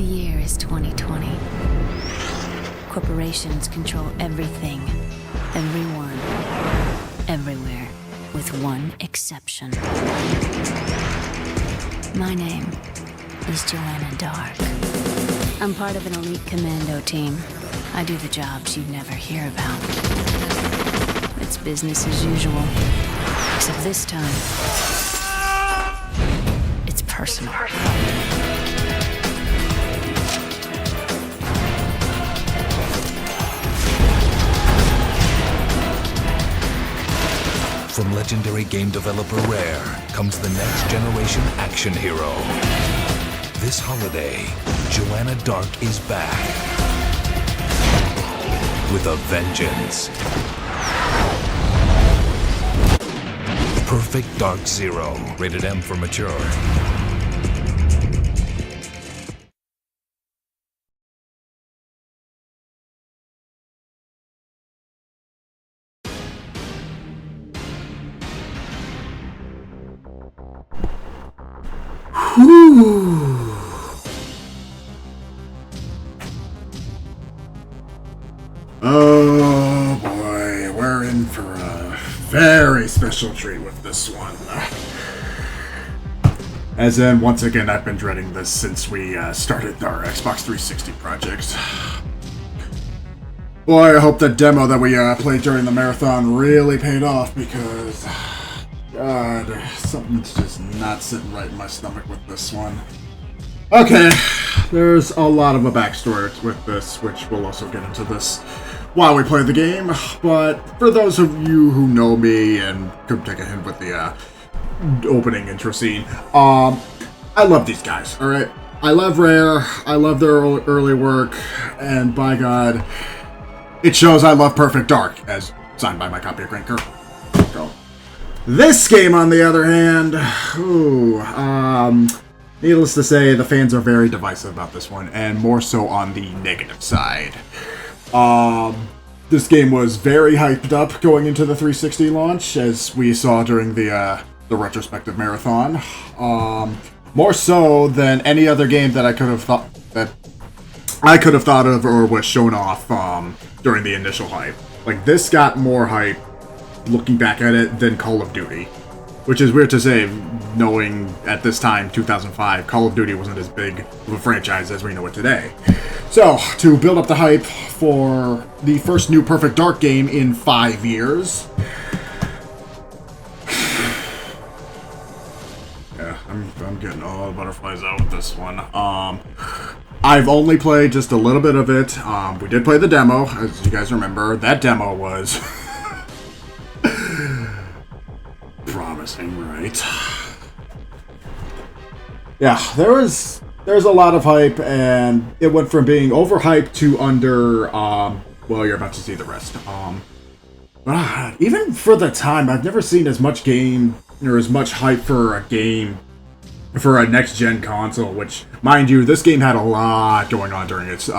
The year is 2020. Corporations control everything, everyone, everywhere, with one exception. My name is Joanna Dark. I'm part of an elite commando team. I do the jobs you'd never hear about. It's business as usual. Except this time, it's personal. From legendary game developer Rare comes the next generation action hero. This holiday, Joanna Dark is back with a vengeance. Perfect Dark Zero, rated M for mature. Oh boy, we're in for a very special treat with this one. As in, once again, I've been dreading this since we started our Xbox 360 project. Boy, I hope that demo that we played during the marathon really paid off, because God, something's just not sitting right in my stomach with this one. Okay, there's a lot of a backstory with this, which we'll also get into this while we play the game, but for those of you who know me and could take a hint with the opening intro scene, I love these guys, alright? I love Rare, I love their early work, and by God, it shows I love Perfect Dark, as signed by my copy of Grant Kirk. So, this game, on the other hand, needless to say, the fans are very divisive about this one, and more so on the negative side. This game was very hyped up going into the 360 launch, as we saw during the retrospective marathon. More so than any other game that I could have thought of or was shown off during the initial hype. Like, this got more hype looking back at it than Call of Duty. Which is weird to say, knowing at this time, 2005, Call of Duty wasn't as big of a franchise as we know it today. So, to build up the hype for the first new Perfect Dark game in 5 years... yeah, I'm getting all the butterflies out with this one. I've only played just a little bit of it. We did play the demo, as you guys remember. That demo was... promising, right? Yeah, there's a lot of hype, and it went from being overhyped to under, well, you're about to see the rest. Even for the time, I've never seen as much game, or as much hype for a game, for a next-gen console, which, mind you, this game had a lot going on during its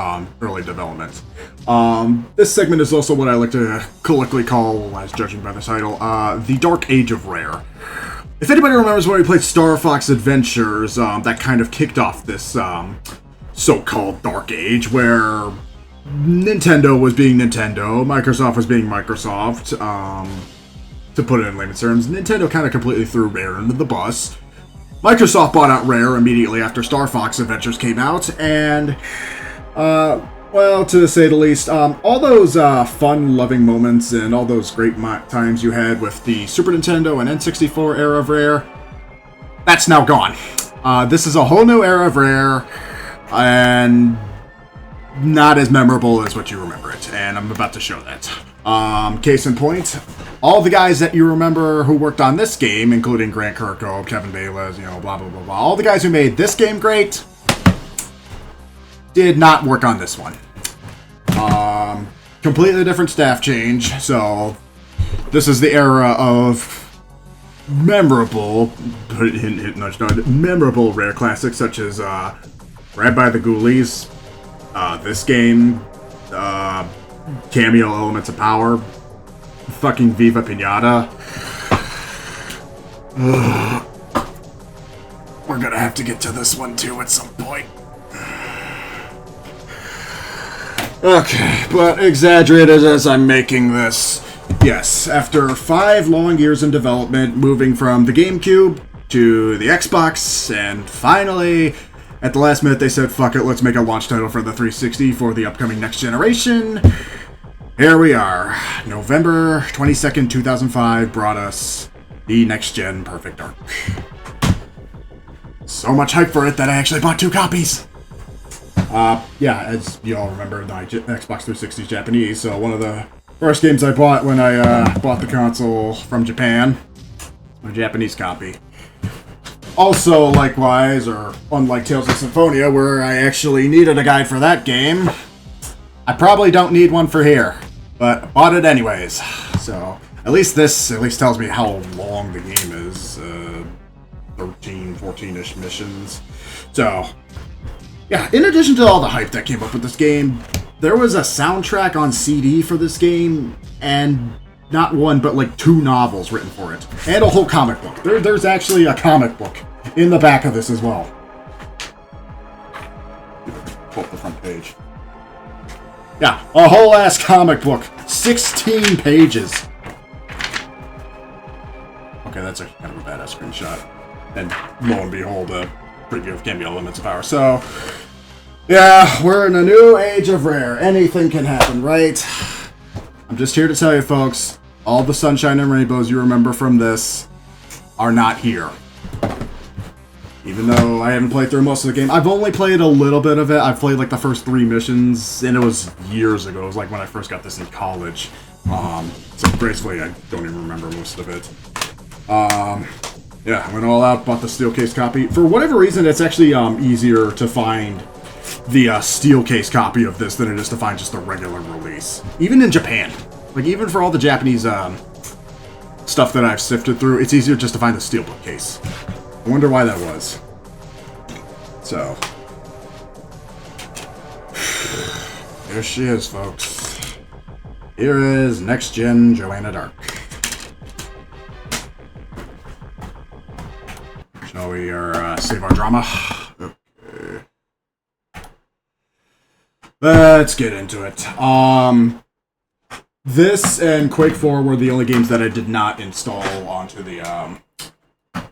early development. This segment is also what I like to colloquially call, as judging by the title, the Dark Age of Rare. If anybody remembers when we played Star Fox Adventures, that kind of kicked off this so-called Dark Age, where Nintendo was being Nintendo, Microsoft was being Microsoft. To put it in layman's terms, Nintendo kind of completely threw Rare under the bus. Microsoft bought out Rare immediately after Star Fox Adventures came out, and, well, to say the least, all those fun-loving moments and all those great times you had with the Super Nintendo and N64 era of Rare, that's now gone. This is a whole new era of Rare, and not as memorable as what you remember it, and I'm about to show that. Case in point, all the guys that you remember who worked on this game, including Grant Kirkhope, Kevin Bayless, blah, blah, blah, blah, all the guys who made this game great, did not work on this one. Completely different staff change, so this is the era of memorable, memorable Rare classics such as Rad by the Ghoulies, this game, Cameo Elements of Power, fucking Viva Pinata. We're gonna have to get to this one too at some point. Okay, but exaggerated as I'm making this, yes, after 5 long years in development, moving from the GameCube to the Xbox, and finally, at the last minute they said, fuck it, let's make a launch title for the 360 for the upcoming next generation. Here we are. November 22nd, 2005 brought us the next-gen Perfect Dark. So much hype for it that I actually bought 2 copies! Yeah, as you all remember, my Xbox 360 is Japanese, so one of the first games I bought when I bought the console from Japan, my Japanese copy. Also, likewise, or unlike Tales of Symphonia, where I actually needed a guide for that game, I probably don't need one for here, but I bought it anyways. So, at least this tells me how long the game is, 13, 14-ish missions. So, yeah, in addition to all the hype that came up with this game, there was a soundtrack on CD for this game, and not one, but like 2 novels written for it. And a whole comic book. There's actually a comic book in the back of this as well. Pull up the front page. Yeah, a whole ass comic book. 16 pages. Okay, that's actually kind of a badass screenshot. And lo and behold, a preview of Cameo Limits of Power. So, yeah, we're in a new age of Rare. Anything can happen, right? I'm just here to tell you, folks, all the sunshine and rainbows you remember from this are not here. Even though I haven't played through most of the game. I've only played a little bit of it. I've played like the first 3 missions, and it was years ago. It was like when I first got this in college. So gracefully, I don't even remember most of it. Yeah, I went all out, bought the steel case copy. For whatever reason, it's actually easier to find the steel case copy of this than it is to find just the regular release. Even in Japan. Like, even for all the Japanese stuff that I've sifted through, it's easier just to find the steelbook case. I wonder why that was. So. Here she is, folks. Here is next-gen Joanna Dark. Shall we save our drama? Okay. Let's get into it. This and Quake 4 were the only games that I did not install onto the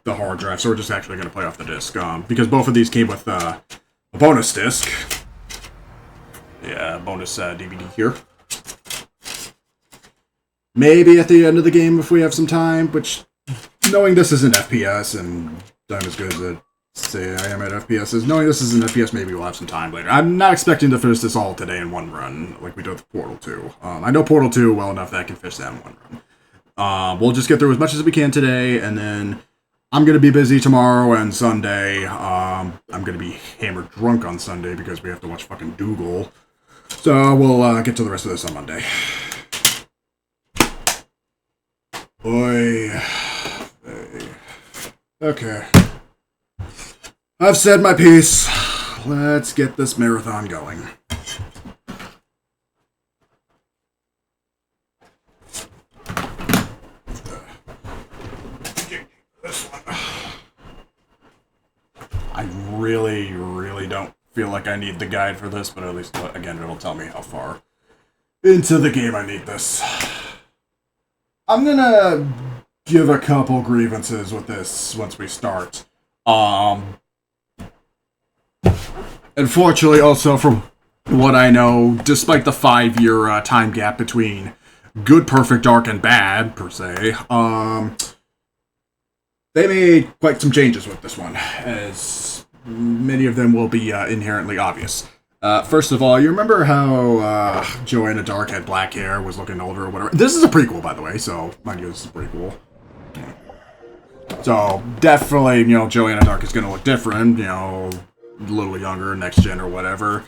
hard drive, so we're just actually going to play off the disc, because both of these came with a bonus disc. Yeah, bonus DVD here. Maybe at the end of the game if we have some time, which, knowing this is an FPS, and I'm as good as I say I am at FPSs, knowing this is an FPS, maybe we'll have some time later. I'm not expecting to finish this all today in one run, like we did with Portal 2. I know Portal 2 well enough that I can finish that in one run. We'll just get through as much as we can today, and then I'm going to be busy tomorrow and Sunday. I'm going to be hammered drunk on Sunday because we have to watch fucking Dougal. So we'll get to the rest of this on Monday. Boy. Okay. I've said my piece. Let's get this marathon going. I really don't feel like I need the guide for this, but at least, again, it'll tell me how far into the game I need this. I'm gonna give a couple grievances with this once we start. Unfortunately, also, from what I know, despite the 5-year time gap between good, perfect, dark, and bad, per se, they made quite some changes with this one, as many of them will be inherently obvious. First of all, you remember how Joanna Dark had black hair, was looking older or whatever? This is a prequel, by the way, so mind you, this is a prequel. Yeah. So, definitely, Joanna Dark is going to look different, a little younger, next gen or whatever.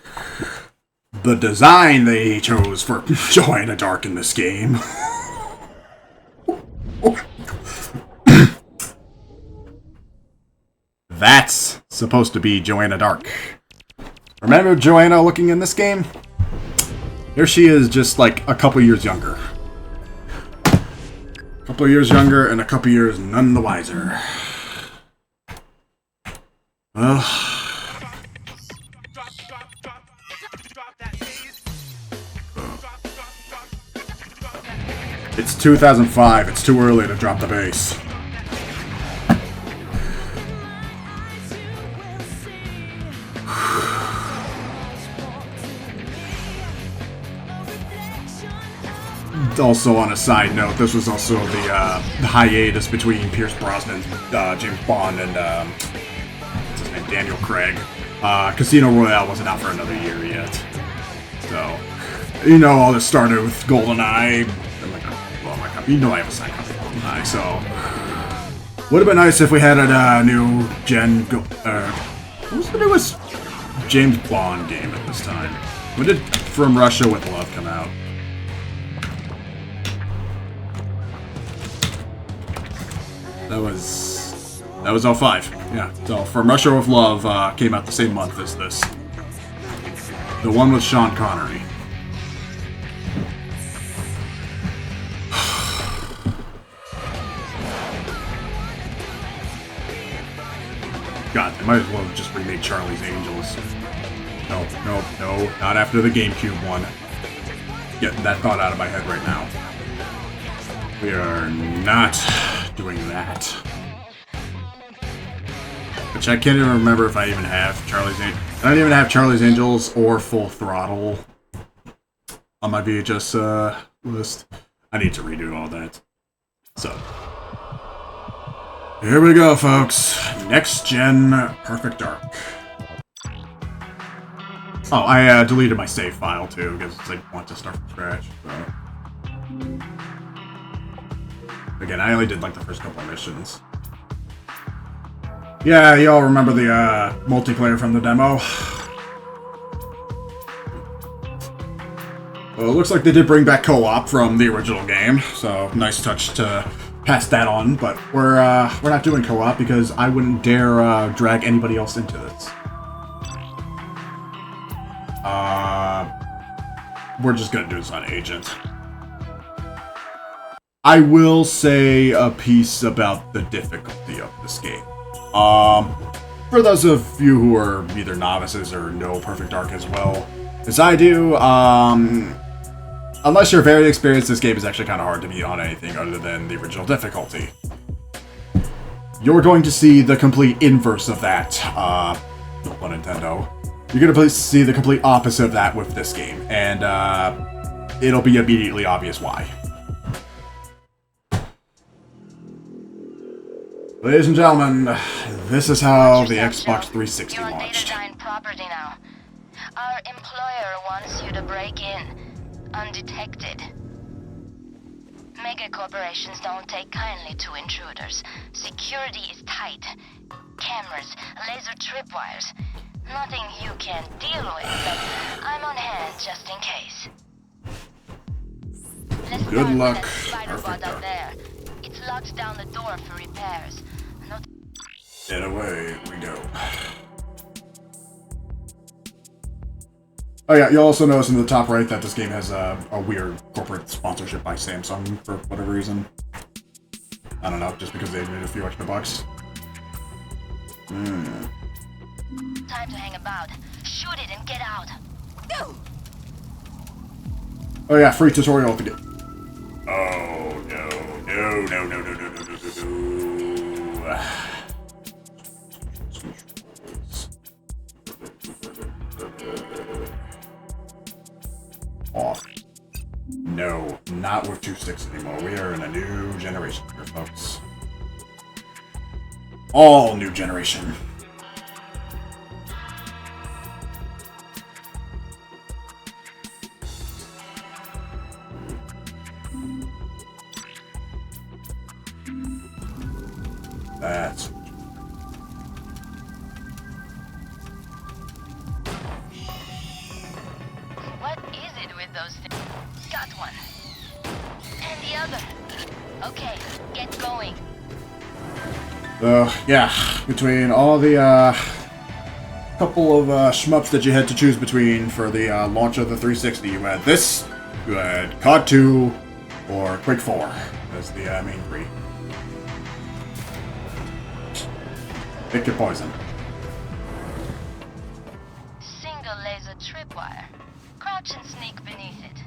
The design they chose for Joanna Dark in this game. That's supposed to be Joanna Dark. Remember Joanna looking in this game? Here she is, just like a couple years younger. A couple years younger and a couple years none the wiser. Well, It's 2005. It's too early to drop the bass. Also, on a side note, this was also the hiatus between Pierce Brosnan, James Bond, and what's his name, Daniel Craig. Casino Royale wasn't out for another year yet. So, you know, all this started with GoldenEye. You know I have a signed copy of GoldenEye, so would have been nice if we had a new gen. What was the newest James Bond game at this time? When did From Russia with Love come out? That was 05. Yeah, so From Russia with Love came out the same month as this. The one with Sean Connery. God, they might as well just remake Charlie's Angels. No, not after the GameCube one. Getting that thought out of my head right now. We are not doing that. Which I can't even remember if I even have Charlie's Angels. I don't even have Charlie's Angels or Full Throttle on my VHS list. I need to redo all that. So, here we go, folks. Next gen Perfect Dark. Oh, I deleted my save file too because it's like want to start from scratch. So. Again, I only did like the first couple of missions. Yeah, y'all remember the multiplayer from the demo? Well, it looks like they did bring back co-op from the original game, so nice touch to pass that on. But we're not doing co-op because I wouldn't dare drag anybody else into this. We're just gonna do this on Agent. I will say a piece about the difficulty of this game. For those of you who are either novices or know Perfect Dark as well as I do, unless you're very experienced, this game is actually kind of hard to beat on anything other than the original difficulty. You're going to see the complete inverse of that, no pun Nintendo. You're going to see the complete opposite of that with this game, and it'll be immediately obvious why. Ladies and gentlemen, this is how the Xbox 360 You're on launched. Datadyne property now. Our employer wants you to break in, undetected. Mega corporations don't take kindly to intruders. Security is tight. Cameras, laser tripwires. Nothing you can't deal with, but I'm on hand just in case. Let's Good start luck. with that spider Perfect bot Dark. out there. It's locked down the door for repairs. And away we go. Oh yeah, you'll also notice in the top right that this game has a weird corporate sponsorship by Samsung for whatever reason. I don't know, just because they made a few extra bucks. Time to hang about. Shoot it and get out. Oh yeah, free tutorial to get. Oh no. Off. No, not with 2.6 anymore. We are in a new generation here, folks. All new generation. That's What is it with those things? Got one. And the other. Okay, get going. yeah, between all the couple of shmups that you had to choose between for the launch of the 360, you had this, you had COD 2, or Quake 4 as the main three. Pick your poison. Single laser tripwire. Crouch and sneak beneath it.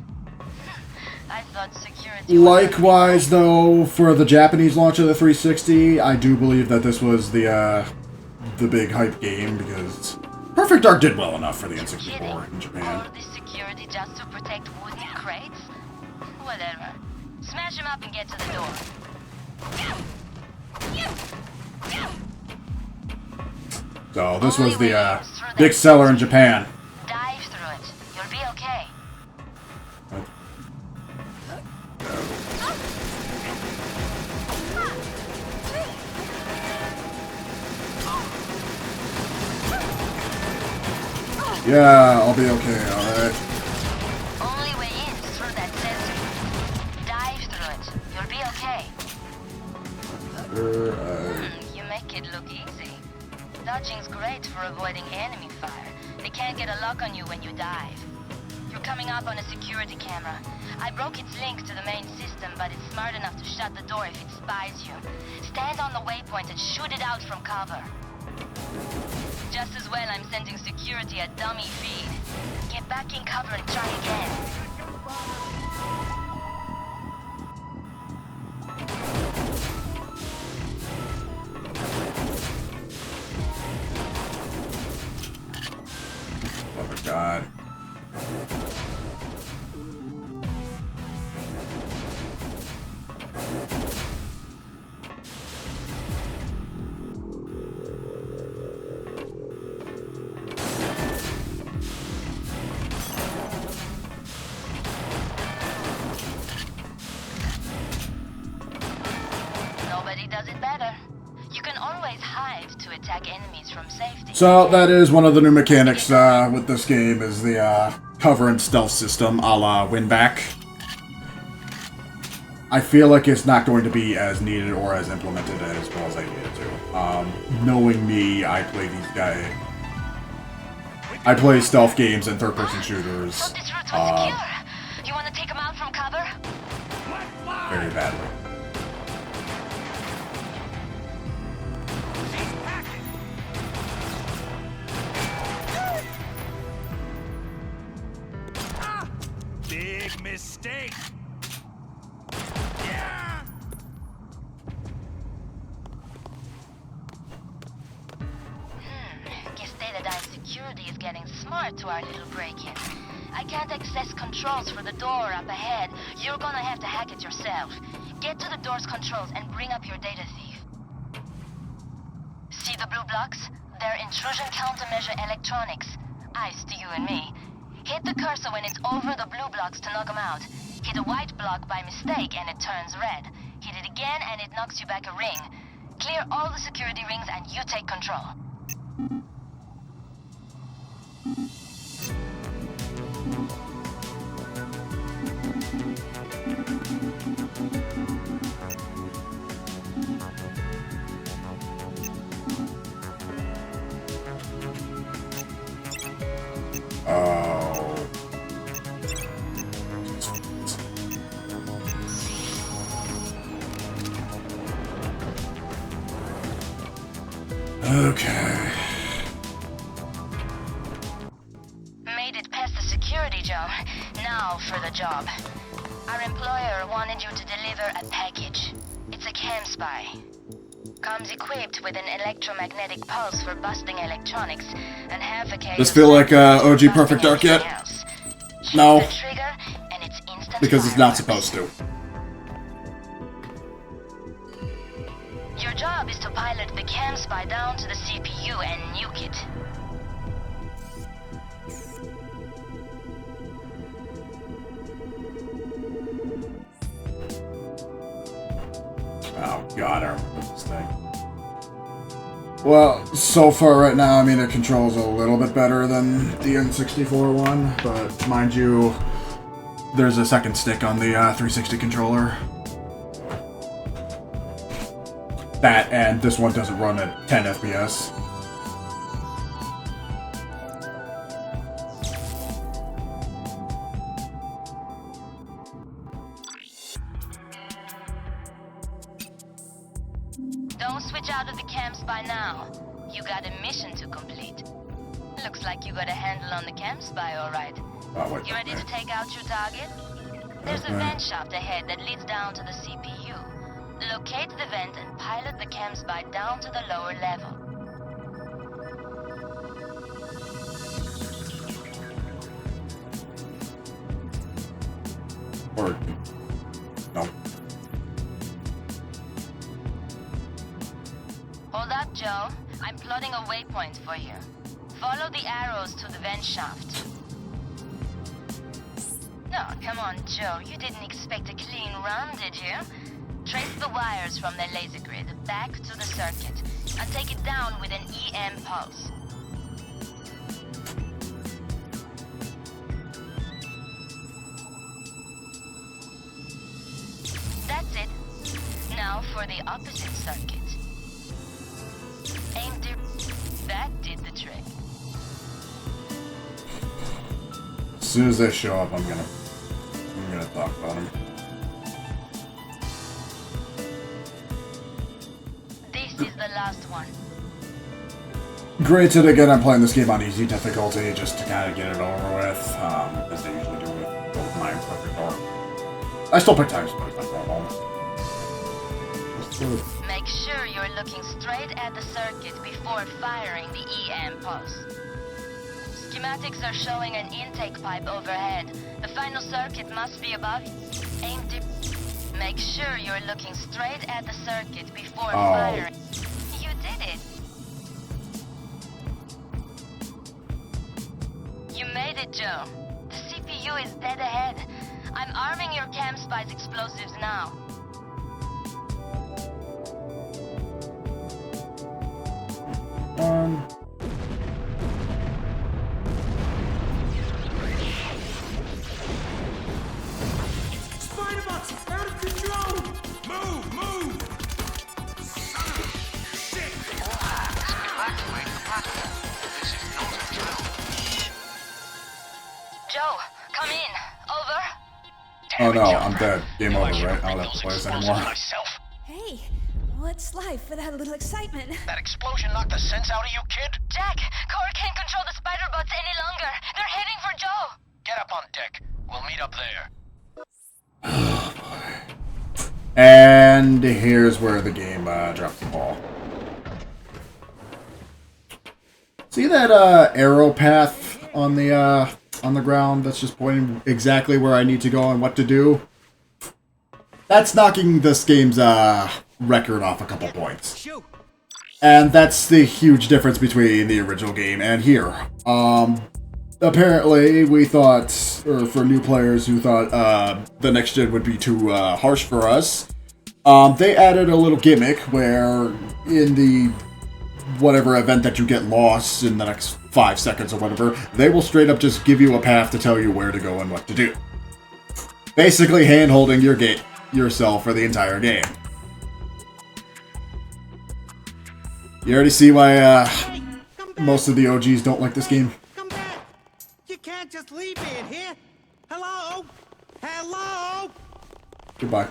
I thought security was Likewise, though, for the Japanese launch of the 360, I do believe that this was the big hype game, because Perfect Dark did well enough for the N64 in Japan. All this security just to protect wooden crates? Whatever. Smash him up and get to the door. So this was the big seller in Japan. Dive through it. You'll be okay. Yeah, I'll be okay, alright. Only way in is through that sensor. Dive through it. You'll be okay. You make it look easy. Dodging's great for avoiding enemy fire. They can't get a lock on you when you dive. You're coming up on a security camera. I broke its link to the main system, but it's smart enough to shut the door if it spies you. Stand on the waypoint and shoot it out from cover. Just as well I'm sending security a dummy feed. Get back in cover and try again. Oh my god. Nobody does it better. You can always hide to attack enemies from safety. So that is one of the new mechanics with this game, is the cover and stealth system, a la Winback. I feel like it's not going to be as needed or as implemented as well as I needed to. Knowing me, I play stealth games and third-person shooters Thought this route was secure. You want to take him out from cover? very badly. Big mistake. Guess Datadyne security is getting smart to our little break-in. I can't access controls for the door up ahead. You're gonna have to hack it yourself. Get to the door's controls and bring up your data thief. See the blue blocks? They're intrusion countermeasure electronics. Eyes to you and me. Hit the cursor when it's over the blue blocks to knock them out. Hit a white block by mistake and it turns red. Hit it again and it knocks you back a ring. Clear all the security rings and you take control. Oh. Okay. Made it past the security, Joe. Now for the job. Our employer wanted you to deliver a package. It's a cam spy. Comes equipped with an electromagnetic pulse for busting electronics and half a case. Does feel like OG Perfect Dark yet? No. The trigger and it's instant Because it's not fireworks. supposed to. Your job is to pilot the cam spy down to the CPU and nuke it. Oh god, I remember this thing. Well, so far right now, I mean, it controls a little bit better than the N64 one, but mind you, there's a second stick on the 360 controller. That, and this one doesn't run at 10 FPS. Don't switch out of the cam spy now. You got a mission to complete. Looks like you got a handle on the cam spy, all right. Oh, wait, You ready to take out your target? There's a Okay. vent shaft ahead that leads down to the CPU. Locate the vent and pilot the chem spy down to the lower level. Or no. Hold up, Joe. I'm plotting a waypoint for you. Follow the arrows to the vent shaft. No, come on, Joe. You didn't expect a clean run, did you? Trace the wires from the laser grid back to the circuit and take it down with an EM pulse. That's it. Now for the opposite circuit. Aim that did the trick. As soon as they show up, I'm gonna talk about them. This is the last one. Granted, again, I'm playing this game on easy difficulty just to kind of get it over with, as they usually do with GoldenEye and Perfect Dark. I still pick Time Spice, that's not all. Make sure you're looking straight at the circuit before firing the EM pulse. Schematics are showing an intake pipe overhead. The final circuit must be above you. Aim to... Make sure you're looking straight at the circuit before firing. You did it. You made it, Joe. The CPU is dead ahead. I'm arming your chem spy's explosives now. Spider-Bots! Out of control! Move! Move! Son of a shit! Evacuate the platform. This is not a drill. Joe, come in. Over. Oh no, I'm dead. Game over, right? I don't have to play this anymore. Hey, what's life without a little excitement? That explosion knocked the sense out of you, kid? Jack, Core can't control the spider bots any longer. They're heading for Joe. Get up on deck. We'll meet up there. And here's where the game drops the ball. See that arrow path on the ground that's just pointing exactly where I need to go and what to do? That's knocking this game's record off a couple points. And that's the huge difference between the original game and here. Apparently, we thought, or for new players who thought the next gen would be too harsh for us, they added a little gimmick where in the whatever event that you get lost in the next 5 seconds or whatever, they will straight up just give you a path to tell you where to go and what to do. Basically hand-holding yourself for the entire game. You already see why most of the OGs don't like this game? Come back! You can't just leave me in here! Hello? Hello? Goodbye.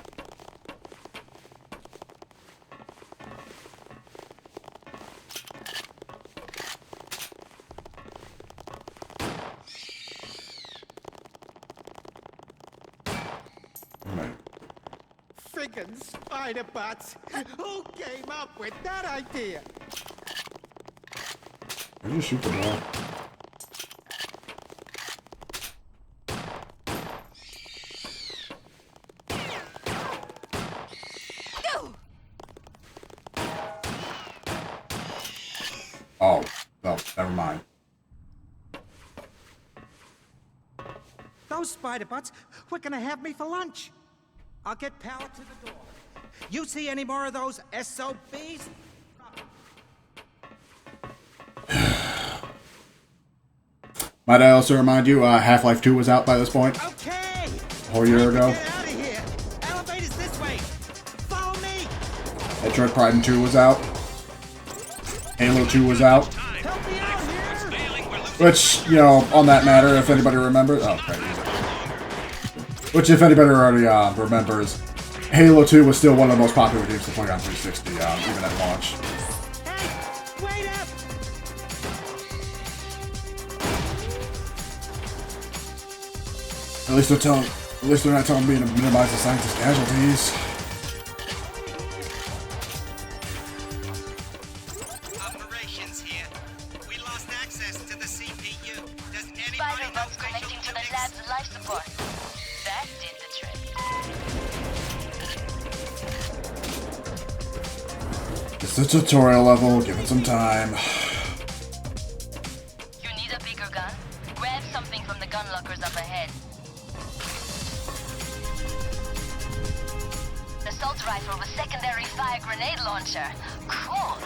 Friggin' spider bots! Who came up with that idea? Where did you shoot the ball? Oh, no, never mind. Those spider bots were gonna have me for lunch. I'll get power to the door. You see any more of those SOBs? Might I also remind you, Half-Life 2 was out by this point, Okay! a whole year ago. Get out of here! Elevator's this way! Follow me! Metroid Prime 2 was out. Halo 2 was out. Help me out here! Which, you know, on that matter, if anybody remembers... Oh, okay. Which, if anybody already remembers, Halo 2 was still one of the most popular games to play on 360, even at launch. Hey! Wait up! At least At least they're not telling me to minimize the scientist casualties. Operations here. We lost access to the CPU. Does anybody Spider know boats connecting to the lab's life support. That did the trick. It's the tutorial level, give it some time. You need a bigger gun? Grab something from the gun lockers up ahead. Assault rifle with secondary fire grenade launcher. Cool.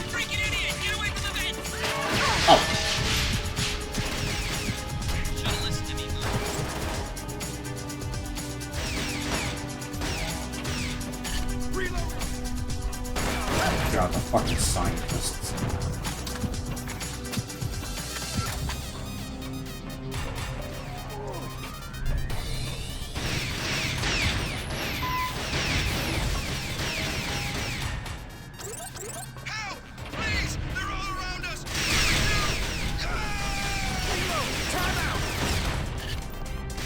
Freaking idiot! Get away from the vent! Oh. Should've listened to me, Reload! God, the fucking scientists. Help! Please! They're all around us!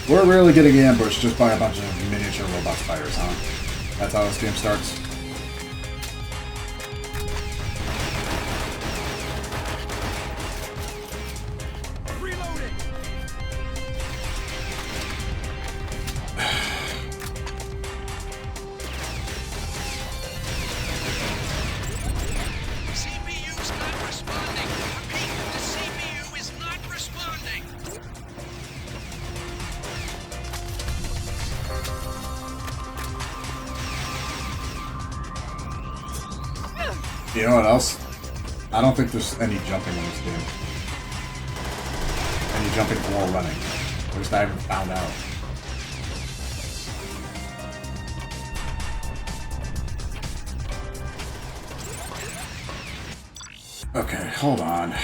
We're really getting ambushed just by a bunch of miniature robot spiders, huh? That's how this game starts. Reloading! CPU's not responding. Repeat, the CPU is not responding. You know what else? I don't think there's any jumping in this game. Any jumping or running. At least I haven't found out. Okay, hold on.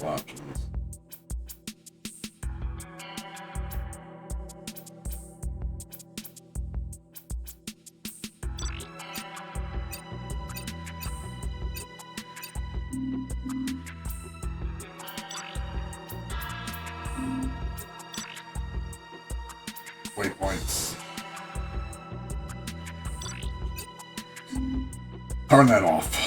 Options. Waypoints. Turn that off.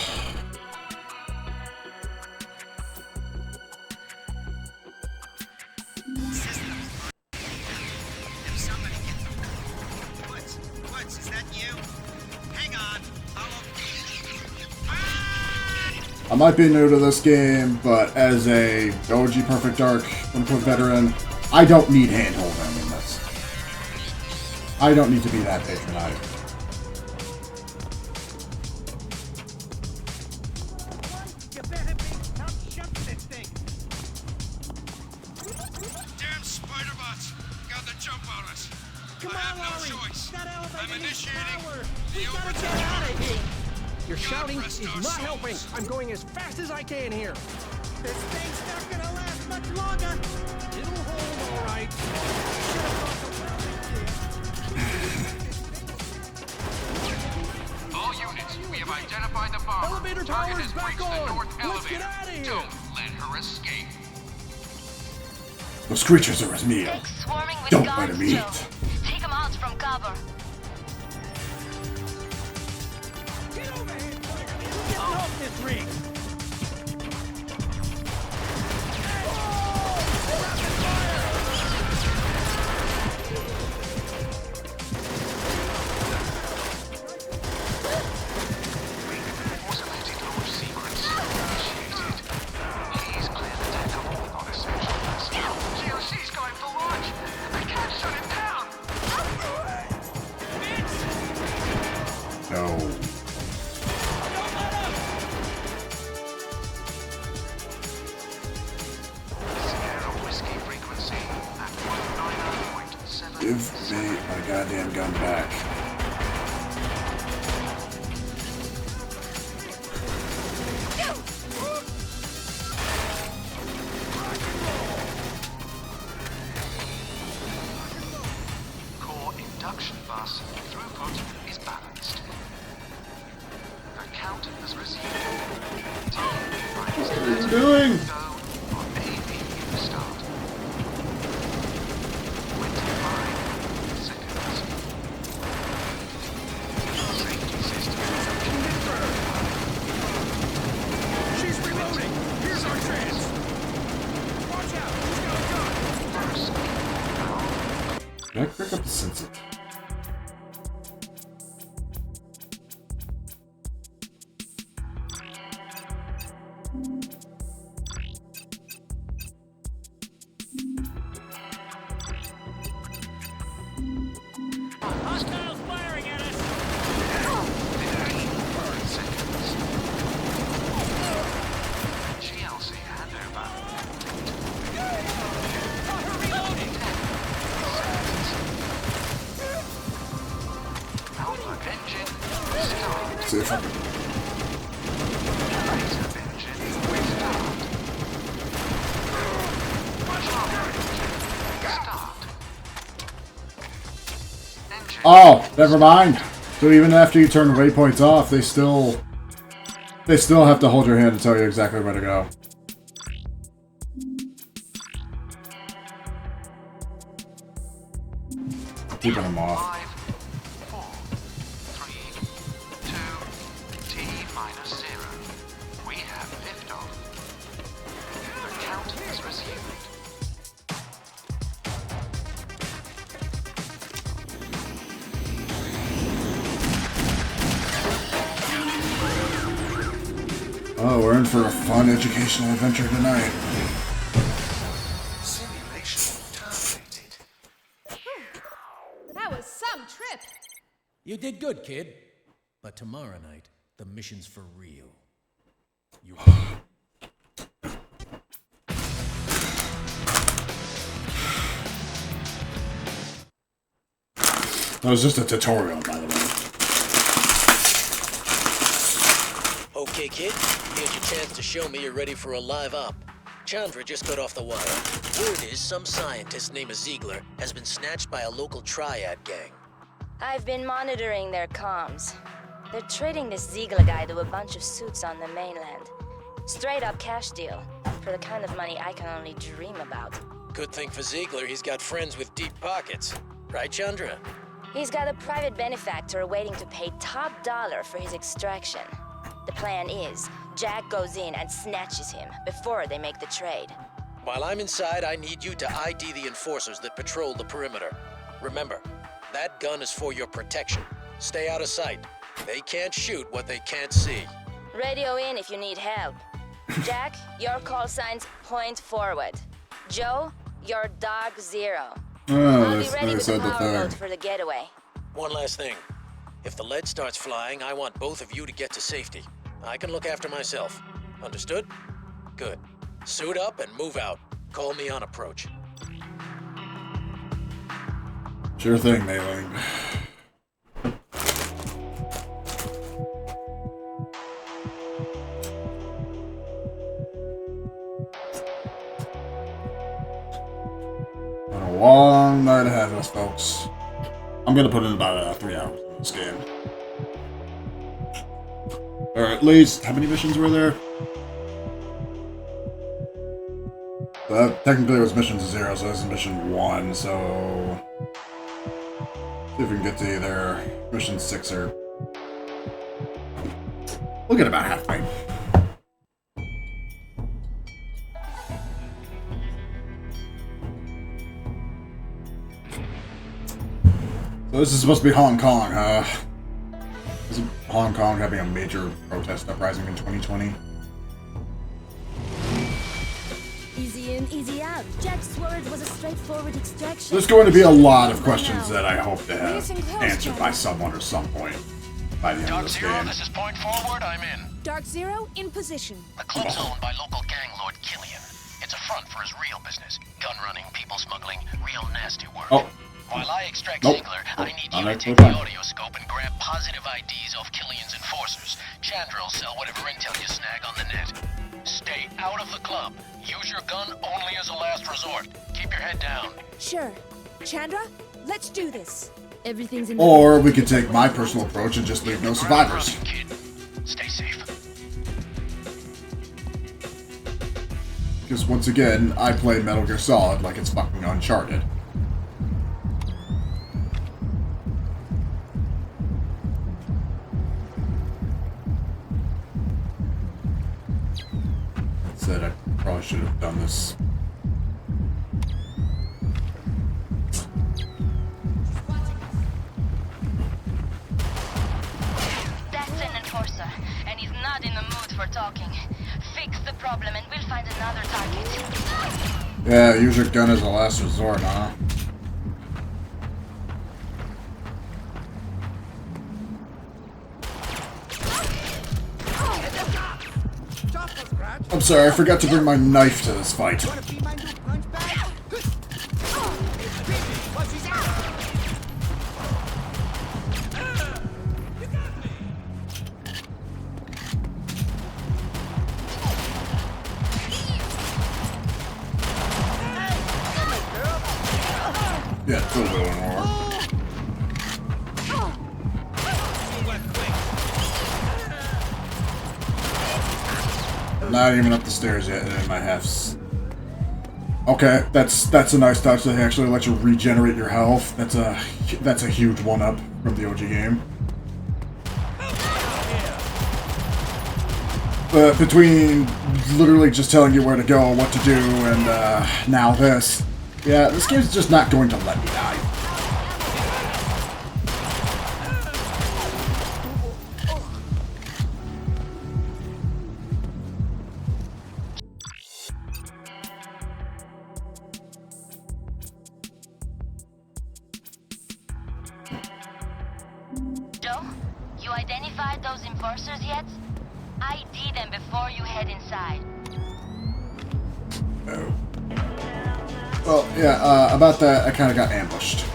If somebody get them. Woods, is that you? Hang on. I might be new to this game, but as a OG Perfect Dark quote-unquote veteran, I don't need hand-holding in this. I don't need to be that patronized. You better be tough. Shut this thing. Damn spider bots! Got the jump on us. I have no choice. I'm initiating the overtime. Your shouting rest is our not souls. helping. I'm going as fast as I can here. This thing's not gonna last much longer. It'll hold, all right. All units, we have identified the bomber. Elevator Target power is has back reached the on. north Let's elevator. get out of here. Don't let her escape. Those creatures are his meal. They're swarming with Don't let guards, him eat. Joe. Take them out from cover. Get over here, quick. Get off this rig. Automated launch sequence initiated. Please clear the deck of all non-essential personnel. GOC's going for launch. I can't shut it down. No. Sierra Whiskey frequency at 190.7. Give me my goddamn gun back. Core induction bus throughput is balanced. The count has resumed. Team, What are you doing? go on APU start. Hostiles firing at us! Burn seconds. GLC handover. Alpha engine start. See if I can. Beta engine restart. Charger engine start. Engine Oh, never mind. So even after you turn waypoints off, they still have to hold your hand and tell you exactly where to go. Keeping them off. 5, 4, 3, 2, T-0. We have liftoff. The count is resumed. Oh, we're in for a fun educational adventure tonight. Simulation terminated. That was some trip. You did good, kid. But tomorrow night, the mission's for real. You That was just a tutorial, by the way. Okay, kid. Here's your chance to show me you're ready for a live op. Chandra just got off the wire. Word is some scientist named Ziegler has been snatched by a local triad gang. I've been monitoring their comms. They're trading this Ziegler guy to a bunch of suits on the mainland. Straight up cash deal, for the kind of money I can only dream about. Good thing for Ziegler, he's got friends with deep pockets. Right, Chandra? He's got a private benefactor waiting to pay top dollar for his extraction. The plan is, Jack goes in and snatches him before they make the trade. While I'm inside, I need you to ID the enforcers that patrol the perimeter. Remember, that gun is for your protection. Stay out of sight. They can't shoot what they can't see. Radio in if you need help. Jack, your call signs point forward. Joe, your dog 0. I'll be ready with the powerboat for the getaway. One last thing. If the lead starts flying, I want both of you to get to safety. I can look after myself. Understood? Good. Suit up and move out. Call me on approach. Sure thing, Mailing. Got a long night ahead of us, folks. I'm gonna put in about 3 hours in this game. Or at least, how many missions were there? Technically it was mission 0, so this is mission 1, so... see if we can get to either mission 6 or... we'll get about halfway. So this is supposed to be Hong Kong, huh? Isn't Hong Kong having a major protest uprising in 2020? Easy in, easy out. Jack's word was a straightforward extraction. There's going to be a lot of questions that I hope to have answered by someone or some point by the end of Dark this Zero, game. this is point forward. I'm in. Dark Zero in position. The club's owned by local gang lord Killian. It's a front for his real business. Gun running, people smuggling, real nasty work. Oh. While I extract Nope. Ziegler, I need you to Alright, take we're the fine. audio scope and grab positive IDs off Killian's enforcers. Chandra will sell whatever intel you snag on the net. Stay out of the club. Use your gun only as a last resort. Keep your head down. Sure. Chandra, let's do this. Everything's in Or we could take my personal approach and just leave no survivors. Kid, stay safe. Because once again, I play Metal Gear Solid like it's fucking Uncharted. That said, I probably should have done this. That's an enforcer, and he's not in the mood for talking. Fix the problem and we'll find another target. Yeah, use your gun as a last resort, huh? I'm sorry, I forgot to bring my knife to this fight. Yeah, it's a little more. Not even up the stairs yet, and my half's. Okay, that's a nice touch. They actually let you regenerate your health. That's a huge one-up from the OG game. But between literally just telling you where to go, what to do, and now this, yeah, this game's just not going to let me die. Joe, you identified those enforcers yet? ID them before you head inside. Oh. Well, yeah, about that, I kind of got ambushed.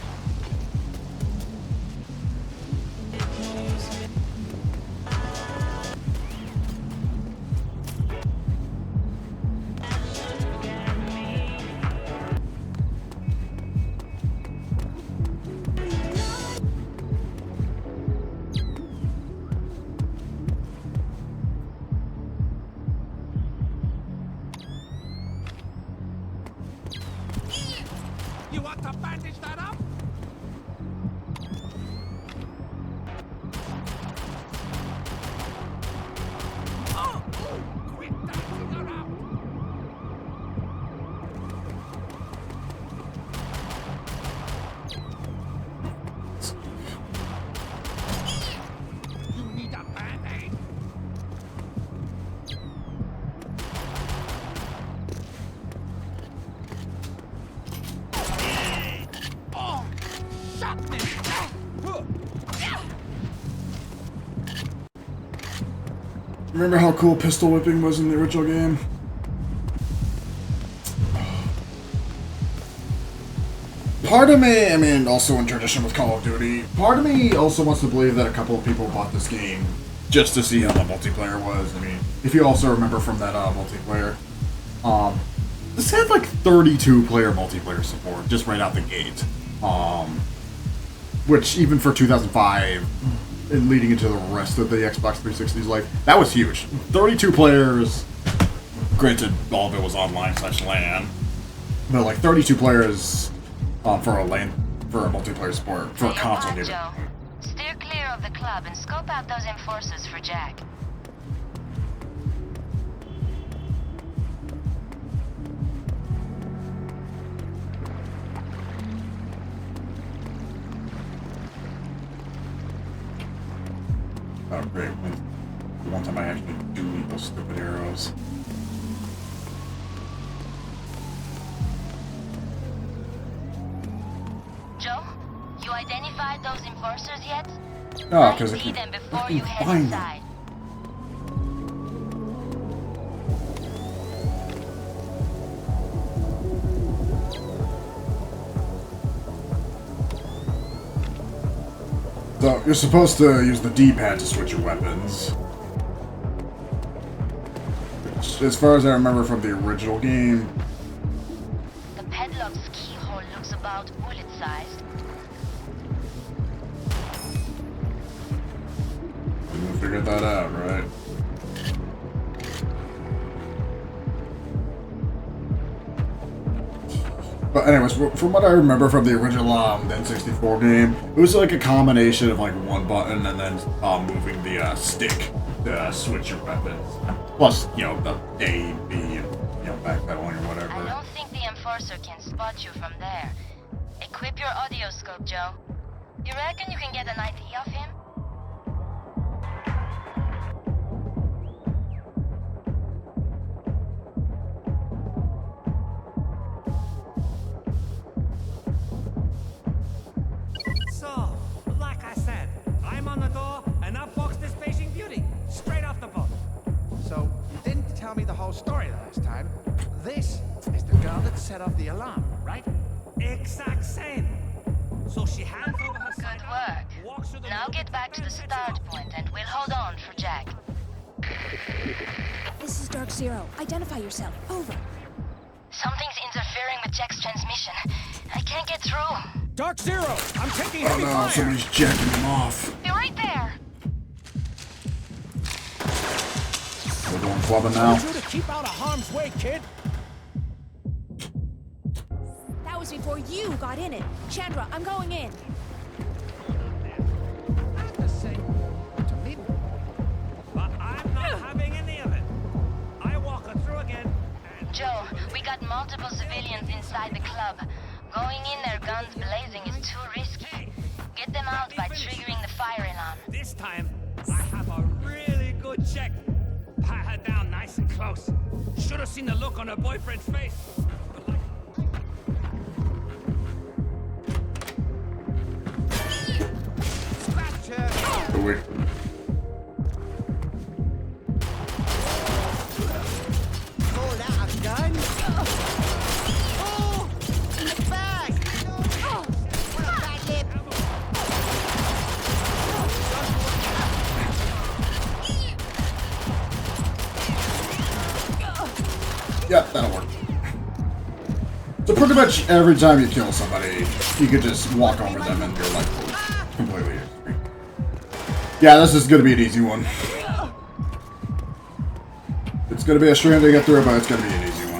You want to bandage that up? Oh, quit dancing around. You need a band-aid. Remember how cool pistol whipping was in the original game? Part of me, I mean, also in tradition with Call of Duty, part of me also wants to believe that a couple of people bought this game just to see how the multiplayer was. I mean, if you also remember from that multiplayer, this had like 32 player multiplayer support just right out the gate. Which even for 2005 and leading into the rest of the Xbox 360's life, that was huge. 32 players. Granted, all of it was online / LAN, but like 32 players for a multiplayer support for a console game. Joe. Steer clear of the club and scope out those enforcers for Jack. Oh, great. One time I actually do need those stupid arrows. Joe, you identified those enforcers yet? Oh, because I ID them before can you head find them. inside. So, you're supposed to use the D-pad to switch your weapons. Which, as far as I remember from the original game, The padlock's keyhole looks about bullet-sized. we'll figure that out, right? But anyways, from what I remember from the original N64 game, it was like a combination of like one button and then moving the stick to switch your weapons. Plus, you know, the A, B, and, you know, backpedaling or whatever. I don't think the enforcer can spot you from there. Equip your audio scope, Joe. You reckon you can get an ID of him? whole story last time. This is the girl that set off the alarm, right? Exact same. So she hands over her Good sidearm, work. walks through the Now middle get of back to the fence and start point and we'll hold on for Jack. This is Dark Zero. Identify yourself. Over. Something's interfering with Jack's transmission. I can't get through. Dark Zero, I'm taking Oh heavy no, fire. somebody's jacking him off. Be right there. We're going clubbing now. You to keep out of harm's way, kid. That was before you got in it. Chandra, I'm going in. Not the same to me. But I'm not having any of it. I walk her through again. Joe, we got multiple civilians inside the club. Going in there guns blazing is too risky. Get them out by triggering the fire alarm. This time, I have a really good check. Pat her down nice and close. Should have seen the look on her boyfriend's face. But like... Scratch her. Oh, wait. Pull out a gun. Oh, in the bag. Oh, what a bad lip. Yep, that'll work. So pretty much every time you kill somebody, you could just walk over them and your life will completely free. Yeah, this is gonna be an easy one. It's gonna be a stream to get through, but it's gonna be an easy one.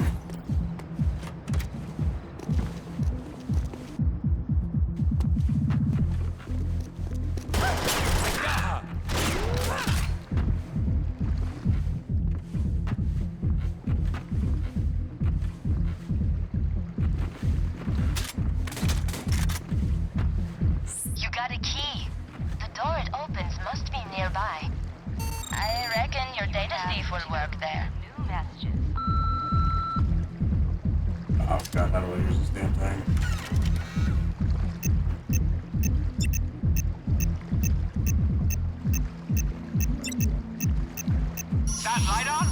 You got a key. The door it opens must be nearby. I reckon your data thief will work there. New messages. Oh god, how do I use this damn thing? That light on?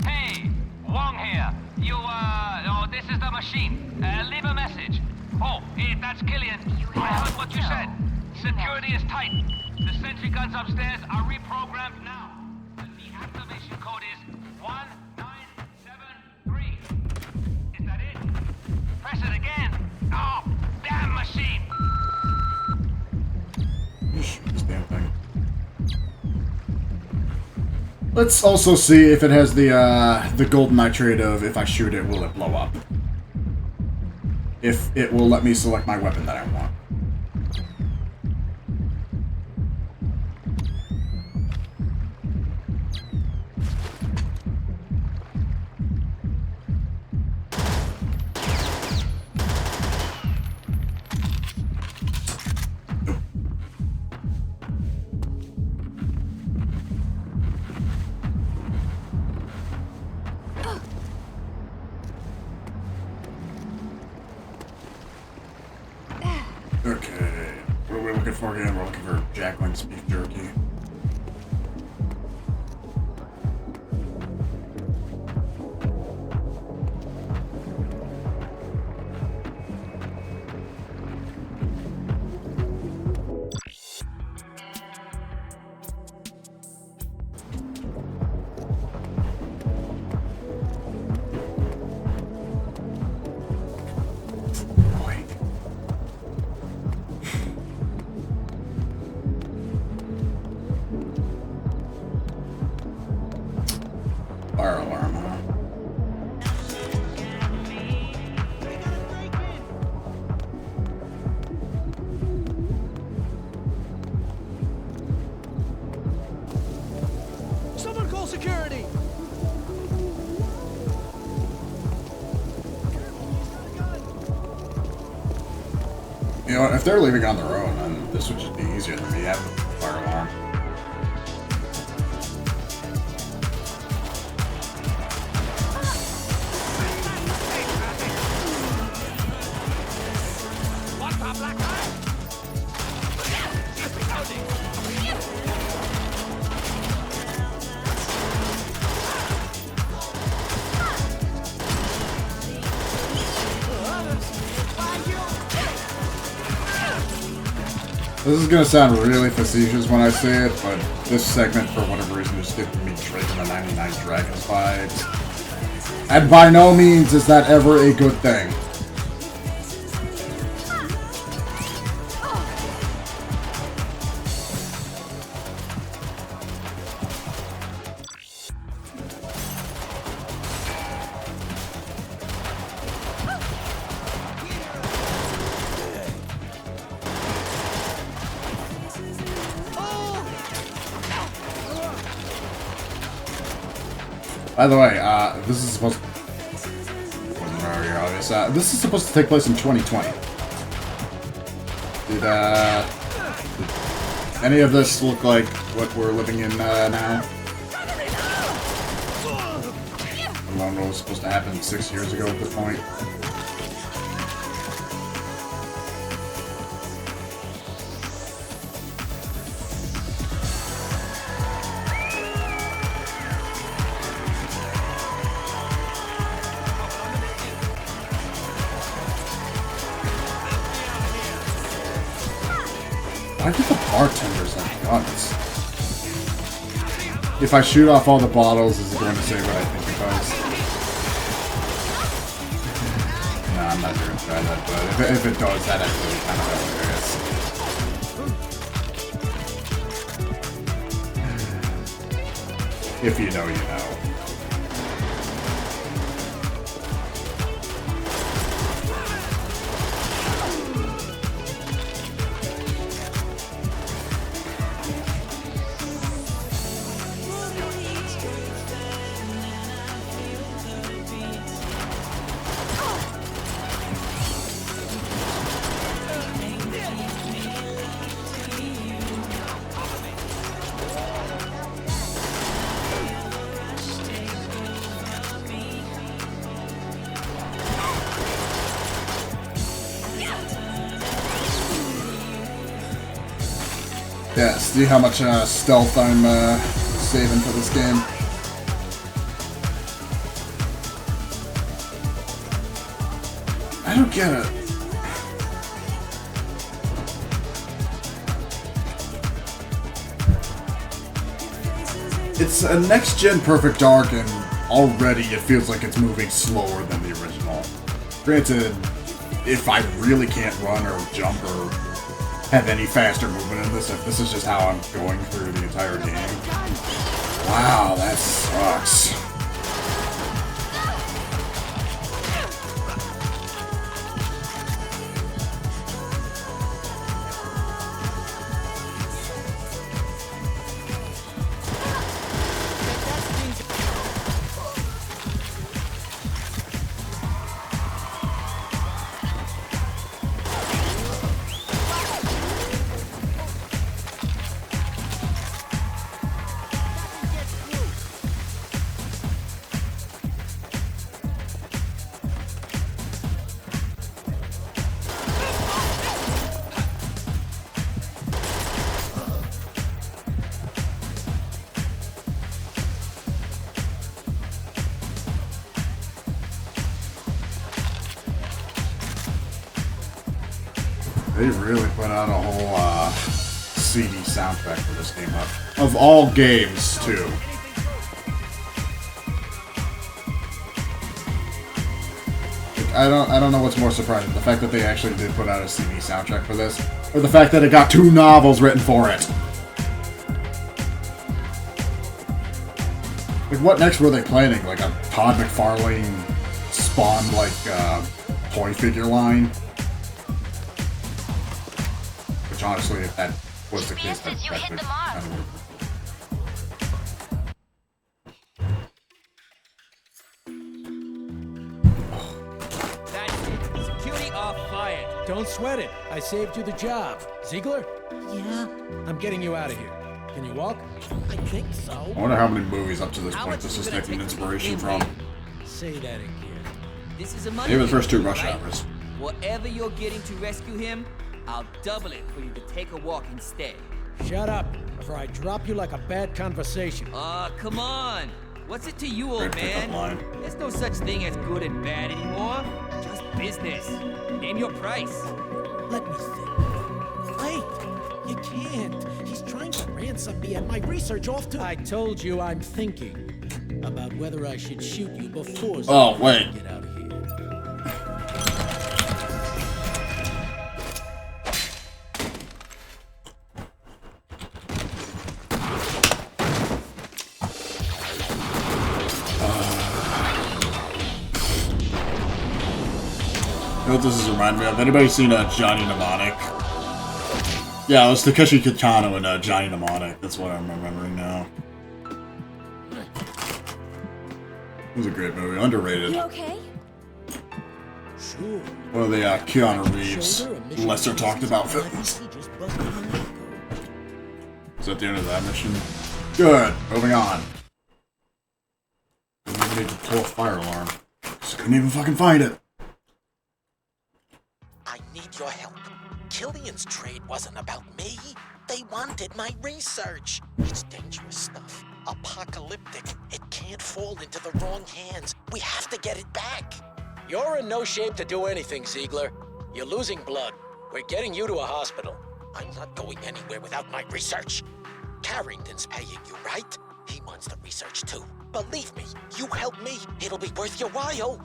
Hey, Wong here. Oh, this is the machine. Leave a message. Oh, hey, that's Killian. I heard what you said. Security is tight. The sentry guns upstairs are reprogrammed now. The activation code is 1973. Is that it? Press it again. Oh, damn machine. This damn thing. Let's also see if it has the gold nitrate of if I shoot it, will it blow up? If it will let me select my weapon that I want. Okay, what are we looking for again? We're looking for Jacqueline's beef jerky. Fire alarm, huh? Someone call security. You know what, if they're leaving on their own, then this would just be easier than me having the fire alarm. What the black eye? Keep reloading. This is gonna sound really facetious when I say it, but this segment, for whatever reason, is giving me Drake and the 99 Dragons vibes. And by no means is that ever a good thing. By the way, this is supposed to... wasn't very obvious. This is supposed to take place in 2020. Did any of this look like what we're living in now? What was supposed to happen 6 years ago at this point? Why do the bartenders have guns? If I shoot off all the bottles, is it going to say what I think it does? No, I'm not going to try that, but if it does, that actually kind of hilarious. If you know, you know. Yeah, see how much stealth I'm saving for this game. I don't get it. It's a next-gen Perfect Dark, and already it feels like it's moving slower than the original. Granted, if I really can't run or jump or have any faster movement in this, if this is just how I'm going through the entire game. Wow, that sucks. They really put out a whole CD soundtrack for this game up. Of all games, too. I don't know what's more surprising, the fact that they actually did put out a CD soundtrack for this, or the fact that it got 2 novels written for it. Like, what next were they planning? Like a Todd McFarlane Spawn, like, toy figure line? Which, honestly, if that was the case, that would kind of work. Don't sweat it. I saved you the job. Ziegler? Yeah? I'm getting you out of here. Can you walk? I think so. I wonder how many movies up to this point this is taking inspiration from. Say that again. This is a money Maybe the first 2 game, Rush right? Hours. Whatever you're getting to rescue him, I'll double it for you to take a walk instead. Shut up, before I drop you like a bad conversation. Aw, come on. What's it to you, old Great pickup man? line. There's no such thing as good and bad anymore. Just business. Name your price. Let me think. Wait. can't. He's trying to ransom me and my research off to... I told you I'm thinking about whether I should shoot you before... Oh, wait. Get out of here. You know what this is reminding me of? Anybody seen Johnny Mnemonic? Yeah, it was Takeshi Kitano and Johnny Mnemonic. That's what I'm remembering now. It was a great movie. Underrated. You okay? Sure. One of the Keanu Reeves lesser talked about films. Is that the end of that mission? Good. Moving on. I didn't need to pull a fire alarm. Just couldn't even fucking find it. I need your help. Killian's trade wasn't about me. They wanted my research. It's dangerous stuff. Apocalyptic. It can't fall into the wrong hands. We have to get it back. You're in no shape to do anything, Ziegler. You're losing blood. We're getting you to a hospital. I'm not going anywhere without my research. Carrington's paying you, right? He wants the research too. Believe me, you help me, it'll be worth your while.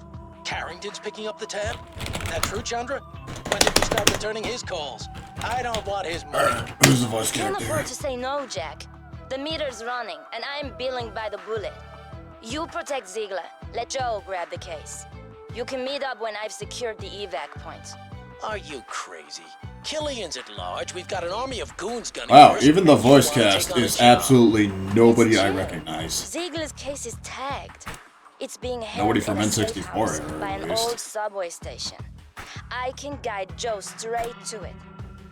Carrington's picking up the tab? That true, Chandra? When did we start returning his calls? I don't want his money. Who's the voice Can't character? afford to say no, Jack. The meter's running, and I'm billing by the bullet. You protect Ziegler. Let Joe grab the case. You can meet up when I've secured the evac point. Are you crazy? Killian's at large. We've got an army of goons gunning. Wow, first, even the and you voice wanna cast take on a is job. absolutely nobody I Jack. recognize. Ziegler's case is tagged. It's being held Nobody from in a safe N64 house era, by at an least. old subway station. I can guide Joe straight to it.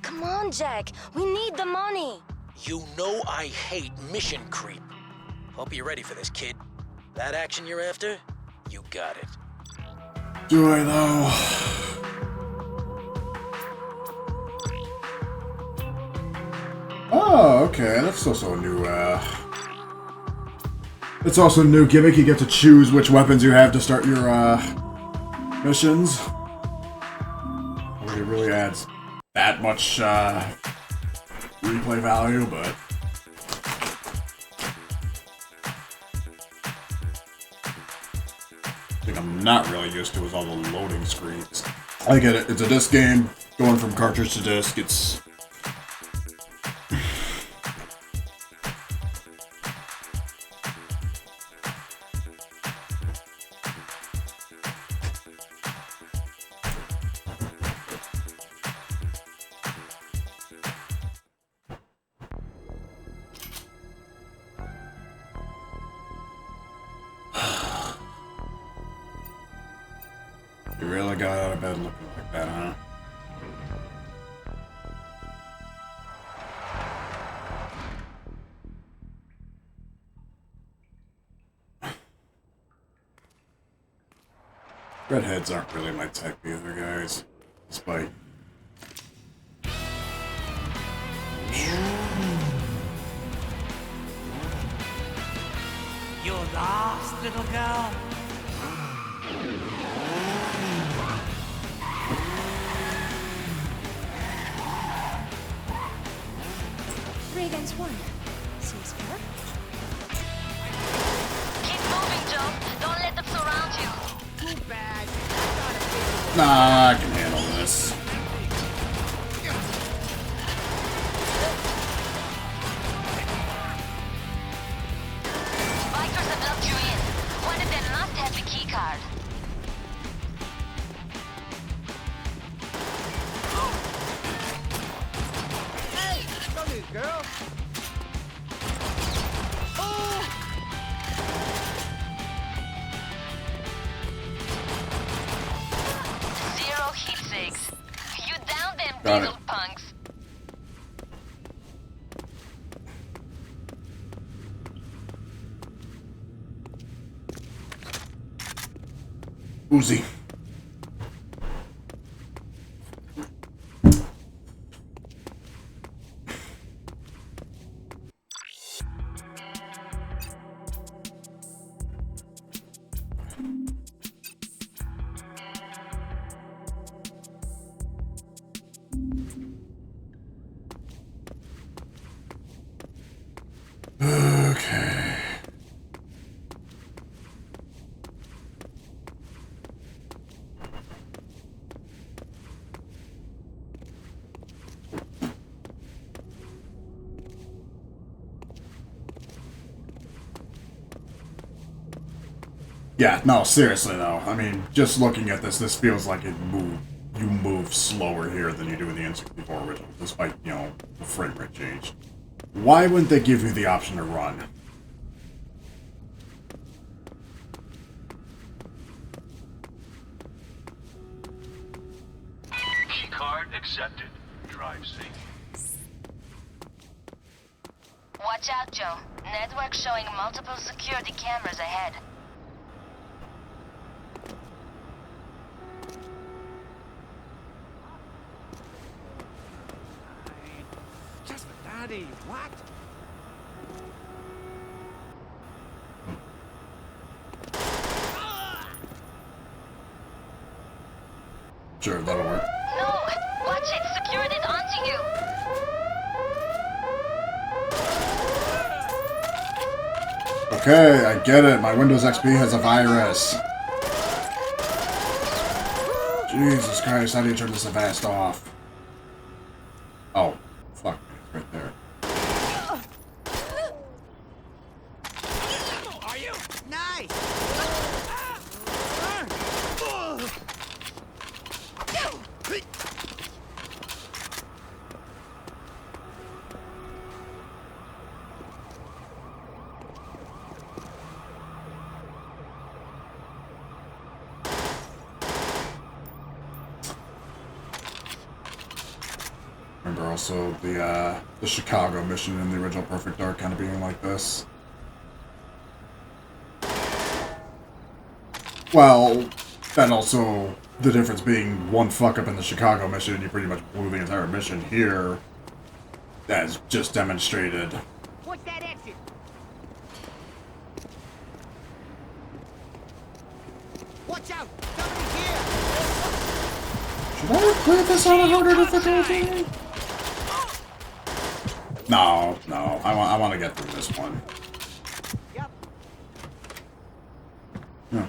Come on, Jack. We need the money. You know I hate mission creep. Hope you're ready for this, kid. That action you're after? You got it. Do I though? Oh, okay. That's also a new, It's also a new gimmick. You get to choose which weapons you have to start your, missions. I don't think it really adds that much, replay value, but... I think I'm not really used to is all the loading screens. I get it. It's a disc game. Going from cartridge to disc, it's... You really got out of bed looking like that, huh? Redheads aren't really my type either, guys. Despite... You're lost, little girl. 3 against 1. Seems fair. Keep moving, Joe. Don't let them surround you. Too bad. Nah, I can handle this. Bikers have locked you in. One of them must have the key card. Hey, come here, girl. Zero heat sinks. You down them Got it. diesel punks. Uzi. Yeah, no, seriously though. I mean, just looking at this feels like you move slower here than you do in the N64 original, despite, you know, the frame rate change. Why wouldn't they give you the option to run? Keycard accepted. Drive safe. Watch out, Joe. Network showing multiple security cameras ahead. Just daddy, what? Sure, that'll work. No! Watch it! Security's onto you! Okay, I get it. My Windows XP has a virus. Jesus Christ, how do you turn this Avast off? Oh, fuck. Right there. Are you? Nice! Remember also the Chicago mission in the original Perfect Dark kind of being like this. Well, and also the difference being one fuck up in the Chicago mission and you pretty much blew the entire mission here. As just demonstrated. What's that exit? Watch out! Somebody here! Should I play this on a harder difficulty? No, I want to get through this one. Yep. Yeah.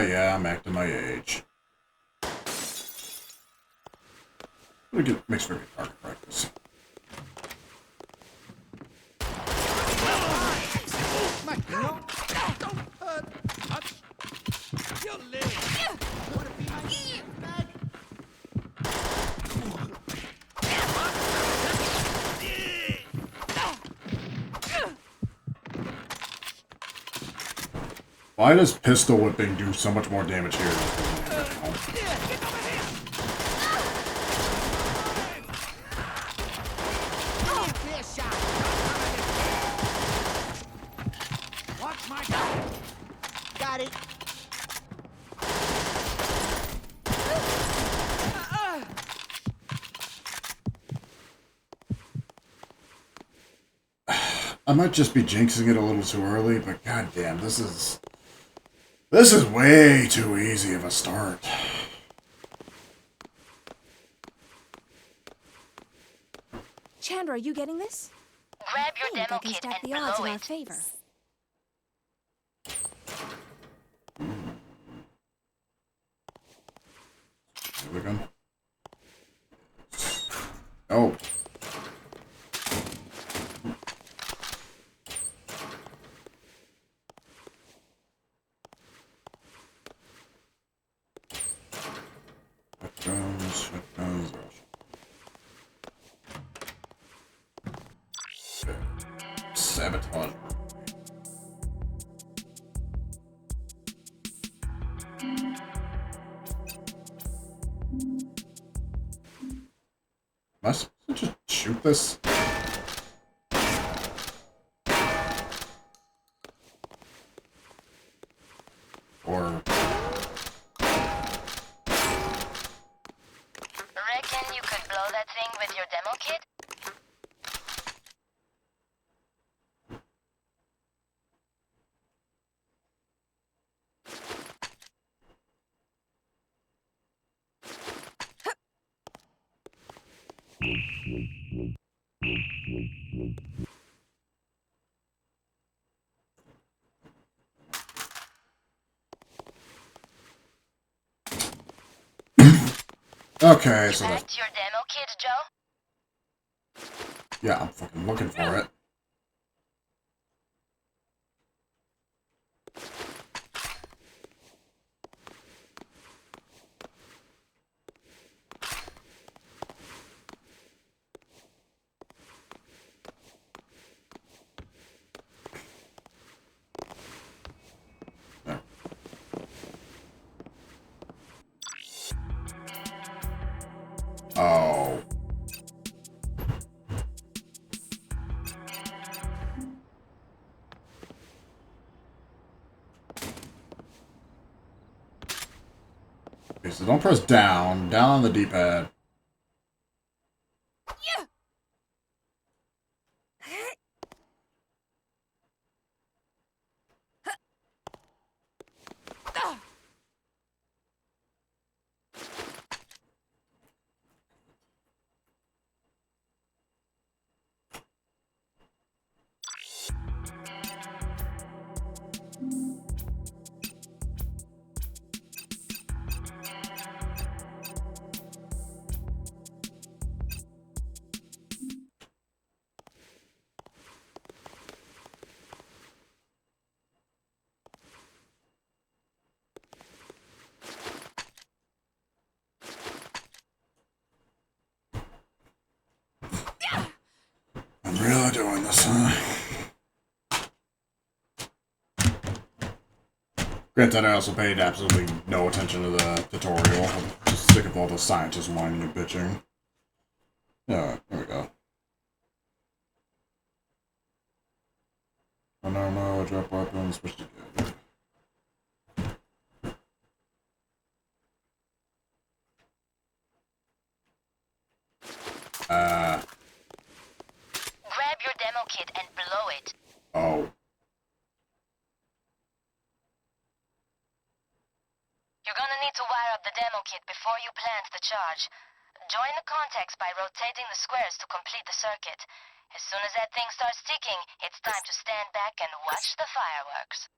Yeah, I'm acting my age. Makes for good target practice. My God! Don't touch your leg! Wanna be my bag? Why does pistol whipping do so much more damage here than the original? Watch my got it. I might just be jinxing it a little too early, but goddamn, this is way too easy of a start. Chandra, are you getting this? Grab your I think demo I can kit stack and the odds blow in our it. favor. Here we go. Oh. Shotguns. Sabotage. Must just shoot this. Or Reckon you could blow that thing with your demo kit? Okay, so that's... Packed your demo kit, Joe? Yeah, I'm fucking looking for it. There. Oh. Okay, so don't press down. Down on the D-pad. I'm really doing this, huh? Granted, I also paid absolutely no attention to the tutorial. I'm just sick of all the scientists whining and bitching. Yeah, there we go. Oh no, drop weapons, switch to good. Grab your demo kit and blow it. Oh. You're gonna need to wire up the demo kit before you plant the charge. Join the contacts by rotating the squares to complete the circuit. As soon as that thing starts ticking, it's time to stand back and watch the fireworks.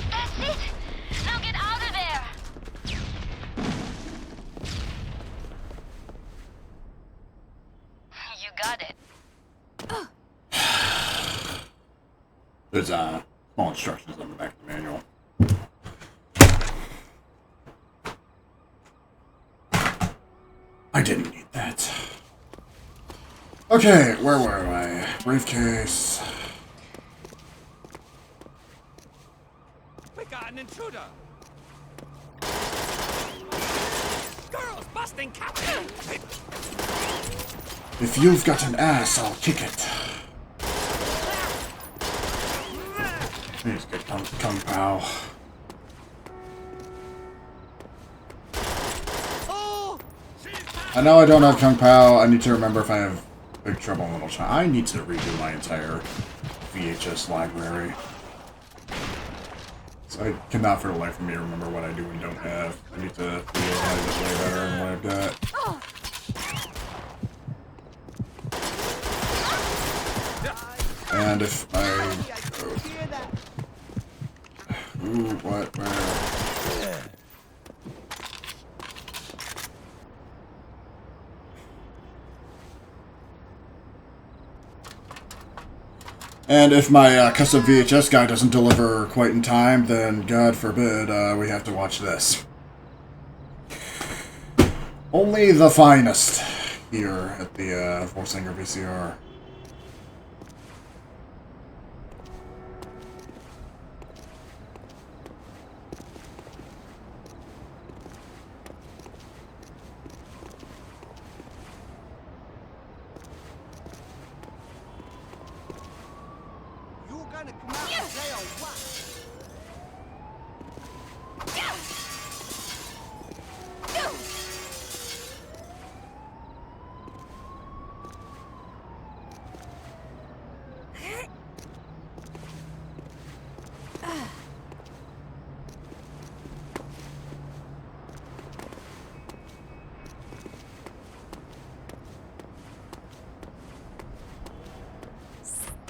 That's it! Now get out of there! You got it. There's small instructions on the back of the manual. I didn't need that. Okay, where were I? Briefcase. We got an intruder. Girls busting captain. If you've got an ass, I'll kick it. Please get Kung Pao. I know I don't have Kung Pao. I need to remember if I have Big Trouble in Little China. I need to redo my entire VHS library. So I cannot for the life of me remember what I do and don't have. I need to realize it way better than what I've got. And if I... Ooh, what? Where? And if my custom VHS guy doesn't deliver quite in time, then God forbid we have to watch this. Only the finest here at the Voorsanger VCR.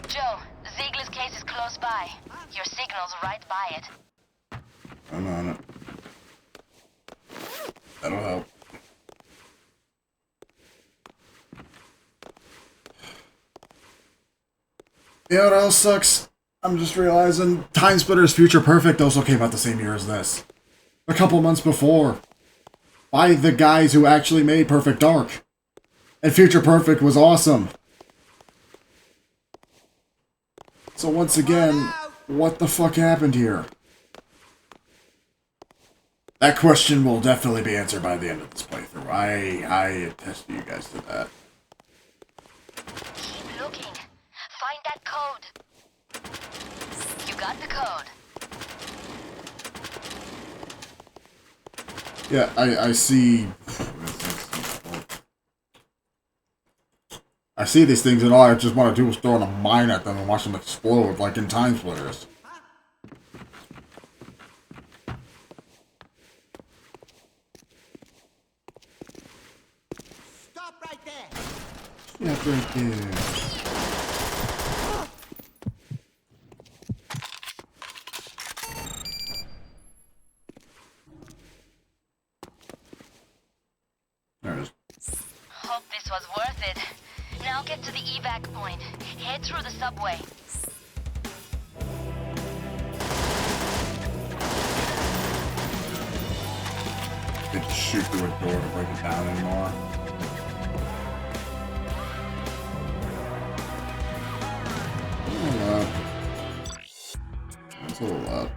Joe, Ziegler's case is close by. Your signal's right by it. That'll help. You know what else sucks? I'm just realizing Time Splitter's Future Perfect also came out the same year as this. A couple months before. By the guys who actually made Perfect Dark. And Future Perfect was awesome. So once again, what the fuck happened here? That question will definitely be answered by the end of this playthrough. I attest to you guys to that. Keep looking. Find that code. You got the code. Yeah, I see... I see these things and all I just want to do is throw in a mine at them and watch them explode, like in Time Splitters. Stop right there! Yeah, right there. There it is. Hope this was worth it. Now get to the evac point. Head through the subway. Didn't shoot through a door to break it down anymore. That's a little loud.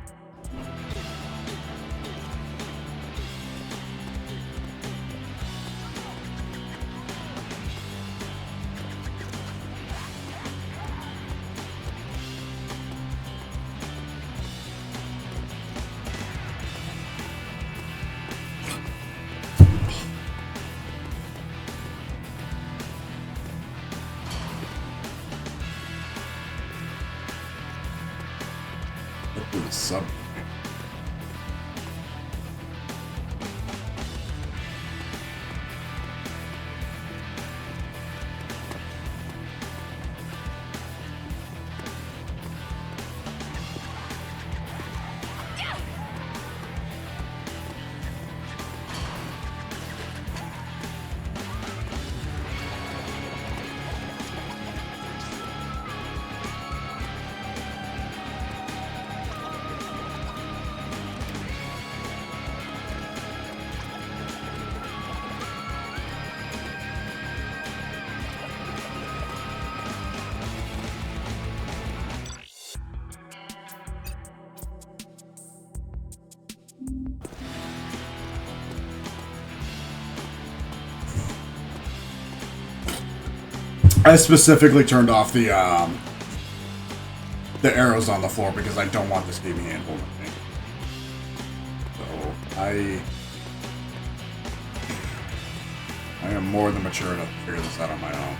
Sub. I specifically turned off the arrows on the floor because I don't want this game hand-holding me. So I am more than mature enough to figure this out on my own.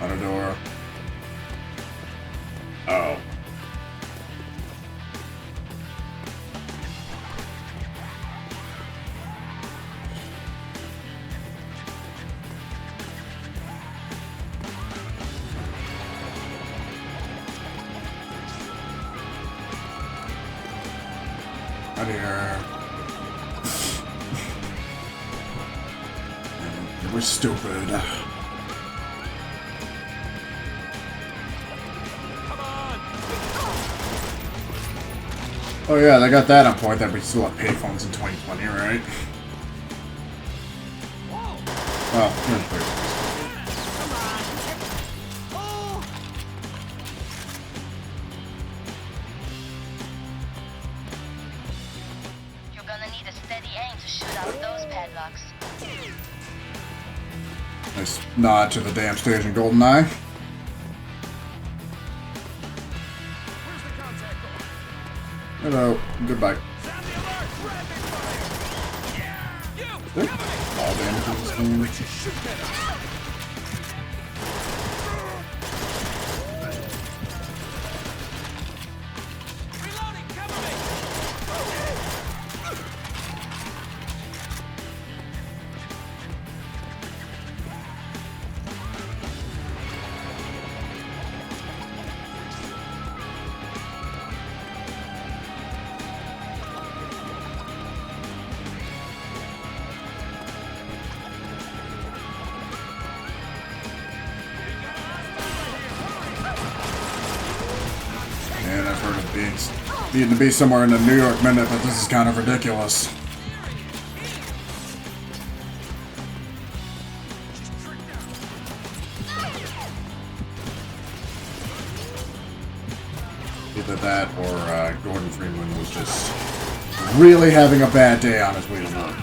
Out a door. Oh. Out here. We're stupid. Oh yeah, they got that on point that we still have payphones in 2020, right? Well, You're gonna need a steady aim to shoot out those padlocks. nice nod to the damn station, GoldenEye. Hello, goodbye. All damage in this game. Needing to be somewhere in the New York minute, but this is kind of ridiculous. Either that or Gordon Freeman was just really having a bad day on his way to work.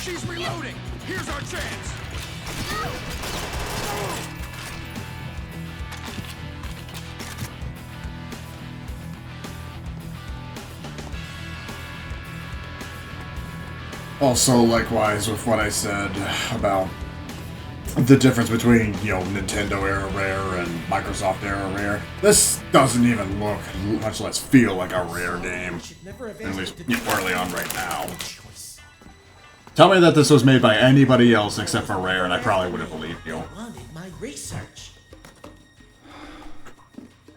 She's reloading! Here's our chance! Also, likewise with what I said about the difference between, you know, Nintendo era Rare and Microsoft era Rare. This doesn't even look, much less feel like a Rare game. At least early on right now. Tell me that this was made by anybody else except for Rare, and I probably would have believed you. My research.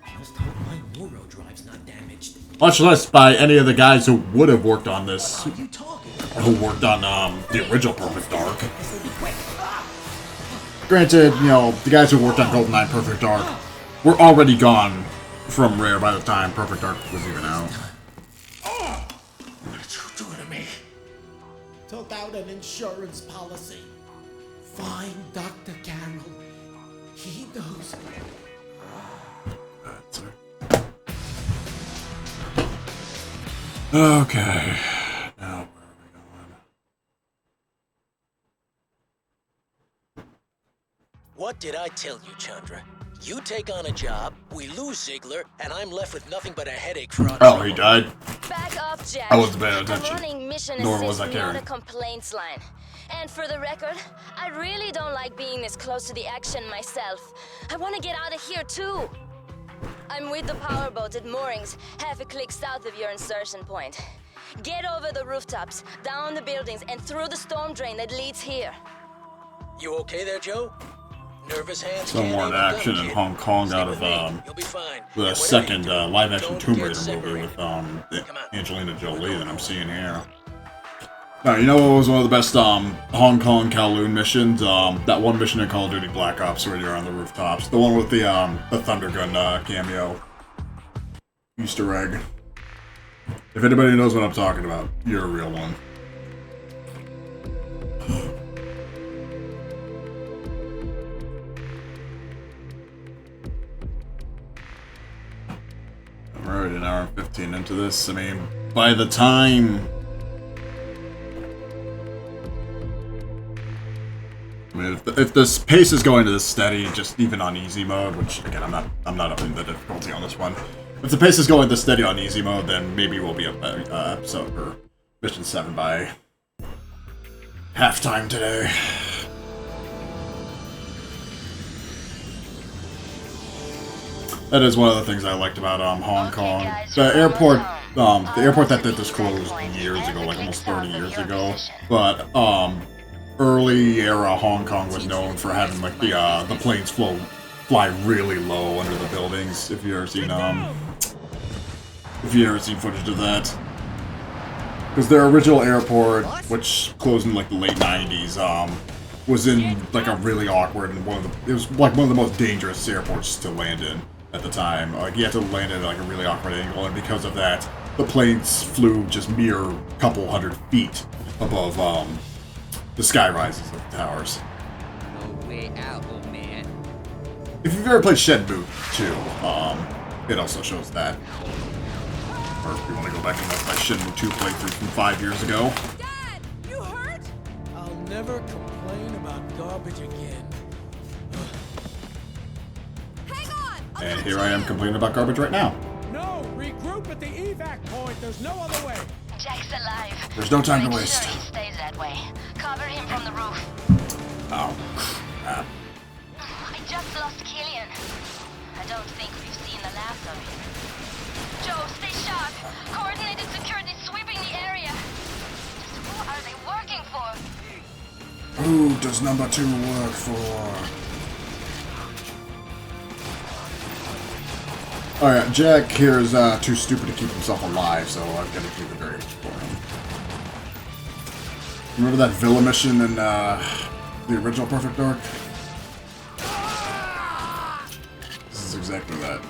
I must hope my neuro drive's not damaged. Much less by any of the guys who would have worked on this. Who worked on the original Perfect Dark. Granted, you know, the guys who worked on GoldenEye Perfect Dark were already gone from Rare by the time Perfect Dark was even out. What did you do to me? Took out an insurance policy. Find Dr. Carroll. He knows. Okay. Now, where are we going? What did I tell you, Chandra? You take on a job, we lose Ziegler, and I'm left with nothing but a headache for our Oh, he died? Back up, Jack. I wasn't paying attention. I'm running mission Nor was I assist, not caring. a complaints line. And for the record, I really don't like being this close to the action myself. I want to get out of here too. I'm with the powerboat at moorings, half a click south of your insertion point. Get over the rooftops, down the buildings, and through the storm drain that leads here. You okay there, Joe? Nervous hands. Some more action in Hong Kong out of the second live-action Tomb Raider movie with Angelina Jolie that I'm seeing here. Now, you know what was one of the best Hong Kong Kowloon missions? That one mission in Call of Duty Black Ops where you're on the rooftops. The one with the Thunder Gun cameo. Easter egg. If anybody knows what I'm talking about, you're a real one. Alright, an hour and 15 into this. I mean, by the time... I mean, if this pace is going to this steady, just even on easy mode, which again I'm not up in the difficulty on this one. If the pace is going this steady on easy mode, then maybe we'll be up episode or mission 7 by halftime today. That is one of the things I liked about Hong Kong. The airport that did this closed years ago, like almost 30 years ago. But early era Hong Kong was known for having like the planes fly really low under the buildings. If you ever seen footage of that, because their original airport, which closed in like the late 90s, was in like a really awkward and it was like one of the most dangerous airports to land in at the time. Like you had to land at like a really awkward angle, and because of that, the planes flew just mere couple hundred feet above The sky rises of the towers. No way out, old man. If you've ever played Shenmue 2, it also shows that. Or if you want to go back and look at my Shenmue 2 playthrough from 5 years ago. Dad, you hurt? I'll never complain about garbage again. Hang on! And here I am complaining about garbage right now. No, regroup at the evac point. There's no other way. Jack's alive. There's no time to Make waste. sure he stays that way. Cover him from the roof. Oh, crap. I just lost Killian. I don't think we've seen the last of him. Joe, stay sharp. Coordinated security sweeping the area. Just who are they working for? Who does number 2 work for? Alright, Jack here is too stupid to keep himself alive, so I've got to keep the variables for him. Remember that Villa mission in the original Perfect Dark? This is exactly that.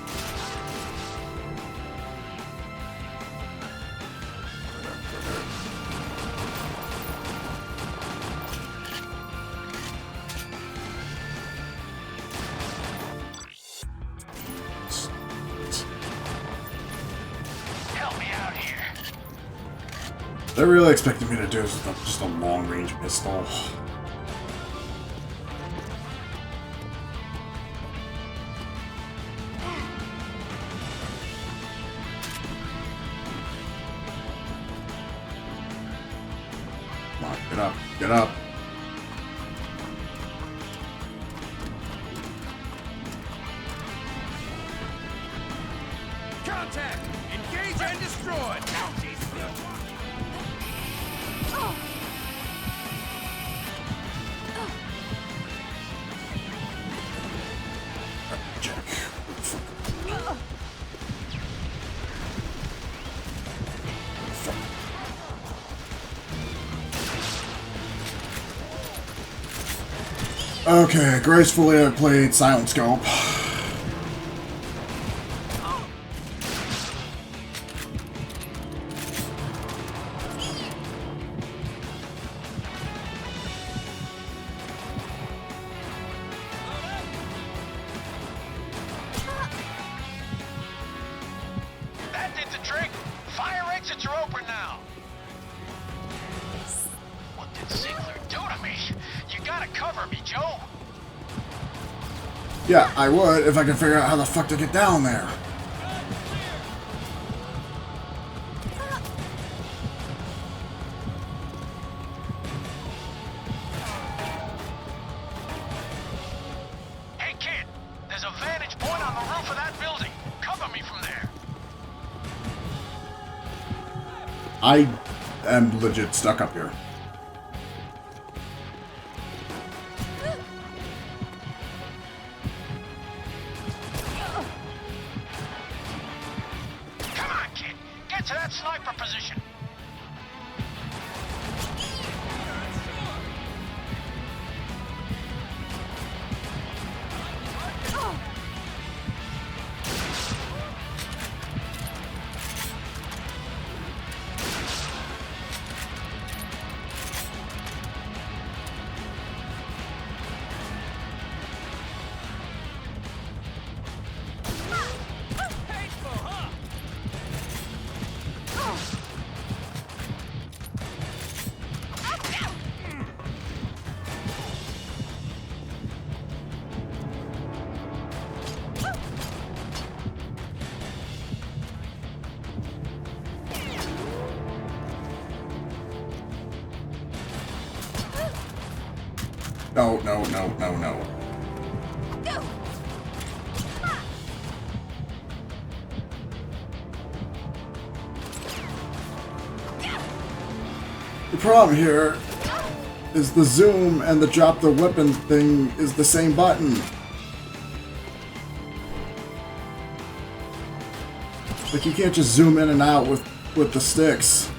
They're really expecting me to do just a long-range pistol. Come on, get up, get up. Contact! Engage and destroy! Now she's still Jack. Okay, gracefully I played Silent Scope. That did the trick. Fire exits are open now. What did Ziegler do to me? You gotta cover me, Joe. Yeah, I would if I could figure out how the fuck to get down there. Hey, kid. There's a vantage point on the roof of that building. Cover me from there. I am legit stuck up here. Come on, kid. Get to that sniper position. No, no, no, no, no. The problem here is the zoom and the drop the weapon thing is the same button. Like, you can't just zoom in and out with the sticks.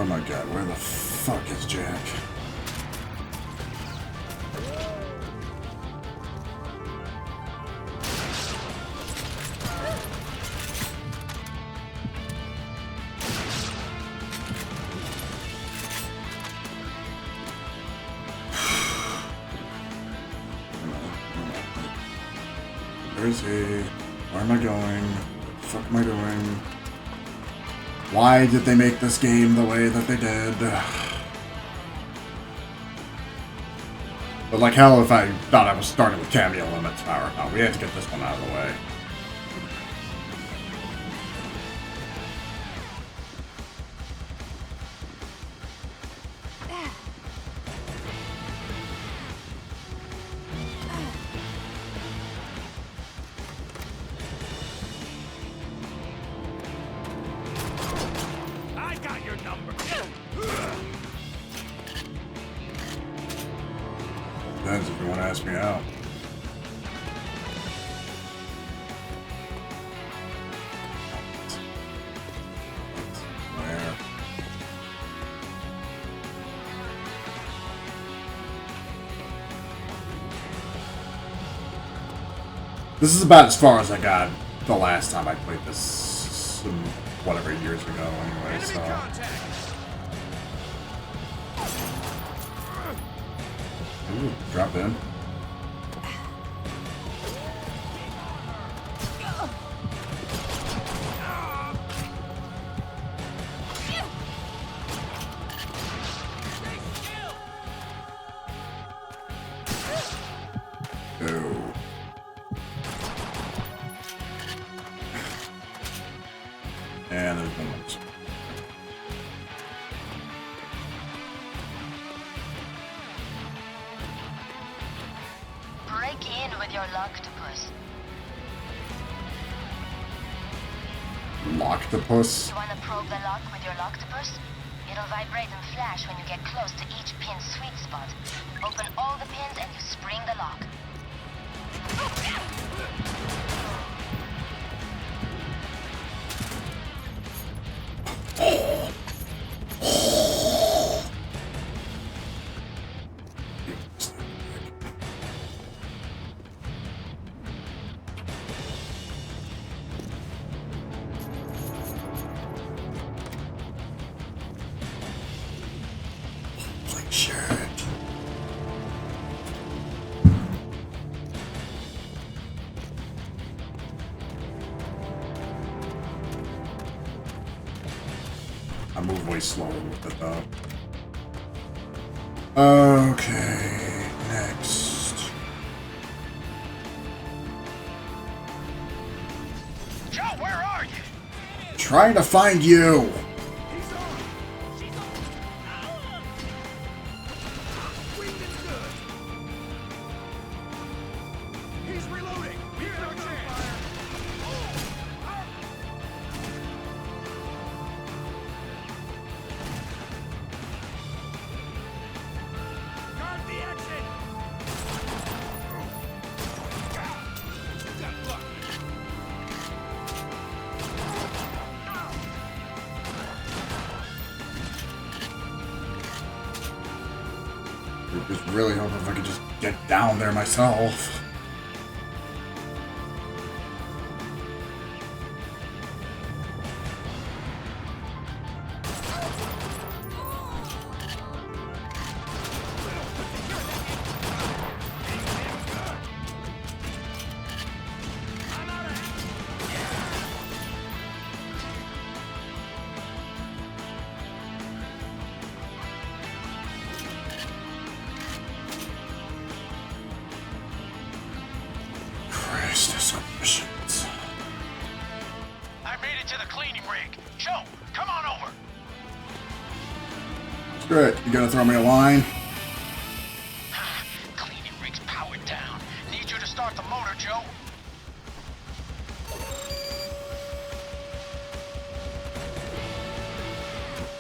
Oh my god, where the fuck is Jack? Where is he? Where am I going? What the fuck am I doing? Why did they make this game the way that they did? But like hell if I thought I was starting with cameo limits power. No, we had to get this one out of the way. Depends if you want to ask me out. Where? This is about as far as I got the last time I played this, some, whatever, years ago anyway, so... Ooh, drop in. Oh. And there's one more. Your octopus. Octopus? You wanna probe the lock with your octopus? It'll vibrate and flash when you get close to each pin's sweet spot. Open all the pins and you spring the lock. I move way slower with it though. Okay, next. Joe, where are you? Trying to find you. I was really hoping if I could just get down there myself. I made it to the cleaning rig. Joe, come on over. Screw it. You gonna throw me a line? Cleaning rig's powered down. Need you to start the motor, Joe.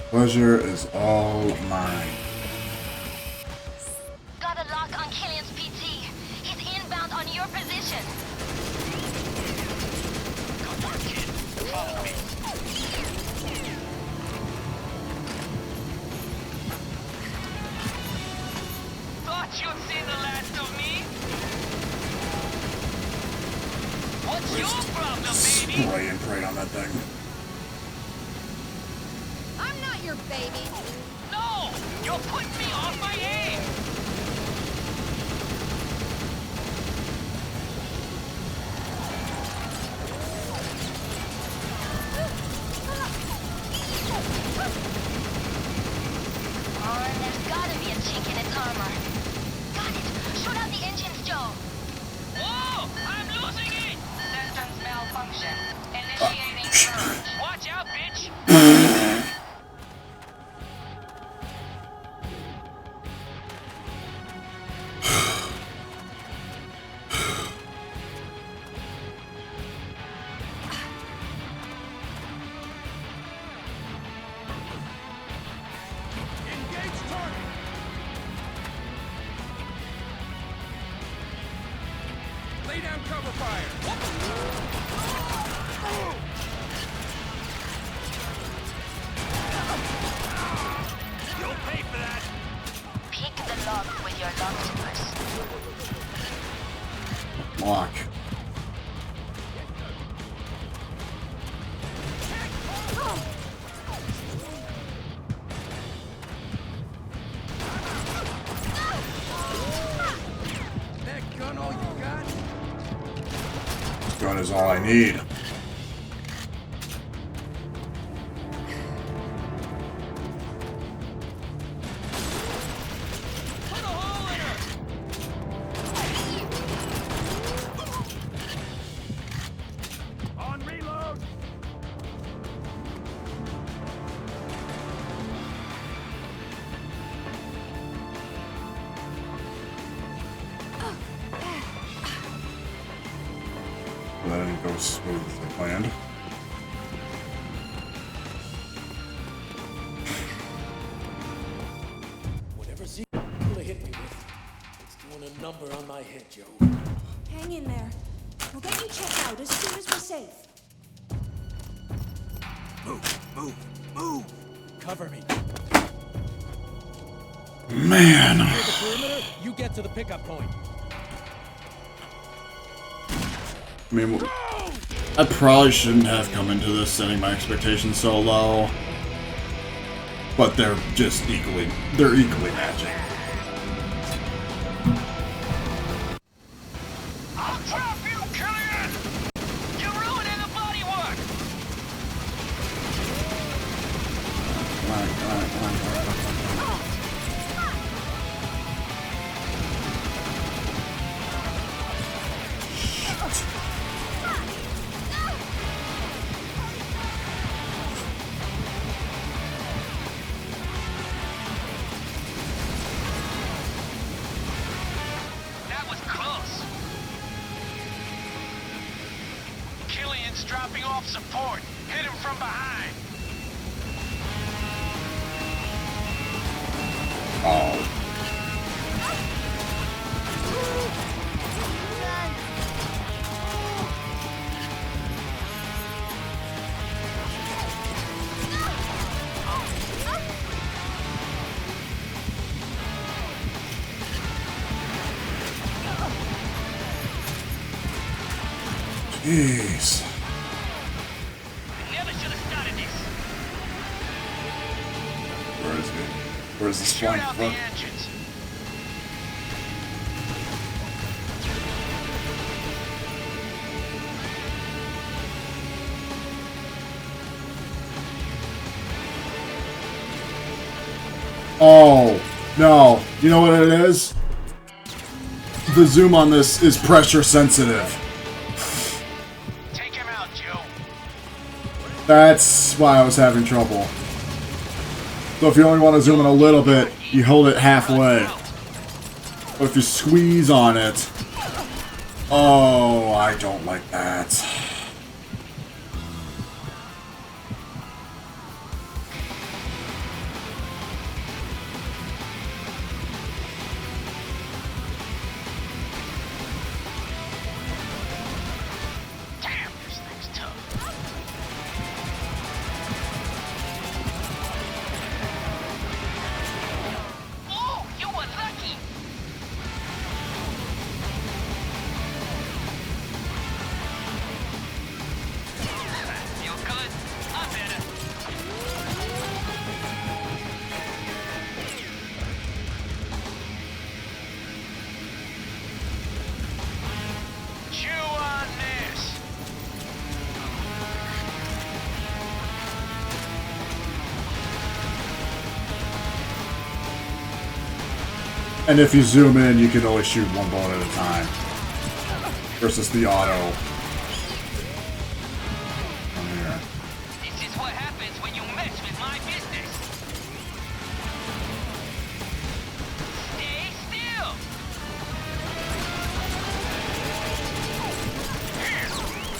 Pleasure is all mine. Got a lock on Killian's PT. He's inbound on your position. Good work, kid. Follow me. What's your problem, baby? Spray and pray on that thing. I'm not your baby. No! You're putting me off my aim! There's gotta be a chink in its armor. Got it! Shoot out the engines, Joe! Whoa! I'm losing it! Systems malfunction. Initiating purge. Watch out, bitch! Engage target. Lay down cover fire. You'll pay for that. Pick the lock with your lock tippers. Lock. That gun all you got? Gun is all I need. Put a hole in her. On reload. That didn't go smooth as planned. Whatever Ziegler hit me with, it's doing a number on my head, Joe. Hang in there. We'll get you checked out as soon as we're safe. Move. Cover me. Man. Clear the perimeter, you get to the pickup point. I mean, I probably shouldn't have come into this setting my expectations so low. But they're just equally matching. I'll trap you, Killian! You're ruining the bodywork! That was close. Killian's dropping off support. Hit him from behind. Oh. Jeez. Never should have started this. Where is it? Where's the Shoot flank out the from? engines. Oh, no. You know what it is? The zoom on this is pressure sensitive. Take him out, Joe. That's why I was having trouble. So if you only want to zoom in a little bit, you hold it halfway. But if you squeeze on it... Oh, I don't like that. Damn, this thing's tough. Oh, you were lucky. And if you zoom in, you can only shoot one bullet at a time. Versus the auto. This is what happens when you mess with my business. Stay still.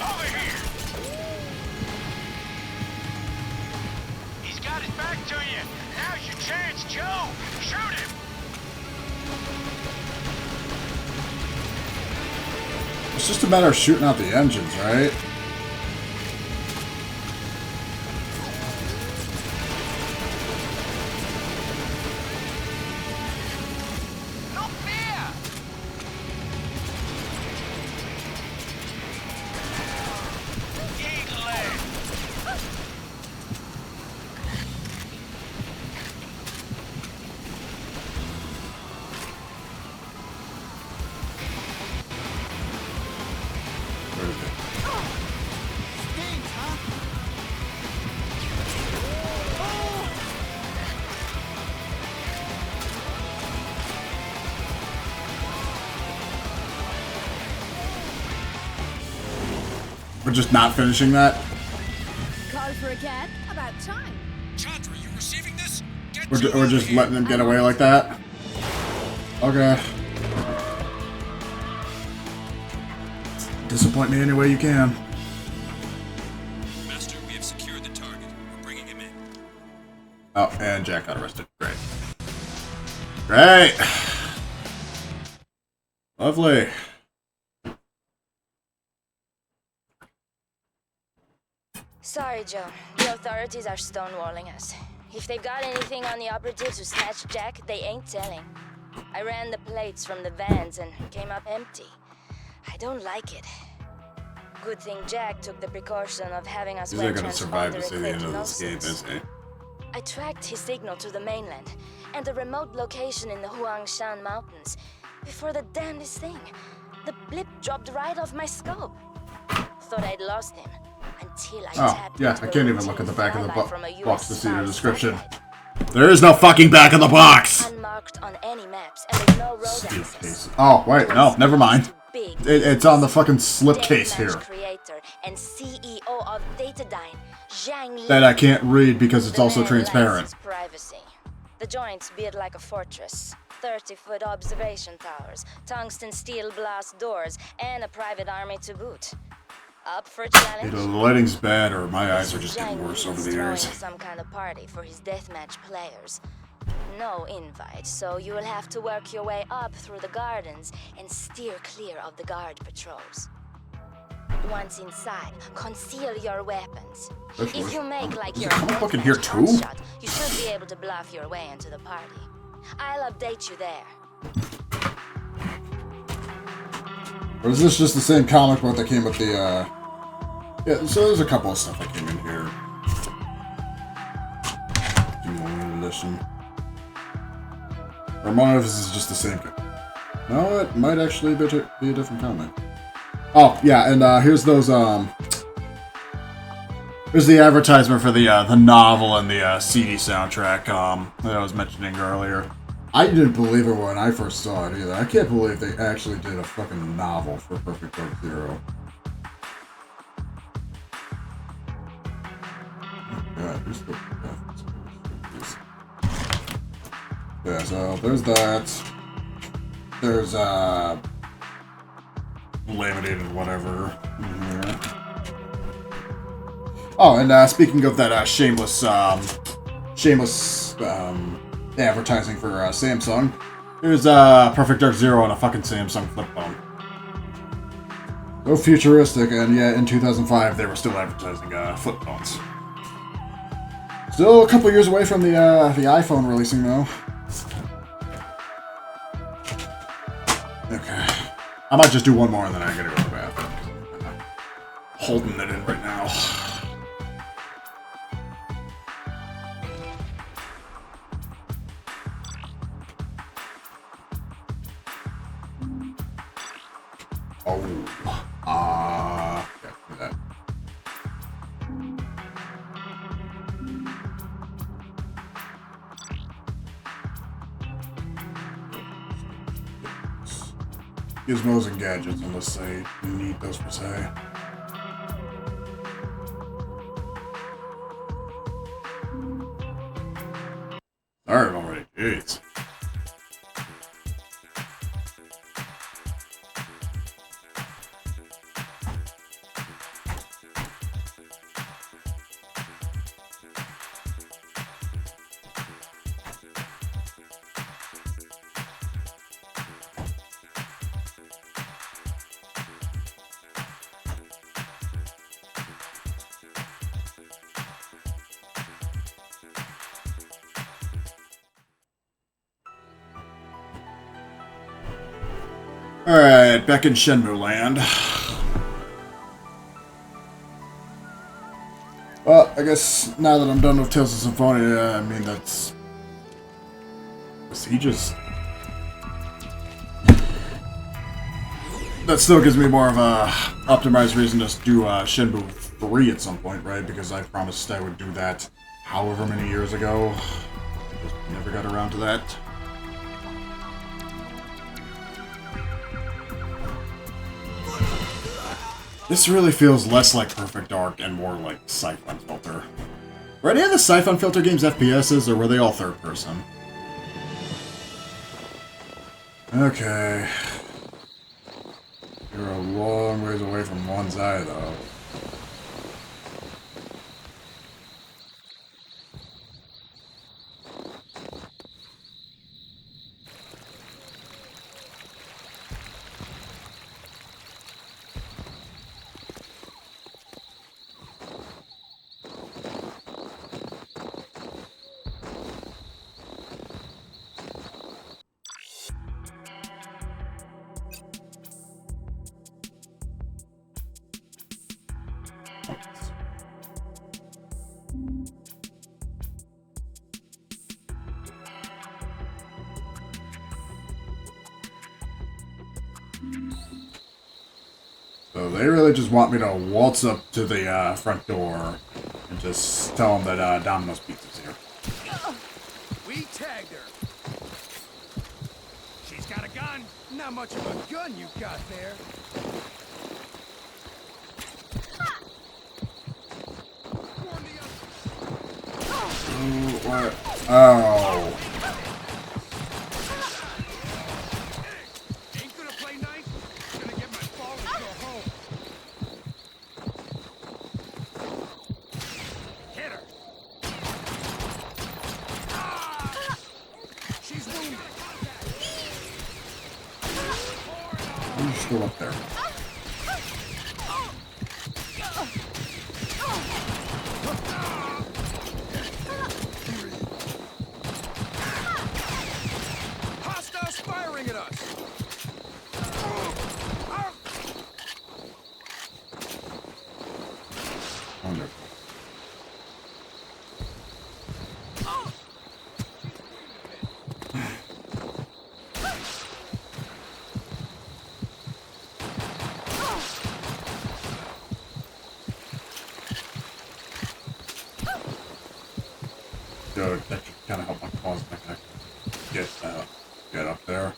Over here! He's got his back to you. Now's your chance, Joe. Shoot him! It's just a matter of shooting out the engines, right? No fear. Eagle leg. We're just not finishing that? Call for a cab? About time. Chandra, you receiving this? We're just letting them get away like that? Okay. Disappoint me any way you can. Master, we have secured the target. We're bringing him in. Oh, and Jack got arrested. Great. Great! Lovely. Sorry, Joe. The authorities are stonewalling us. If they've got anything on the operatives who snatched Jack, they ain't telling. I ran the plates from the vans and came up empty. I don't like it. Good thing Jack took the precaution of having us He's wear not gonna survive to see the end of transponder this game, is he? I tracked his signal to the mainland and a remote location in the Huangshan Mountains. Before the damnedest thing, the blip dropped right off my scope. Thought I'd lost him until I tapped yeah, into I a can't even look at the back of the satellite from a box to US see the spy description. satellite. There is no fucking back of the box! Unmarked on any maps, and there's no road access. Oh, wait, no, never mind. It's on the fucking slipcase here. Creator and CEO of Datadyne, Zhang Li. That I can't read because it's also man transparent. likes his privacy. The joint's built like a fortress. 30-foot observation towers, tungsten steel blast doors, and a private army to boot. Up for challenge? Either the lighting's bad or my eyes are just getting worse over the years. Some kind of party for his deathmatch players. No invite, so you will have to work your way up through the gardens and steer clear of the guard patrols. Once inside, conceal your weapons. If you make like you're a fucking here too? shot, you should be able to bluff your way into the party. I'll update you there. Or is this just the same comic book that came with the, Yeah, so there's a couple of stuff that came in here. Edition. Or one of this is just the same. No, it might actually be a different comic. Oh, yeah, and here's those, here's the advertisement for the novel and the CD soundtrack that I was mentioning earlier. I didn't believe it when I first saw it either. I can't believe they actually did a fucking novel for Perfect Dark Zero. Yeah, so there's that. There's laminated whatever in here. Oh, and speaking of that shameless advertising for Samsung, here's Perfect Dark Zero on a fucking Samsung flip phone. So futuristic, and yet in 2005 they were still advertising flip phones. Still a couple years away from the iPhone releasing though. Okay. I might just do one more and then I gotta go to the bathroom. I'm holding it in right now. Oh. Yeah, do that. gizmos and gadgets unless they need those per se. Alright, already. Jeez. Alright, back in Shenmue land. Well, I guess now that I'm done with Tales of Symphonia, I mean, that's... He just... That still gives me more of a optimized reason to do Shenmue 3 at some point, right? Because I promised I would do that however many years ago. Just never got around to that. This really feels less like Perfect Dark and more like Siphon Filter. Were any of the Siphon Filter games FPSs, or were they all third person? Okay. You're a long ways away from one's eye, though. So they really just want me to waltz up to the front door and just tell them that Domino's Pizza's here. We tagged her. She's got a gun. Not much of a gun you got there. Ooh, what? Oh. Ain't gonna play nice. Gonna get my ball and go home. Hit her. Ah! She's wounded. Who's still up there? Hostiles firing at us. Wonderful. So that should kind of help my cause if I can get up there.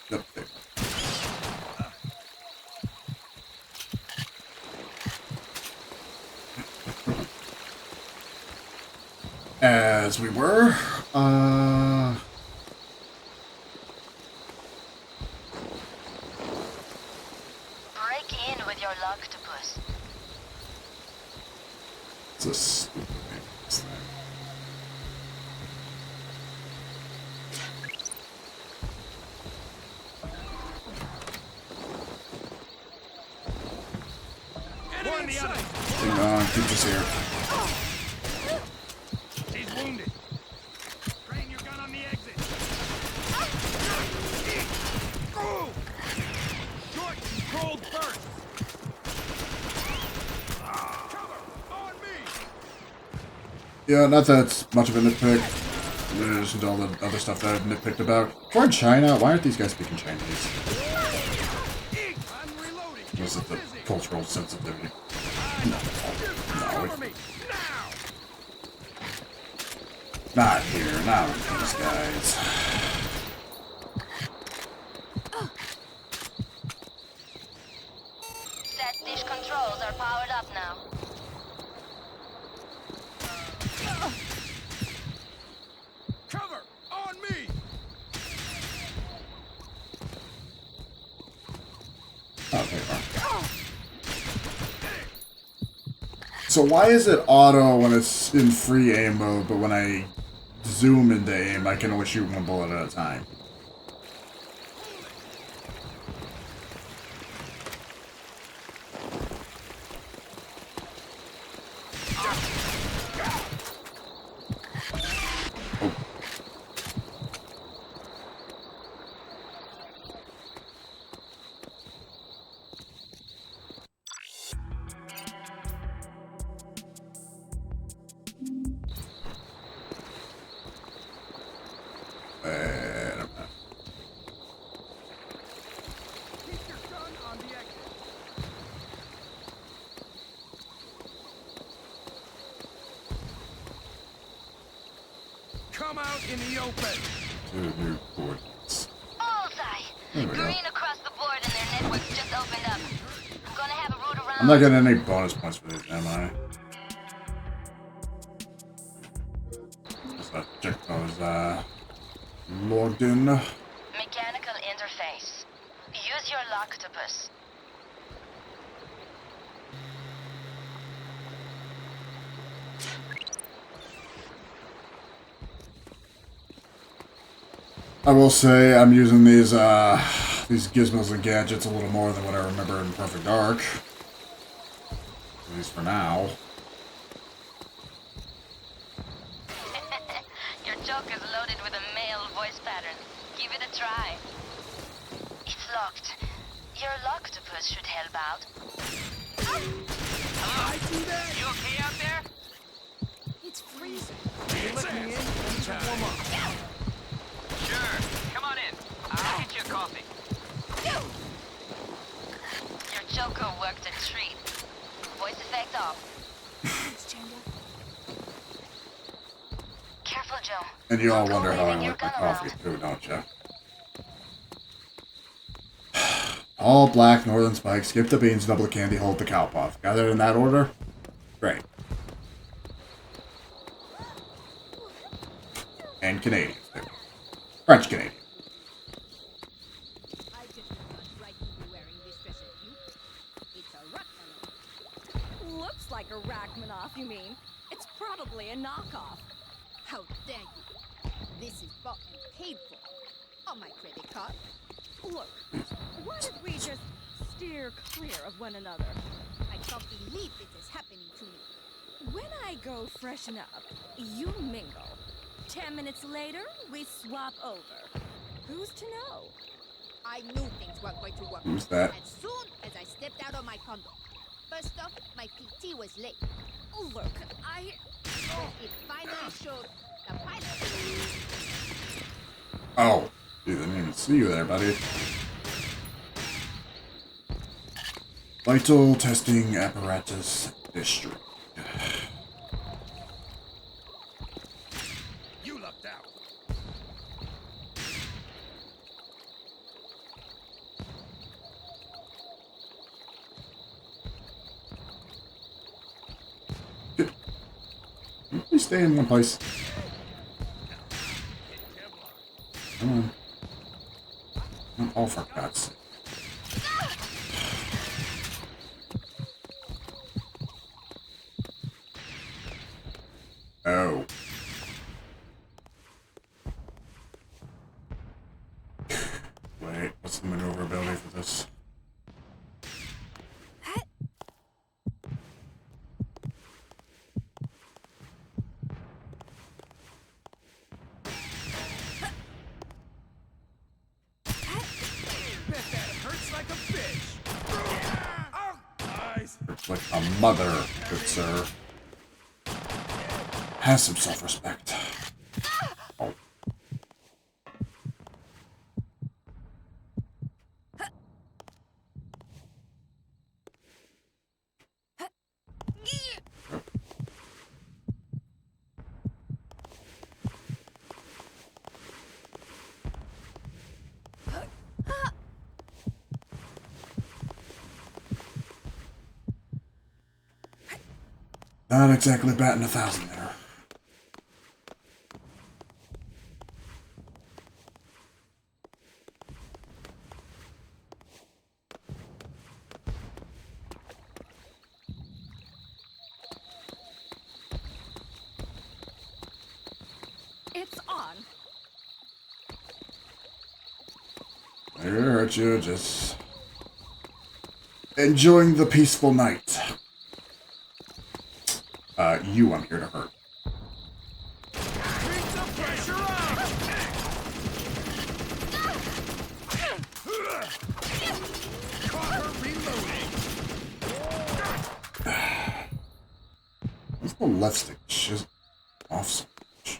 Yep, there. As we were, Break in with your octopus. it's a stupid thing. This thing. One the other. Hang on, keep this here. She's wounded. Train your gun on the exit. Short controlled burst. Cover on me. Yeah, not that it's much of a nitpick. In addition to all the other stuff that I've nitpicked about. We're in China. Why aren't these guys speaking Chinese? I'm reloading. Was it the cultural sensitivity? No. Cover me now. Not here, not with these guys. Set dish controls are powered up now. Cover on me. Oh, there you are. So why is it auto when it's in free aim mode, but when I zoom into aim, I can only shoot one bullet at a time? Come out in the open. Two new coordinates. Bullseye! There we go. Green across the board and their networks just opened up. I'm gonna have a route around. I'm not getting any bonus points for this, am I? Just have to check those, logged in. Mechanical interface. Use your locktopus. I will say I'm using these gizmos and gadgets a little more than what I remember in Perfect Dark. At least for now. Your joke is loaded with a male voice pattern. Give it a try. It's locked. Your locktopus should help out. Hello? You okay out there? It's freezing. Let me in. Warm up. Sure. Come on in. I'll get you a coffee. Your joker worked a treat. Voice effect off. Careful, Joe. And you all wonder how I waving your like my gun coffee around. too, don't you? All black, northern spikes, skip the beans, double the candy, hold the cow puff. Got it in that order? Great. And Canadian. French Canadian. I just not right to be wearing this dress at you. It's a Rachmaninoff. Looks like a Rachmaninoff, you mean? It's probably a knockoff. How dare you? This is bought and paid for. On my credit card. Look, why don't we just steer clear of one another? I can't believe this is happening to me. When I go freshen up, you mingle. 10 minutes later, we swap over. Who's to know? I knew things weren't going to work. Who's that? As soon as I stepped out of my condo. First off, my PT was late. Oh, look, When it finally showed the pilot. Oh. Dude, I didn't even see you there, buddy. Vital testing apparatus district. You lucked out. We stay in one place. Come on. Oh, for God's sake. Oh. Wait, what's the maneuverability for this? Like a mother, good sir. Has some self-respect. Oh. Not exactly batting 1,000 there. It's on. I hurt you, just enjoying the peaceful night. You I'm here to hurt. Keep the pressure up! Caught her reloading. Let's go left stick. Just off so much.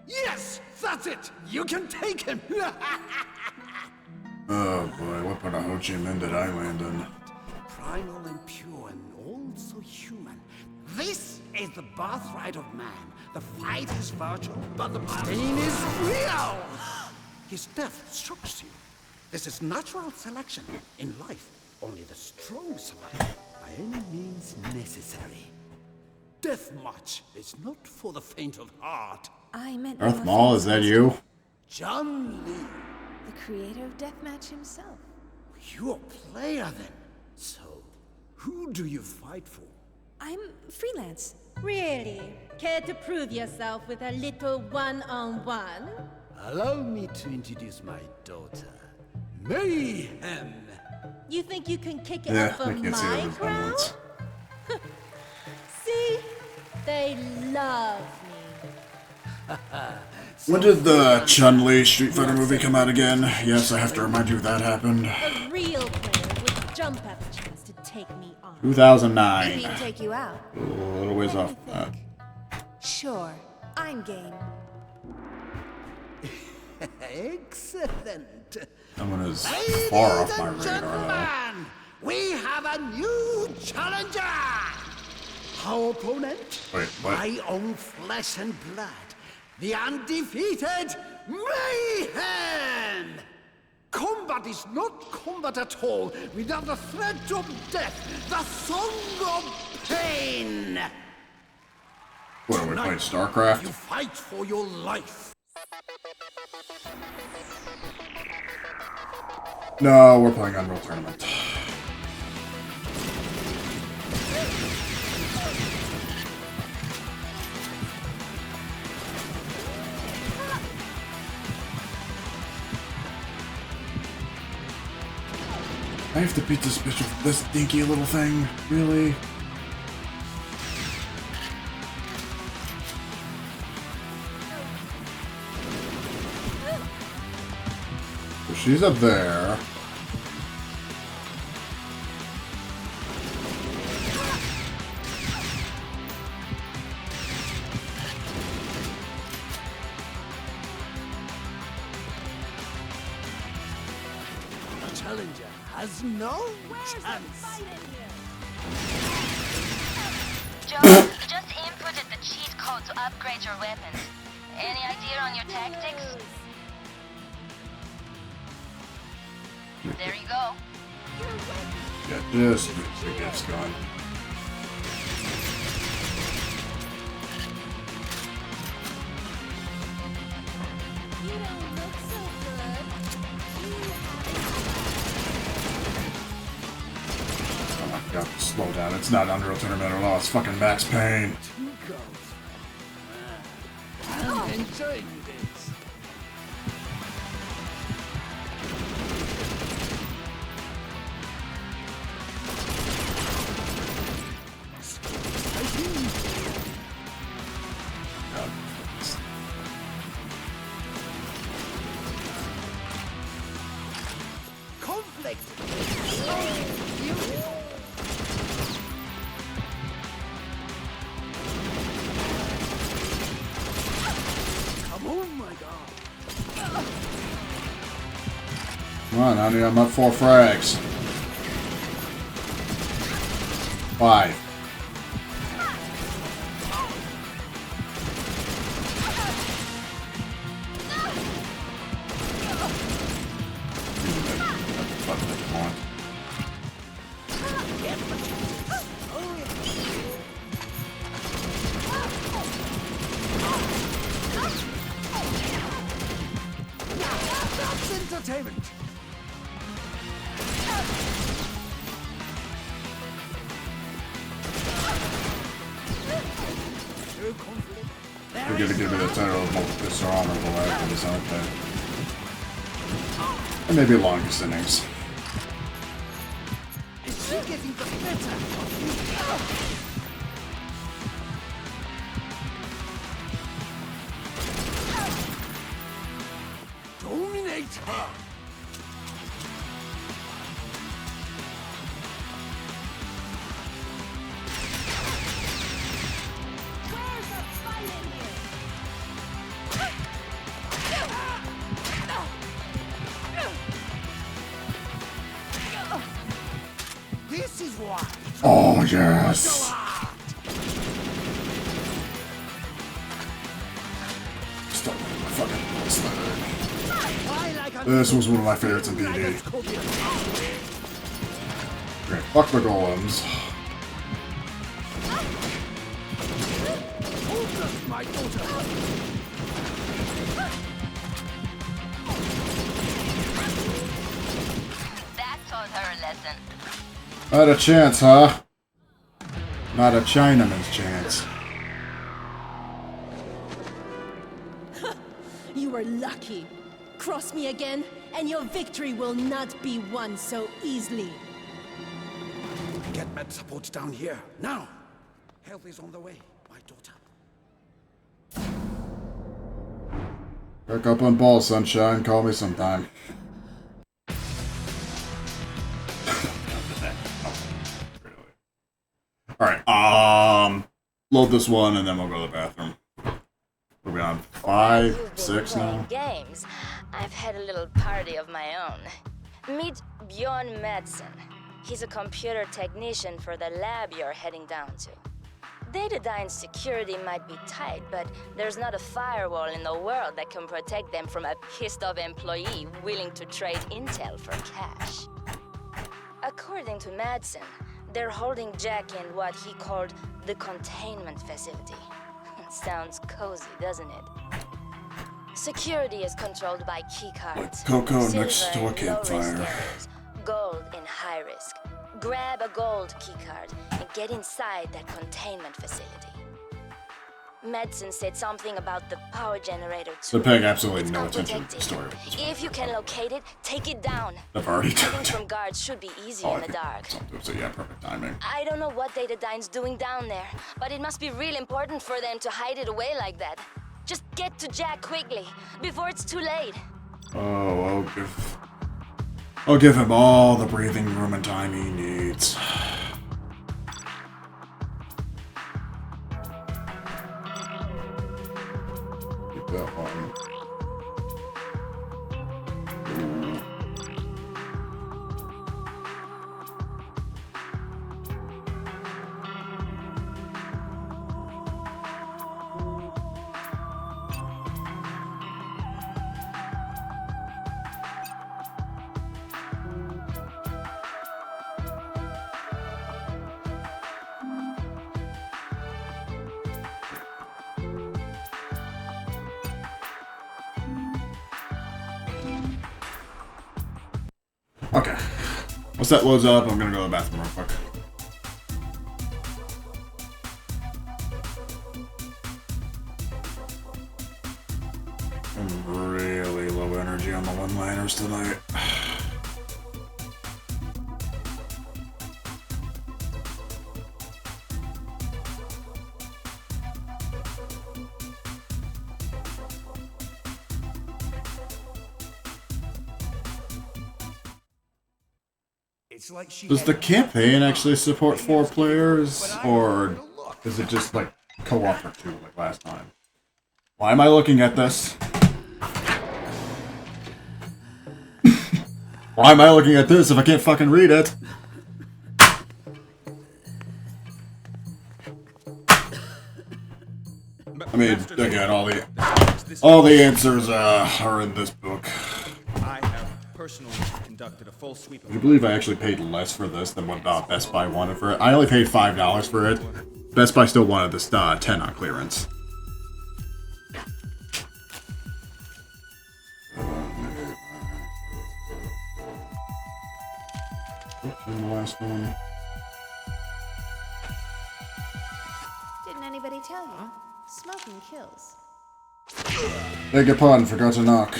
Yes, that's it. You can take him. Oh boy, what part of Ho Chi Minh did I land in? Primal and pure and also human. This is the birthright of man. The fight is virtual, but the pain is real. His death shocks you. This is natural selection. In life, only the strong survive. By any means necessary. Death March is not for the faint of heart. I meant Earth Maul, is that you? John Lee. the creator of Deathmatch himself. You're a player then. So, who do you fight for? I'm freelance. Really? Care to prove yourself with a little one-on-one? Allow me to introduce my daughter, Mayhem. You think you can kick it Yeah, up for I can't see my those crowd? moments. See? They love me. When did the Chun-Li Street Fighter movie come out again? Yes, I have to remind you that happened. A real player would jump at the chance to take me on. 2009. You mean take you out? A little ways off that. Sure, I'm game. Excellent. Someone is far off my Ladies and radar, though. gentlemen, we have a new challenger. Our opponent, Wait, what? my own flesh and blood, the undefeated Mayhem. Combat is not combat at all without the threat of death, the song of pain. What, are we playing You StarCraft? fight for your life. No, we're playing Unreal Tournament. I have to beat this bitch with this dinky little thing? Really? So she's up there. The challenger has no chance. Joe, you just inputted the cheat code to upgrade your weapons. Any idea on your tactics? There you go. Got this. Big gets gone. You don't look so good. Oh my god, slow down. It's not Unreal Tournament at all. It's fucking Max Payne. I'm enjoying this. Conflict. So beautiful. Come on, my God. Come on, honey. I'm up 4 frags. 5. That's the point. That's entertainment. They're gonna give me the title of most dishonorable actors, aren't they? And maybe longest innings. Is she getting the better of you? Dominate her. This is why. Oh, yes. Stop fucking this was one of my favorites in PD. Great. Fuck the golems. My daughter. That taught her a lesson. Not a chance, huh? Not a Chinaman's chance. You were lucky. Cross me again, and your victory will not be won so easily. Get med support down here, now! Help is on the way, my daughter. Back up on ball, sunshine. Call me sometime. Alright, load this one and then we'll go to the bathroom. We'll be on 5, 6 now. Games. I've had a little party of my own. Meet Bjorn Madsen. He's a computer technician for the lab you're heading down to. Datadyne's security might be tight, but there's not a firewall in the world that can protect them from a pissed-off employee willing to trade intel for cash. According to Madsen, they're holding Jack in what he called the containment facility. Sounds cozy, doesn't it? Security is controlled by keycards. Like Coco next to a silver in low-risk campfire. areas, gold in high risk. Grab a gold keycard and get inside that containment facility. Madsen said something about the power generator too. They're paying absolutely It's no attention to unprotected. the story. If you can locate it, take it down. I've already done Hiding it. from guards should be easy Oh, in the dark. So yeah, perfect timing. I don't know what Datadyne's doing down there, but it must be real important for them to hide it away like that. Just get to Jack quickly, before it's too late. Oh, I'll give him all the breathing room and time he needs. Keep that one. Okay. Once that loads up, I'm gonna go to the bathroom real quick. I'm really low energy on the one-liners tonight. It's like she Does the campaign actually support 4 players, or is it just like co-op for 2 like last time? Why am I looking at this? Why am I looking at this if I can't fucking read it? I mean, again, all the answers are in this book. I have personally conducted a full sweep of... I believe I actually paid less for this than what Best Buy wanted for it. I only paid $5 for it. Best Buy still wanted this 10 on clearance. And the last one. Didn't anybody tell you? Smoking kills. Beg your pardon, forgot to knock.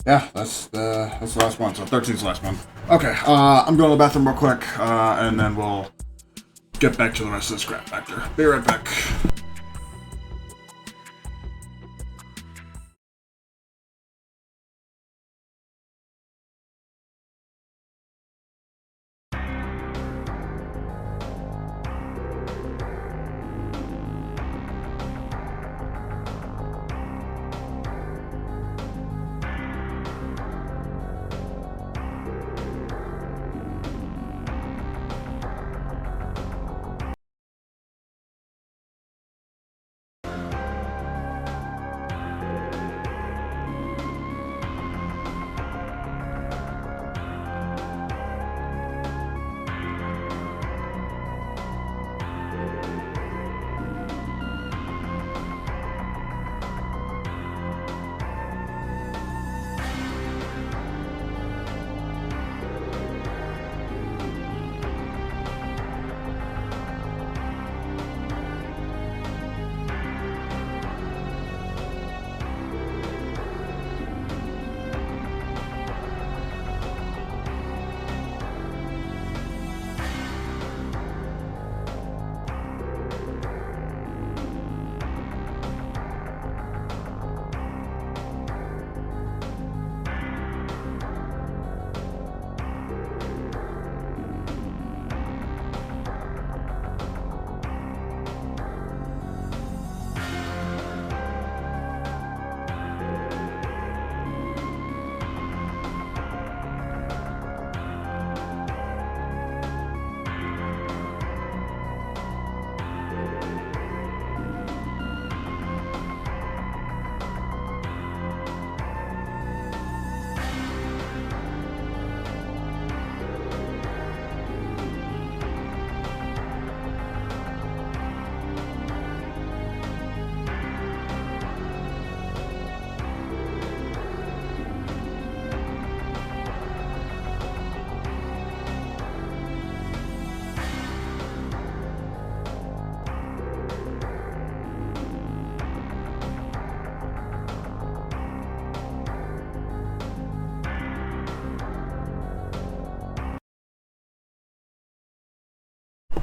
Yeah, that's the last one. So 13's the last one. Okay, I'm going to the bathroom real quick, and then we'll get back to the rest of the scrap factor. Be right back.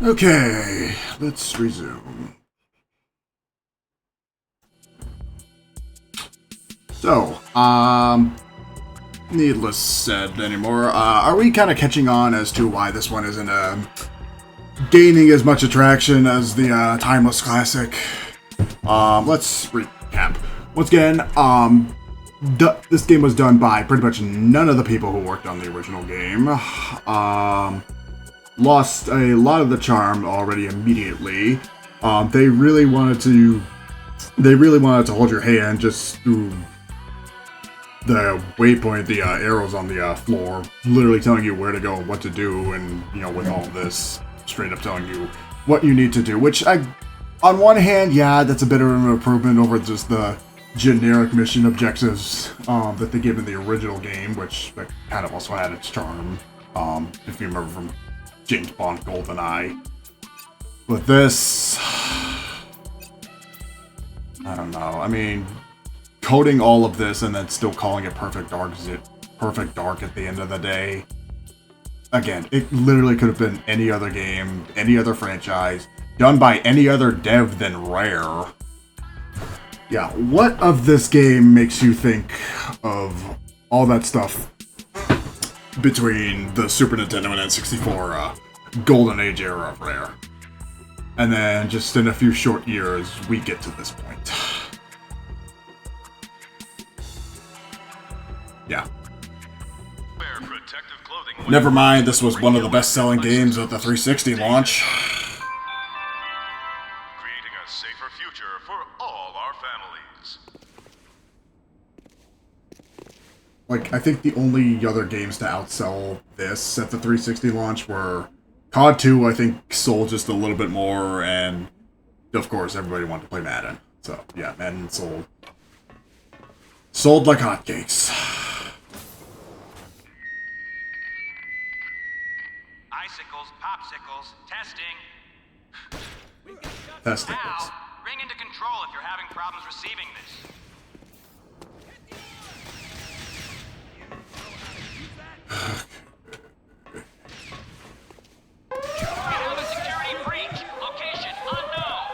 Okay, let's resume. So, needless said anymore, are we kind of catching on as to why this one isn't, gaining as much attraction as the, Timeless Classic? Let's recap. Once again, this game was done by pretty much none of the people who worked on the original game. Lost a lot of the charm already immediately. They really wanted to hold your hand just through the waypoint, the arrows on the floor, literally telling you where to go, what to do, and with all this, straight up telling you what you need to do. Which on one hand, yeah, that's a bit of an improvement over just the generic mission objectives that they gave in the original game, which kind of also had its charm. If you remember from James Bond GoldenEye. But this, I don't know. I mean, coding all of this and then still calling it Perfect Dark at the end of the day. Again, it literally could have been any other game, any other franchise, done by any other dev than Rare. Yeah, what of this game makes you think of all that stuff between the Super Nintendo and N64 Golden Age era of Rare? And then just in a few short years, we get to this point. Yeah. Never mind, this was one of the best-selling games at the 360 launch. Creating a safer future for all our families. Like, I think the only other games to outsell this at the 360 launch were COD 2, I think, sold just a little bit more, and of course, everybody wanted to play Madden. So, yeah, Madden sold. Sold like hotcakes. Icicles, popsicles, testing. Testing. Al, ring into control if you're having problems receiving this. We have a security breach. Location unknown.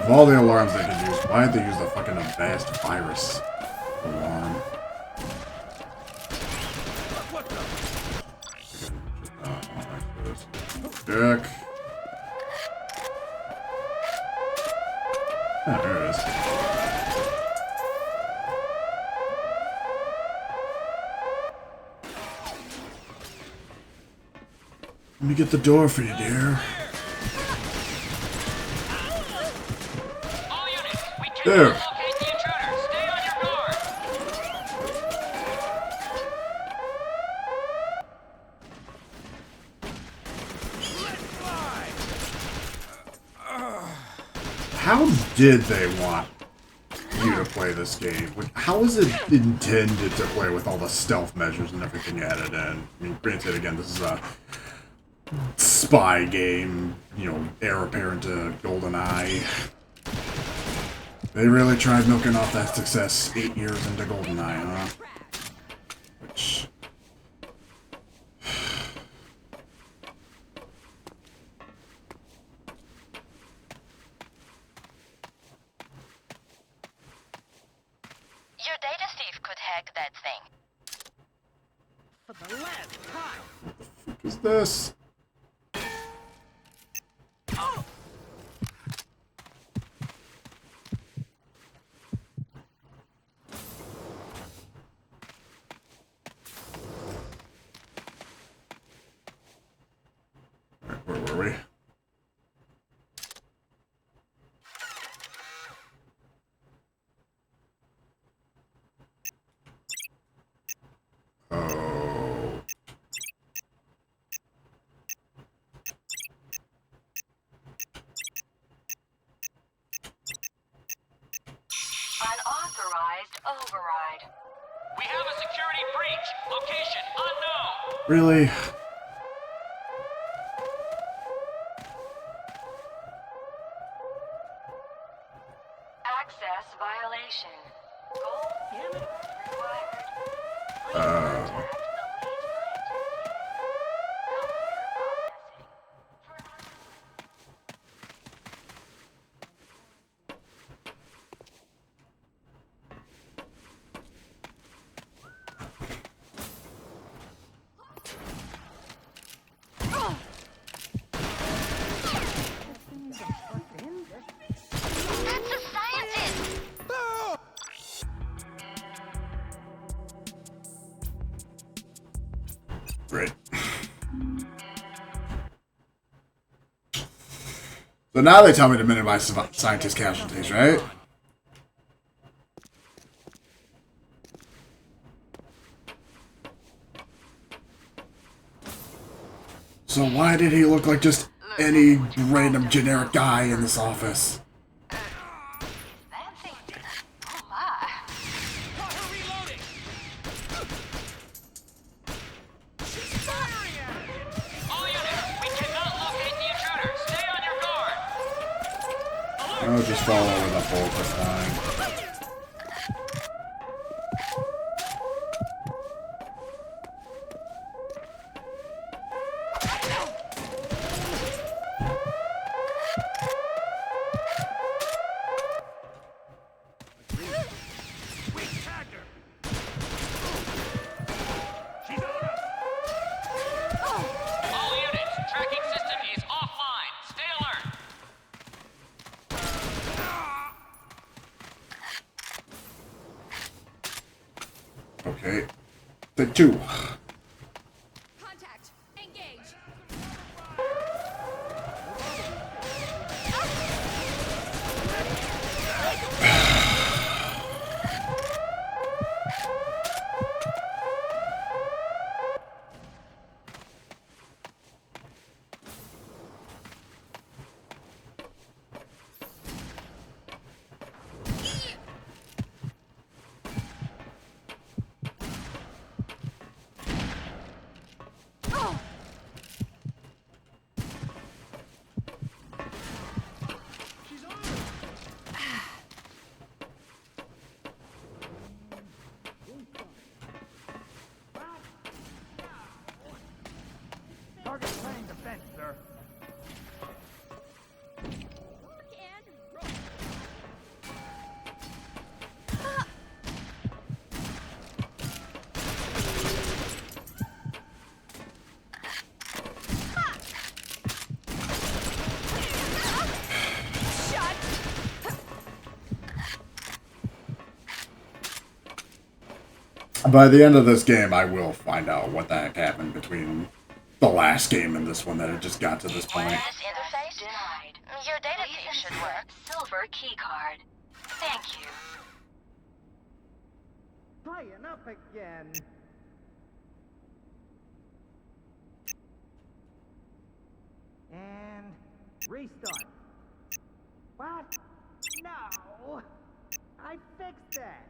Of all the alarms they could use, why did they use the fucking advanced virus alarm? Check. Oh, there it is. Let me get the door for you, dear. There. How did they want you to play this game? Like, how is it intended to play with all the stealth measures and everything added in? I mean, granted, again, this is a spy game, you know, heir apparent to GoldenEye. They really tried milking off that success 8 years into GoldenEye, huh? Which... Your data thief could hack that thing. For the last time. What the fuck is this? Alright, where were we? Oh. Unauthorized override. We have a security breach. Location unknown. Really? Access violation. Gold required. That's a scientist! Great. So now they tell me to minimize scientist casualties, right? So why did he look like just any random generic guy in this office? Oh, just fall over the hole, that's fine. All units, tracking system is offline. Stay alert. Okay. Take 2. Contact. Engage. Target playing defense, sir. By the end of this game, I will find out what the heck happened between the last game and this one that it just got to this point. Interface denied. Your data tape should work. Silver key card. Thank you. Playing up again. And restart. What? No! I fixed that!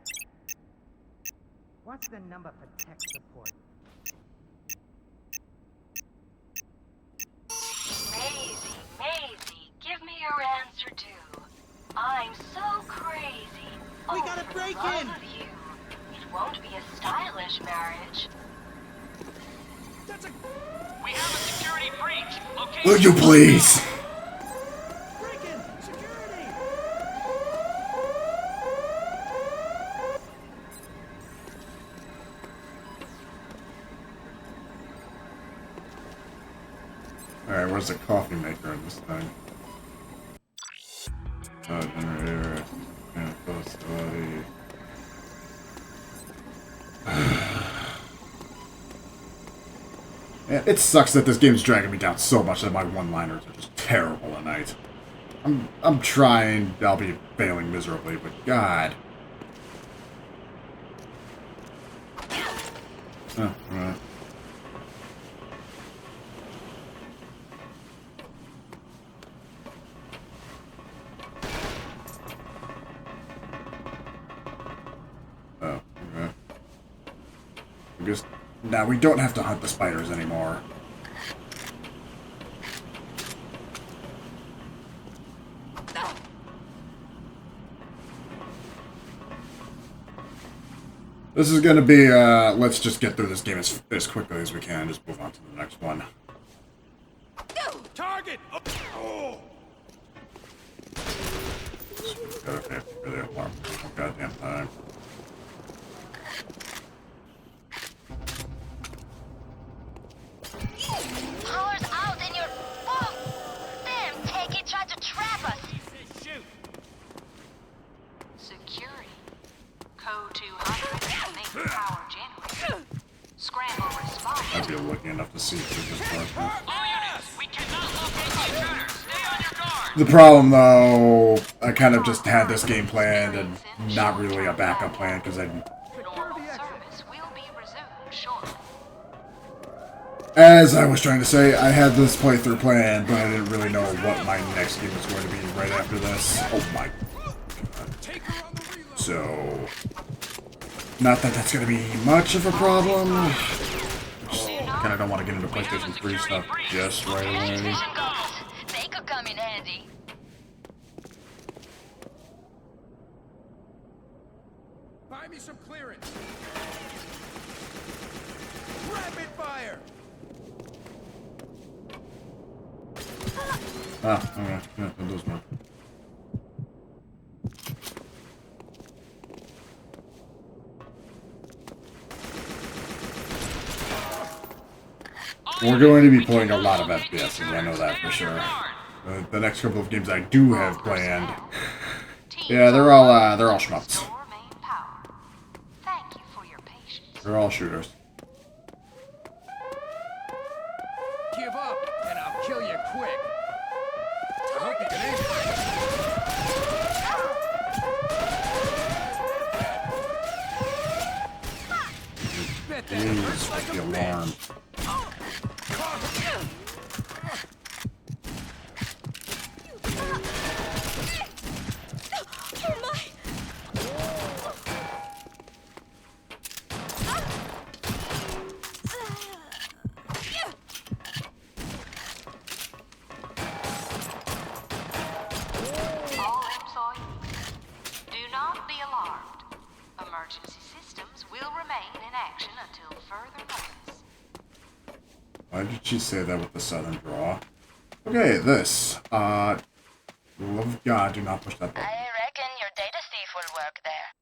What's the number for tech support? Maisie, give me your answer too. I'm so crazy. We gotta break in! Of you. It won't be a stylish marriage. We have a security breach. Location. Will you please? Alright, where's the coffee maker in this thing? Generator. Facility. Yeah, it sucks that this game's dragging me down so much that my one-liners are just terrible tonight. I'm trying, I'll be failing miserably, but God. Oh, right. Oh, okay. I guess now we don't have to hunt the spiders anymore. This is gonna be, let's just get through this game as quickly as we can and just move on to the next one. Target! Oh. Okay, for the alarm. Oh, goddamn time. Power's out and you're... Oh! Damn, Takey tried to trap us! Shoot! Security. Code 200. Main power generator. Scramble response. I'd be lucky enough to see through this part. We cannot locate the intruder. Stay on your guard. The problem, though, I kind of just had this game planned and not really a backup plan because I... As I was trying to say, I had this playthrough planned, but I didn't really know what my next game was going to be right after this. Oh my God. So... Not that that's going to be much of a problem. Just kind of don't want to get into PlayStation 3 stuff just right away. They could come in handy. Buy me some clearance. Rapid fire. Ah, okay. Yeah, that does work. We're going to be playing a lot of FPSs, I know that for sure. The next couple of games I do have planned, yeah, they're all shmups. Thank you for your patience. They're all shooters. Give up, and I'll kill you quick. I hope you can aim. Bet that hurts like a alarm. Emergency systems will remain in action until further notice. Why did she say that with the southern draw? Okay, this. Love of God, do not push that button. I reckon your data thief will work there.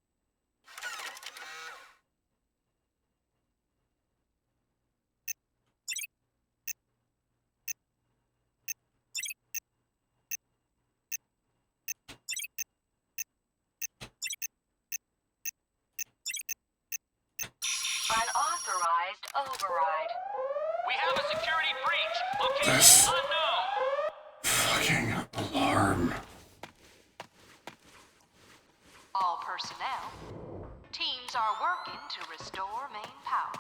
Unauthorized override. We have a security breach. Location This unknown. fucking alarm. All personnel, teams are working to restore main power.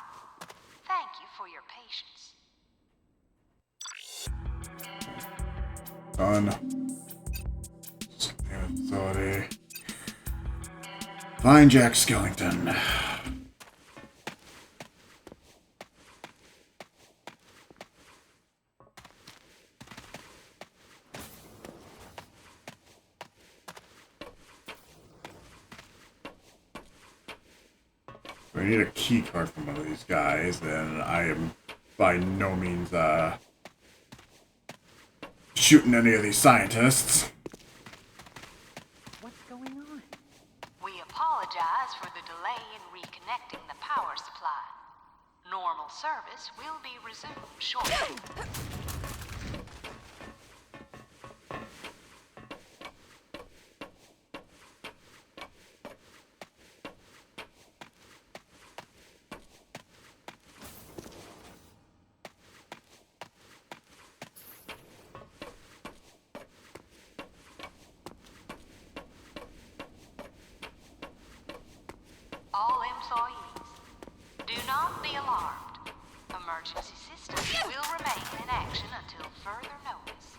Thank you for your patience. Done. Authority. Find Jack Skellington. I need a key card from one of these guys, and I am by no means shooting any of these scientists. What's going on? We apologize for the delay in reconnecting the power supply. Normal service will be resumed shortly. All employees, do not be alarmed. Emergency systems will remain in action until further notice.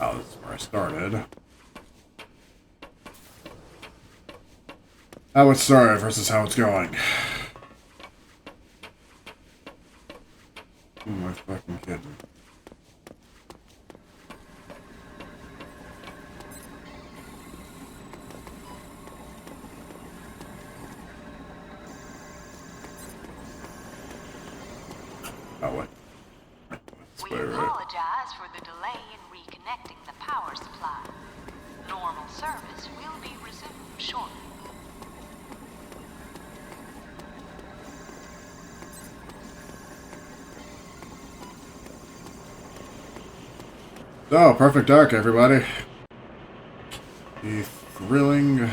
Oh, this is where I started. How it started versus how it's going. Who am I fucking kidding? Oh, what? We apologize for the delay in reconnecting the power supply. Normal service will be resumed shortly. So, Perfect Dark, everybody. The thrilling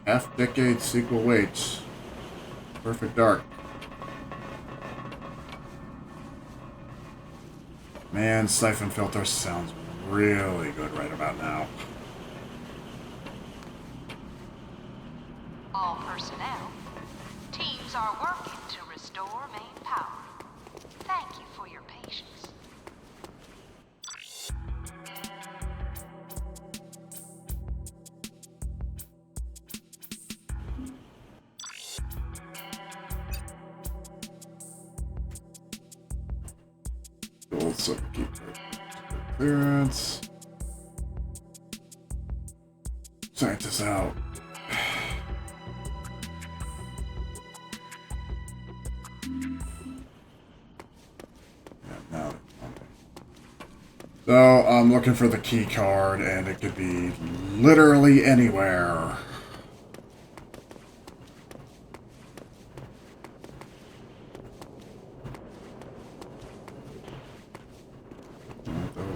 half-decade sequel waits. Perfect Dark. Man, Siphon Filter sounds really good right about now. All personnel, teams are working to restore main power. Thank you for your patience. Gold keep clearance. Scientists out. So, I'm looking for the key card, and it could be literally anywhere.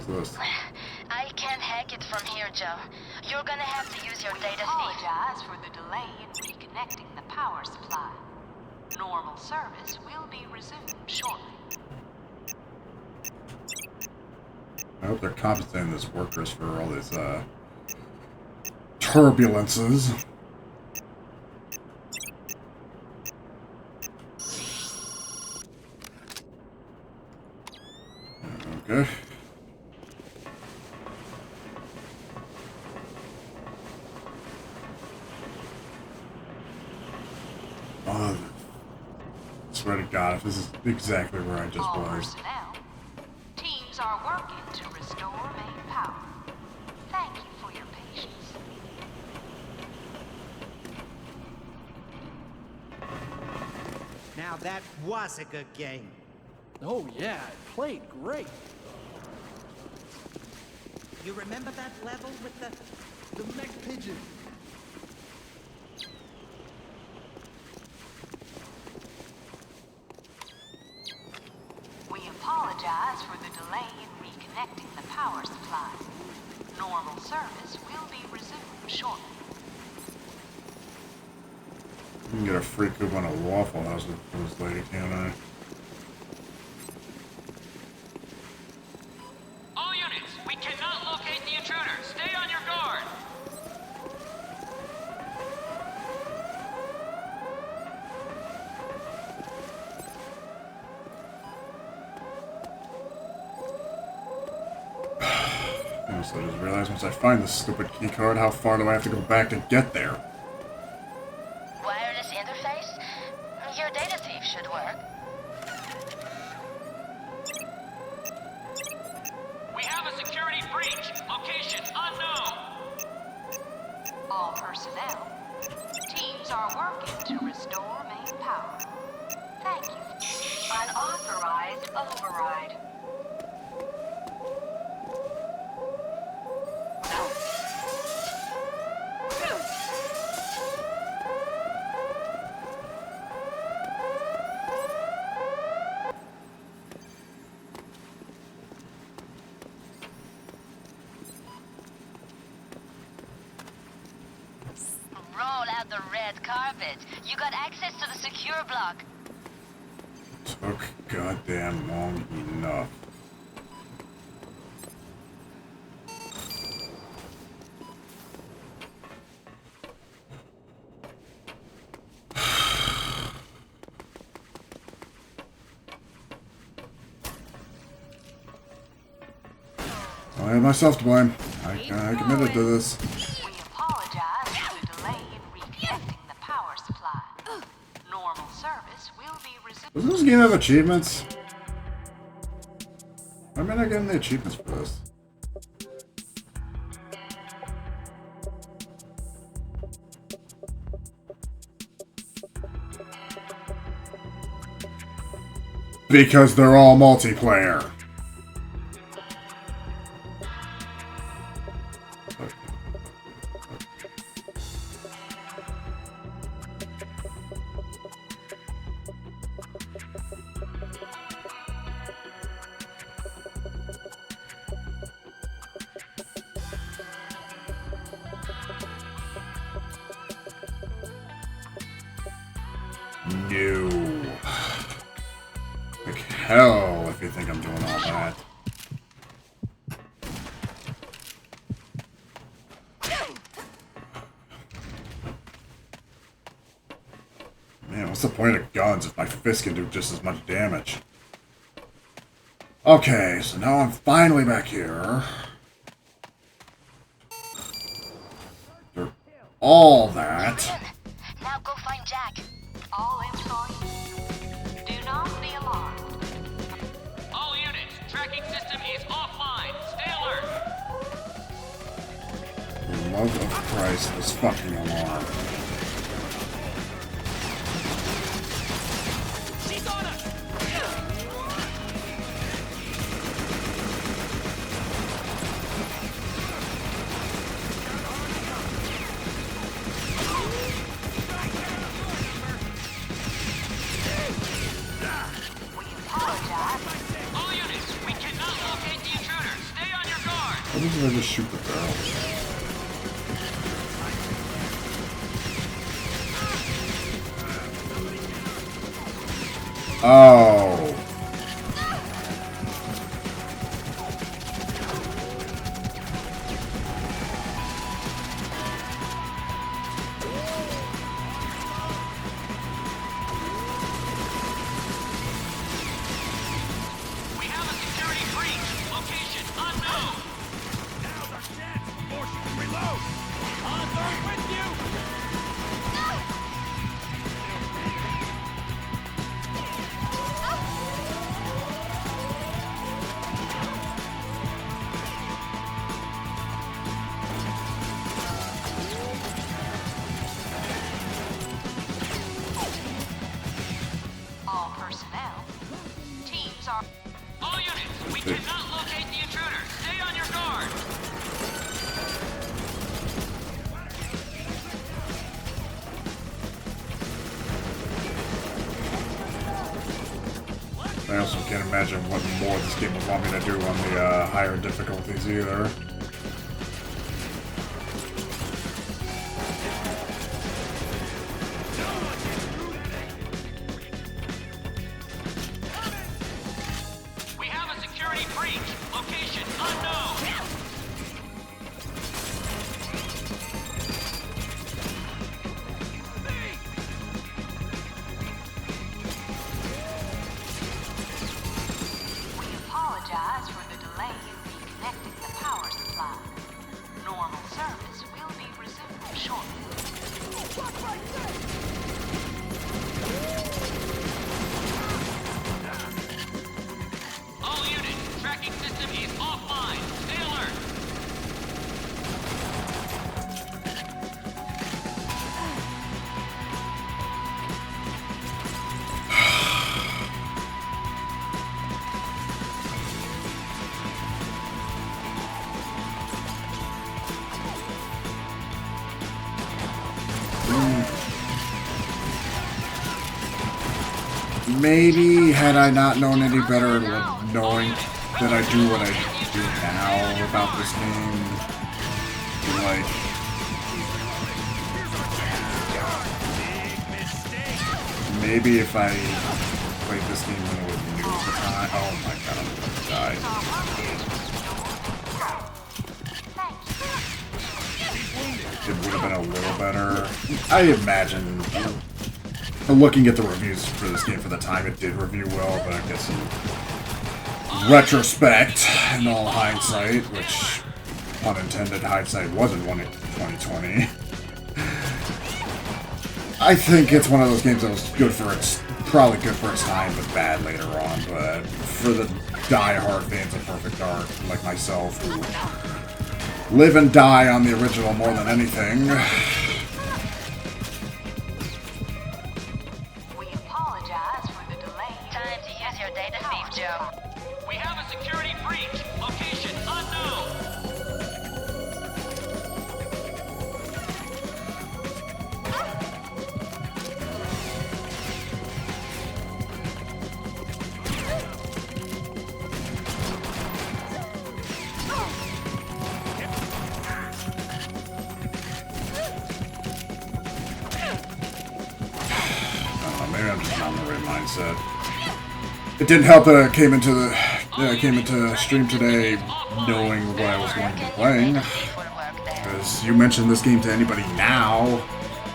What's this? I can't hack it from here, Joe. You're gonna have to use your data feed. Apologize for the delay in reconnecting the power supply. Normal service will be resumed shortly. I hope they're compensating these workers for all these turbulences. Okay. Oh, I swear to God, if this is exactly where I just was. Personnel, teams are working to restore main power. Thank you for your patience. Now that was a good game. Oh yeah, it played great. You remember that level with the mech pigeon? We apologize for the delay in reconnecting the power supply. Normal service will be resumed shortly. You can get a free coupon at Waffle House with this lady, can't I? All units, we cannot locate the intruder. Stay on your guard. So I just realized once I find this stupid key card, how far do I have to go back to get there? Wireless interface? Your data thief should work. We have a security breach. Location unknown. All personnel, teams are working to restore main power. Thank you. Unauthorized override. Roll out the red carpet. You got access to the secure block. Took goddamn long enough. I have myself to blame. I committed to this. We apologize for the delay in reconnecting the power supply. Normal service will be resumed. Does this game have achievements? Why am I not getting the achievements for this? Because they're all multiplayer. No. Like hell if you think I'm doing all that. Man, what's the point of guns if my fist can do just as much damage? Okay, so now I'm finally back here. After all that. Now go find Jack. All employees, do not be alarmed. All units, tracking system is offline. Stay alert. For the love of Christ, this fucking alarm. She's on us. We apologize. All units, we cannot locate the intruder. Stay on What if I just shoot the barrel? Oh. We have a security breach. Location unknown. Now's our chance before she can reload. On third with you. All personnel. Teams are... All units, we cannot locate the intruder. Stay on your guard. I also can't imagine what more this game would want me to do on the higher difficulties either. We have a security breach. Location unknown. We apologize for the delay in reconnecting the power supply. Normal service will be resumed shortly. All units, tracking system is offline. Stay alert. Maybe had I not known any better, knowing that I do what I do now about this game, like, maybe if I played this game when it was new at the time, oh my god, I'm gonna die. It would have been a little better. I imagine, looking at the reviews for this game for the time, it did review well, but I guess in retrospect, in all hindsight, which, unintended, hindsight wasn't 2020, I think it's one of those games that was good for its, probably good for its time, but bad later on. But for the die-hard fans of Perfect Dark, like myself, who live and die on the original more than anything, We apologize for the delay. Time to use your data thief, Joe. We have a security breach. Location unknown. maybe I'm just not in the right mindset. It didn't help that I came into stream today knowing what I was going to be playing. Because you mentioned this game to anybody now,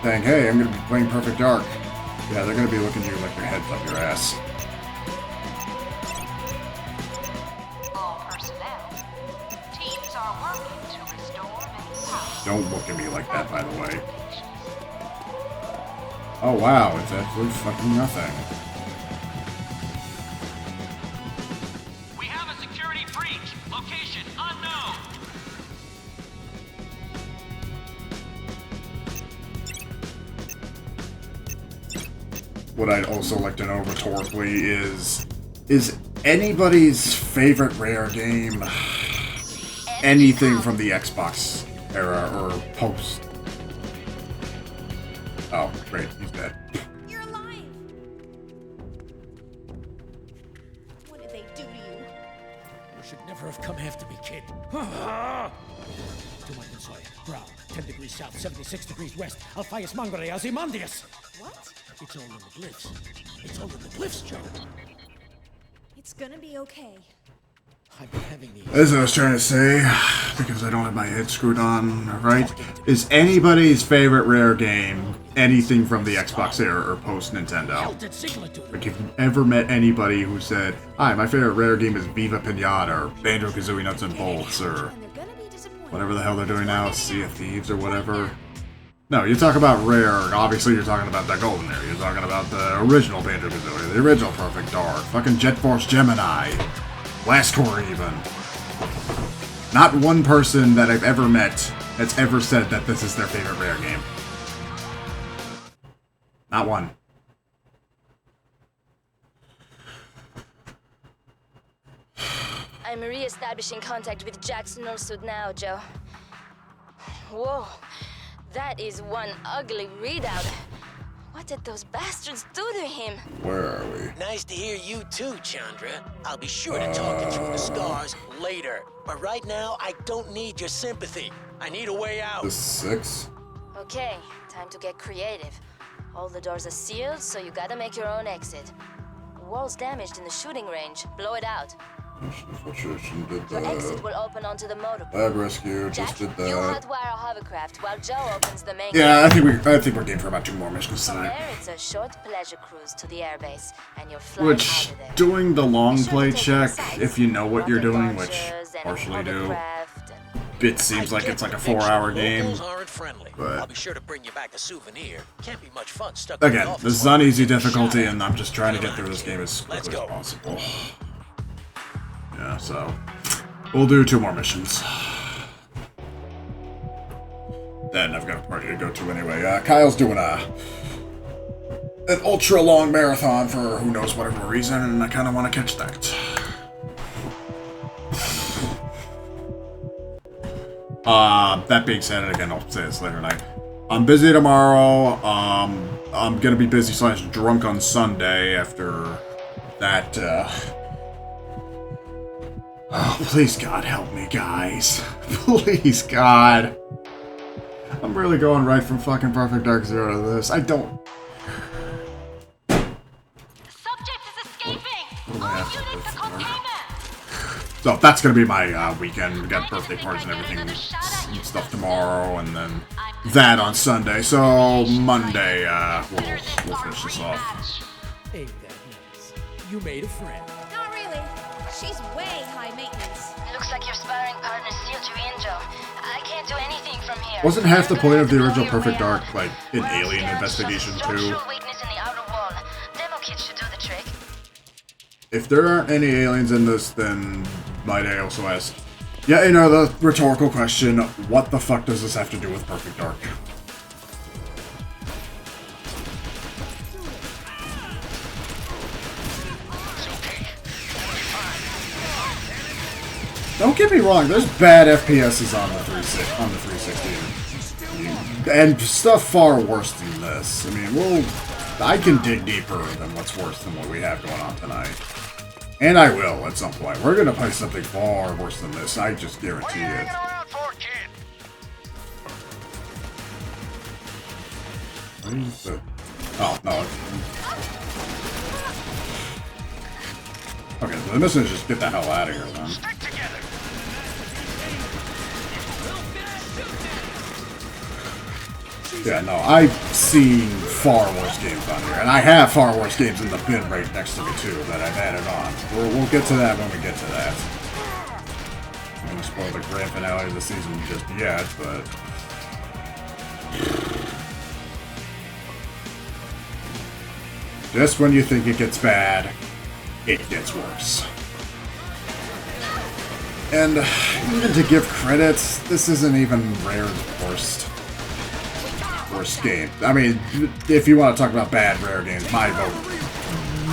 saying, hey, I'm going to be playing Perfect Dark. Yeah, they're going to be looking at you like your head's up your ass. All personnel. Teams are working to restore main power. Don't look at me like that, by the way. Oh wow, it's absolutely fucking nothing. We have a security breach. Location unknown. What I'd also like to know rhetorically is anybody's favorite Rare game anything from the Xbox era or post? Oh, great, he's dead. You're alive! What did they do to you? You should never sheriff, come after me, kid. 2 Sawyer, ground, 10 degrees south, 76 degrees west. Alphias Mangere, Ozymandias. What? It's all in the glyphs. It's all in the glyphs, Joe. It's gonna be okay. I've been having these. As I was trying to say, because I don't have my head screwed on right, is anybody's favorite Rare game anything from the Xbox era or post Nintendo? Like, if you've ever met anybody who said, "Hi, my favorite Rare game is Viva Pinata or Banjo-Kazooie Nuts and Bolts or whatever the hell they're doing now, Sea of Thieves or whatever." No, you talk about Rare, obviously you're talking about the Golden Era, you're talking about the original Banjo-Kazooie, the original Perfect Dark, fucking Jet Force Gemini, Last Core even. Not one person that I've ever met that's ever said that this is their favorite Rare game. Not one. I'm re-establishing contact with Jackson Northwood now, Joe. Whoa, that is one ugly readout. What did those bastards do to him? Where are we? Nice to hear you too, Chandra. I'll be sure to talk you through the scars later. But right now, I don't need your sympathy. I need a way out. This is 6. Okay, time to get creative. All the doors are sealed, so you gotta make your own exit. Wall's damaged in the shooting range. Blow it out. Infiltration did Your exit that. will open onto the motor. Lab rescue just did You that. hotwire a hovercraft while Joe opens the main Yeah, gate. I think we're game for about 2 more missions From tonight. there, it's a short pleasure cruise to the airbase, and you're flying Which, out of there. doing the long play check, if you know what you're doing, which Launchers and partially do, hovercraft it seems like it's like a 4-hour game. Locals aren't friendly. I'll But be sure to bring you back a souvenir. Can't be much fun stuck in again, the office this is while on you're easy getting difficulty, shot. and I'm just trying to get through this game as Let's quickly as go. possible. Yeah, so we'll do 2 more missions. Then I've got a party to go to anyway. Kyle's doing an ultra long marathon for who knows whatever reason, and I kind of want to catch that. That being said, and again, I'll say this later tonight. I'm busy tomorrow. I'm gonna be busy / drunk on Sunday after that. Oh, please God, help me, guys. Please God. I'm really going right from fucking Perfect Dark Zero to this. I don't. Subject is escaping. What do I have to All do units for? are containment. So that's gonna be my weekend. We got birthday parties and everything and stuff tomorrow, and then that on Sunday. So Monday, we'll finish this off. Ain't that nice? You made a friend. Not really. She's way high maintenance. Looks like your sparring partner sealed you in, Joe. I can't do anything from here. Wasn't half the point of the original Perfect Dark like an alien investigation too? Structural weakness in the outer wall. Demo kit should do the trick. If there aren't any aliens in this, then might I also ask, yeah, you know, the rhetorical question, what the fuck does this have to do with Perfect Dark? Don't get me wrong, there's bad FPSs on the 360, and stuff far worse than this. I mean, I can dig deeper than what's worse than what we have going on tonight. And I will at some point. We're gonna play something far worse than this, I just guarantee it. Oh, no. Okay, so the mission is just get the hell out of here then. Yeah, no, I've seen far worse games on here, and I have far worse games in the bin right next to me too that I've added on. We'll get to that when we get to that. I'm gonna spoil the grand finale of the season just yet, but just when you think it gets bad, it gets worse. And even to give credit, this isn't even Rare's worst game. I mean, if you want to talk about bad Rare games, my vote,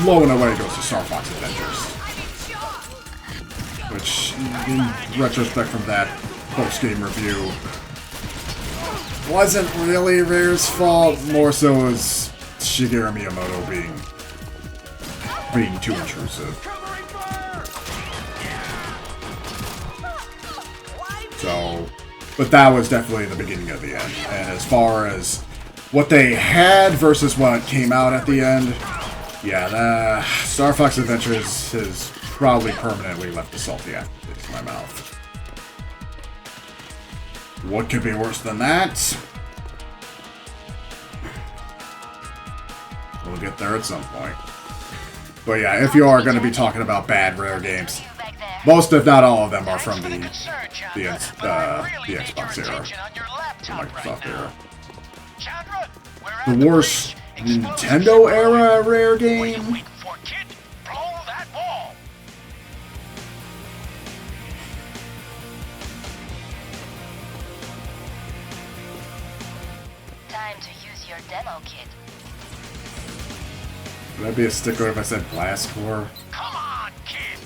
low and away, goes to Star Fox Adventures. Which, in retrospect from that post-game review, wasn't really Rare's fault, more so as Shigeru Miyamoto being too intrusive. So, but that was definitely the beginning of the end. And as far as what they had versus what came out at the end, yeah, the Star Fox Adventures has probably permanently left a salty aftertaste in my mouth. What could be worse than that? We'll get there at some point. But yeah, if you are going to be talking about bad Rare games, most if not all of them are from the Xbox era, the Microsoft era. The worst Nintendo era Rare game? Time to use your demo kit. Would that be a sticker if I said Blast Core? Come on, kid!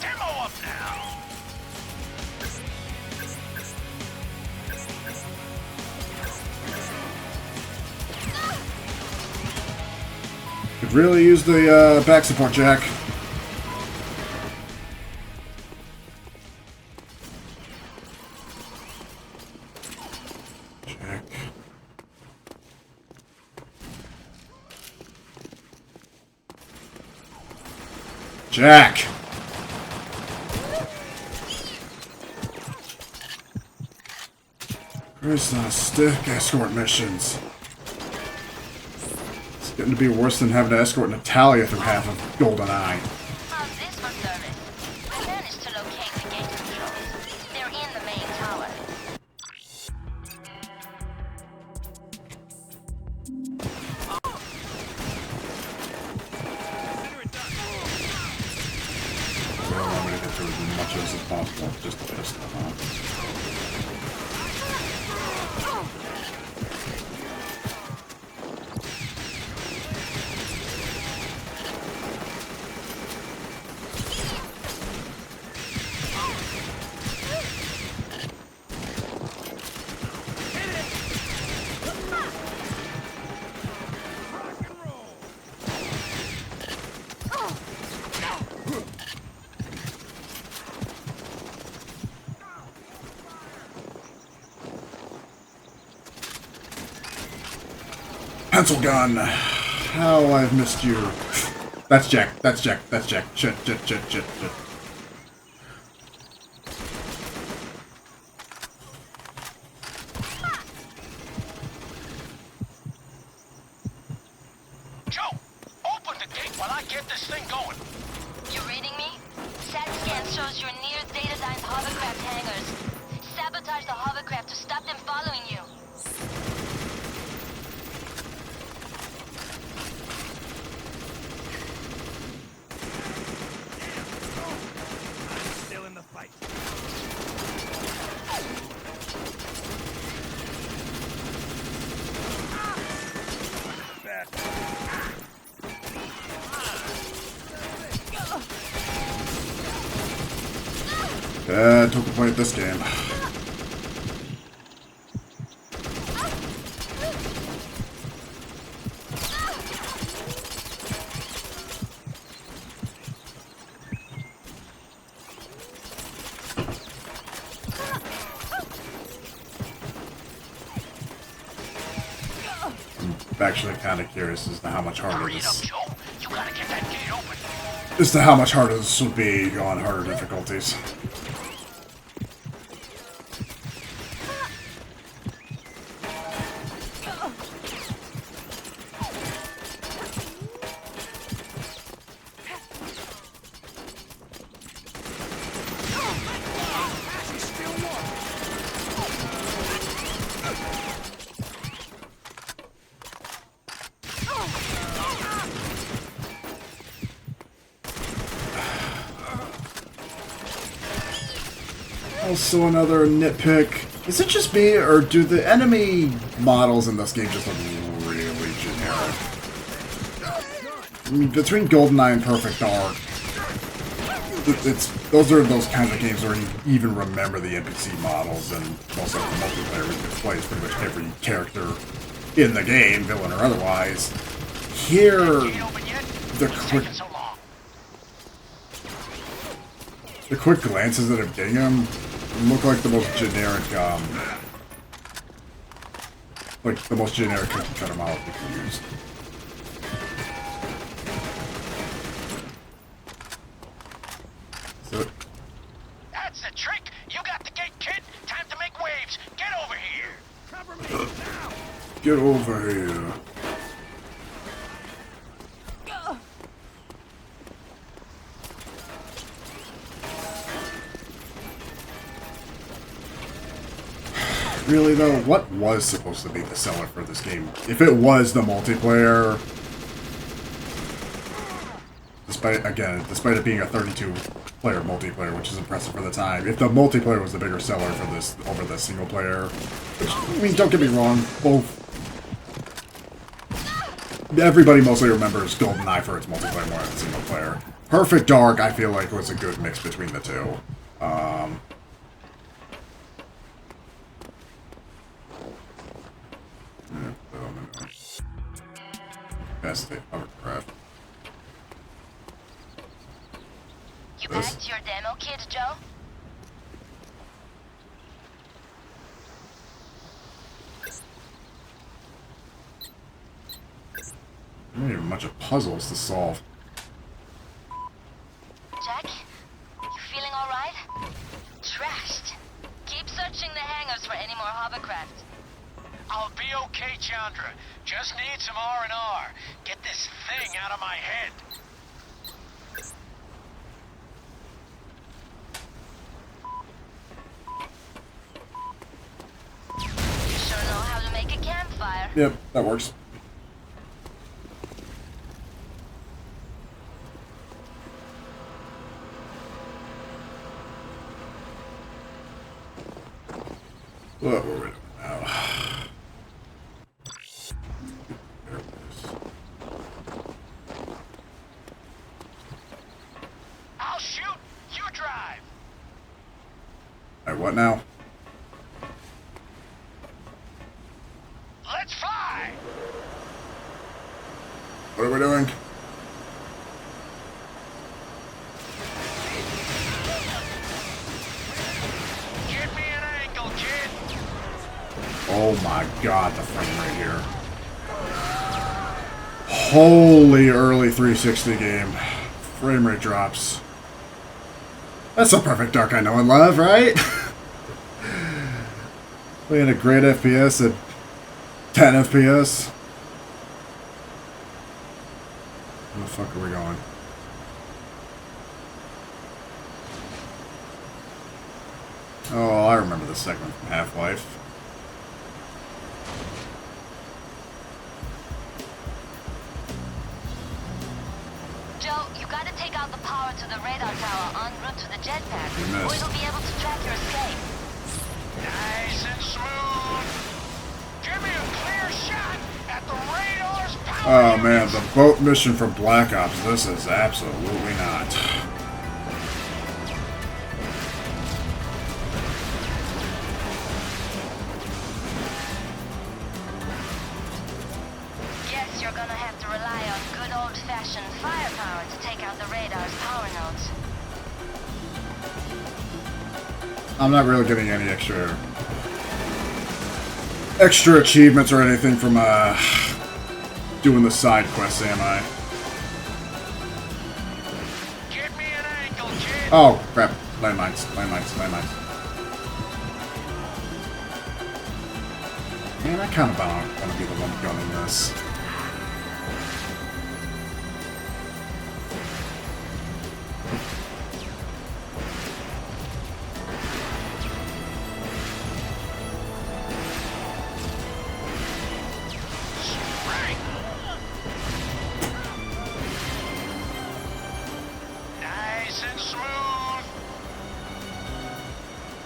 Demo up now! Could really use the back support, Jack. Jack! Where's the stick escort missions? It's getting to be worse than having to escort Natalia through half of GoldenEye. How's this for service? I managed to locate the gate controls. They're in the main tower. I'm going to get through as much as possible. Just this, Pencil gun! How I've missed you. That's Jack. That's Jack. That's Jack. Shit, shit, shit, shit, shit. Joe, open the gate while I get this thing going. You reading me? SAT scan shows you're near Datadyne's hovercraft hangars. Sabotage the hovercraft to stop them following you. Still in the fight. Took the point at this game. I'm actually kind of curious as to how much harder this. You gotta get that gate open. As to how much harder this would be on harder difficulties. Also another nitpick. Is it just me, or do the enemy models in this game just look really generic? I mean, between GoldenEye and Perfect Dark, those are those kinds of games where you even remember the NPC models, and most of the multiplayer we can play is pretty much every character in the game, villain or otherwise. Here, the quick glances that I'm getting them, look like the most generic, cookie cutter model you can use. So, That's the trick. You got the gate, kid. Time to make waves. Get over here. Cover me now. get over here. Really though, what was supposed to be the seller for this game? If it was the multiplayer, despite it being a 32-player multiplayer, which is impressive for the time, if the multiplayer was the bigger seller for this over the single player, which, I mean, don't get me wrong, both. Everybody mostly remembers GoldenEye for its multiplayer more than single player. Perfect Dark, I feel like, was a good mix between the two. Best hovercraft. You backed your demo kit, Joe? Not even a bunch of puzzles to solve. Jack, you feeling alright? Trashed. Keep searching the hangars for any more hovercraft. I'll be okay, Chandra. Just need some R&R. Get this thing out of my head. You sure know how to make a campfire. Yep, that works. What were we doing now? I'll shoot. You drive. Alright, what now? Let's fly. What are we doing? Give me an angle, kid. Oh my god, the frame rate here. Holy early 360 game. Frame rate drops. That's a Perfect Dark I know and love, right? Playing a great FPS at 10 FPS. Where the fuck are we going? Oh, I remember this segment from Half-Life. Joe, you gotta take out the power to the radar tower en route to the jetpack, or you'll be able to track your escape. Nice and smooth. Give me a clear shot at the radar's power. Oh man, the boat mission from Black Ops, this is absolutely not. Guess you're gonna have to rely on good old-fashioned firepower to take out the radar's power nodes. I'm not really getting any extra achievements or anything from doing the side quests, am I? Give me an angle, kid. Oh crap! Landmines, landmines, landmines. Man, I kind of want to be the one gunning this. Nice and smooth.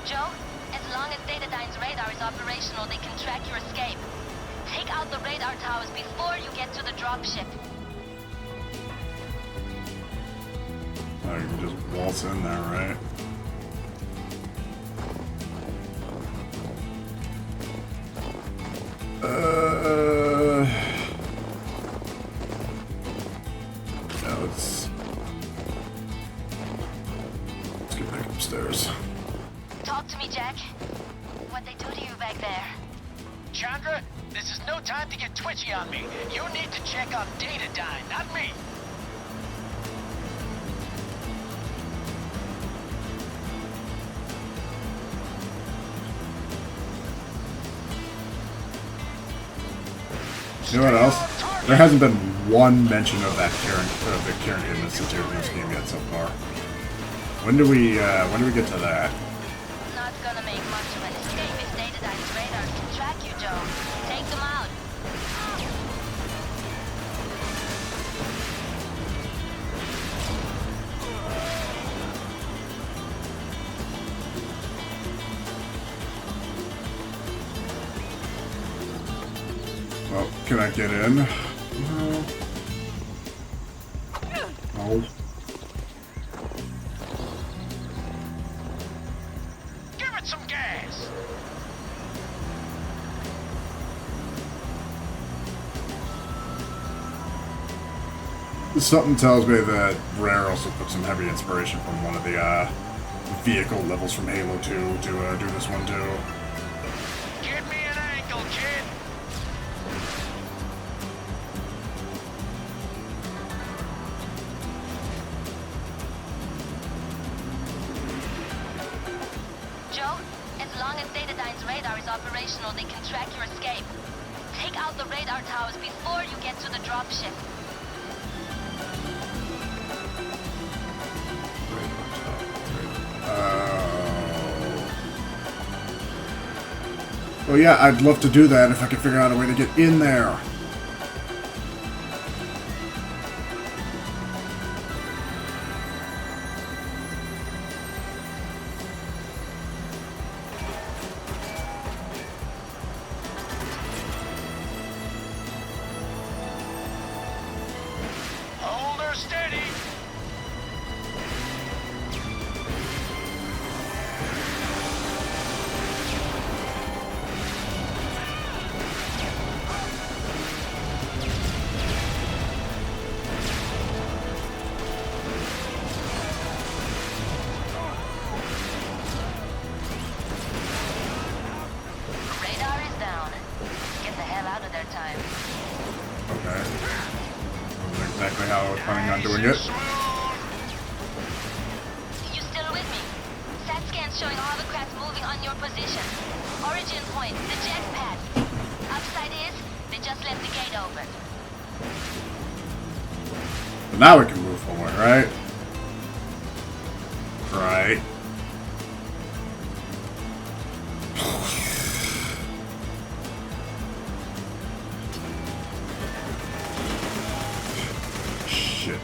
Joe, as long as Datadyne's radar is operational, they can track your escape. Take out the radar towers before you get to the dropship. I can just waltz in there, right? Yeah, let's get back upstairs. Talk to me what they do to you back there. Chandra, this is no time to get twitchy on me. You need to check on Datadyne, not me. You know what else? There hasn't been one mention of that Karen Institute in this game yet so far. When do we get to that? Not gonna make much of an escape if Datadyne's radars can track you, Joe. Take them out. Well, can I get in? No. No. Give it some gas. Something tells me that Rare also put some heavy inspiration from one of the vehicle levels from Halo 2 to do this one too. Give me an angle, kid. Joe, as long as Datadyne's radar is operational, they can track your escape. Take out the radar towers before you get to the dropship. Well, yeah, I'd love to do that if I could figure out a way to get in there. Hold her steady. Radar is down. Get the hell out of their time. Okay. Wasn't exactly how I was planning on doing it. You still with me? Sat scans showing hovercraft moving on your position. Origin point, the jet pad. Upside is, they just left the gate open. But now we can move forward, right? Right. Shit.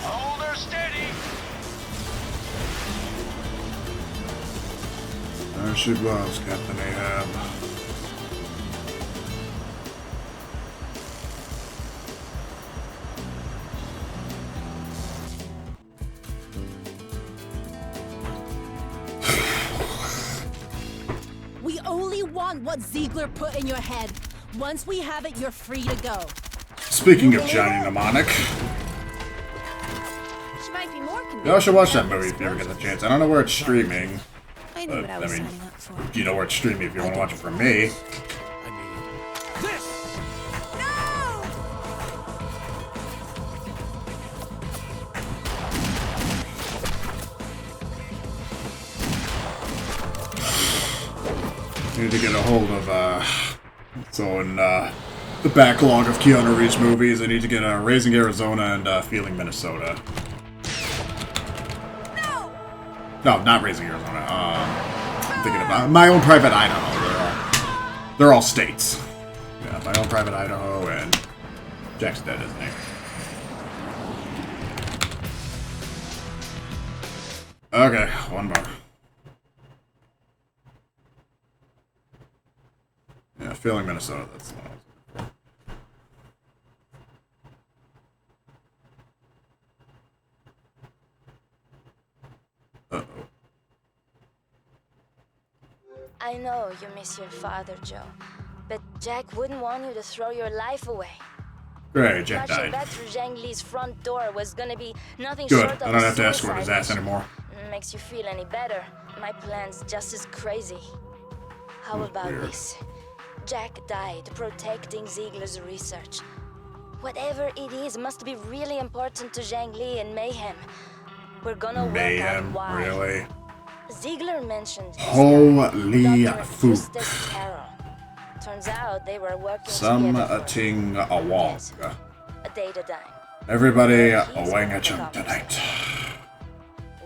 Hold her steady. There she was, Captain Ahab. We only want what Ziegler put in your head. Once we have it, you're free to go. Speaking of Johnny Mnemonic, She might be more convinced. y'all should watch that movie if you ever get the chance. I don't know where it's streaming. I knew what I was signing up for. You know where it's streaming if you want to watch it from me. Need to get a hold of, so in, the backlog of Keanu Reeves movies, I need to get, Raising Arizona and, Feeling Minnesota. No, not Raising Arizona, I'm thinking about My Own Private Idaho. They're all states. Yeah, My Own Private Idaho and Jack's dead, isn't he? Okay, one more. Yeah, Feeling Minnesota, that's the one I was looking I know you miss your father, Joe, but Jack wouldn't want you to throw your life away. Great, Jack Rushing died. back through Zhang Li's front door was gonna be nothing Good. short of I don't a have to escort suicide his ass mission. anymore. Makes you feel any better? My plan's just as crazy. How about Weird. this? Jack died protecting Ziegler's research. Whatever it is must be really important to Zhang Li and Mayhem. We're gonna work Mayhem, out why. really? Ziegler mentioned this Holy guy, Dr. food. Eustace Carroll. Turns out they were working together for Something a walk. a day to dime. Everybody Well, he's awang a one chunk of the tonight.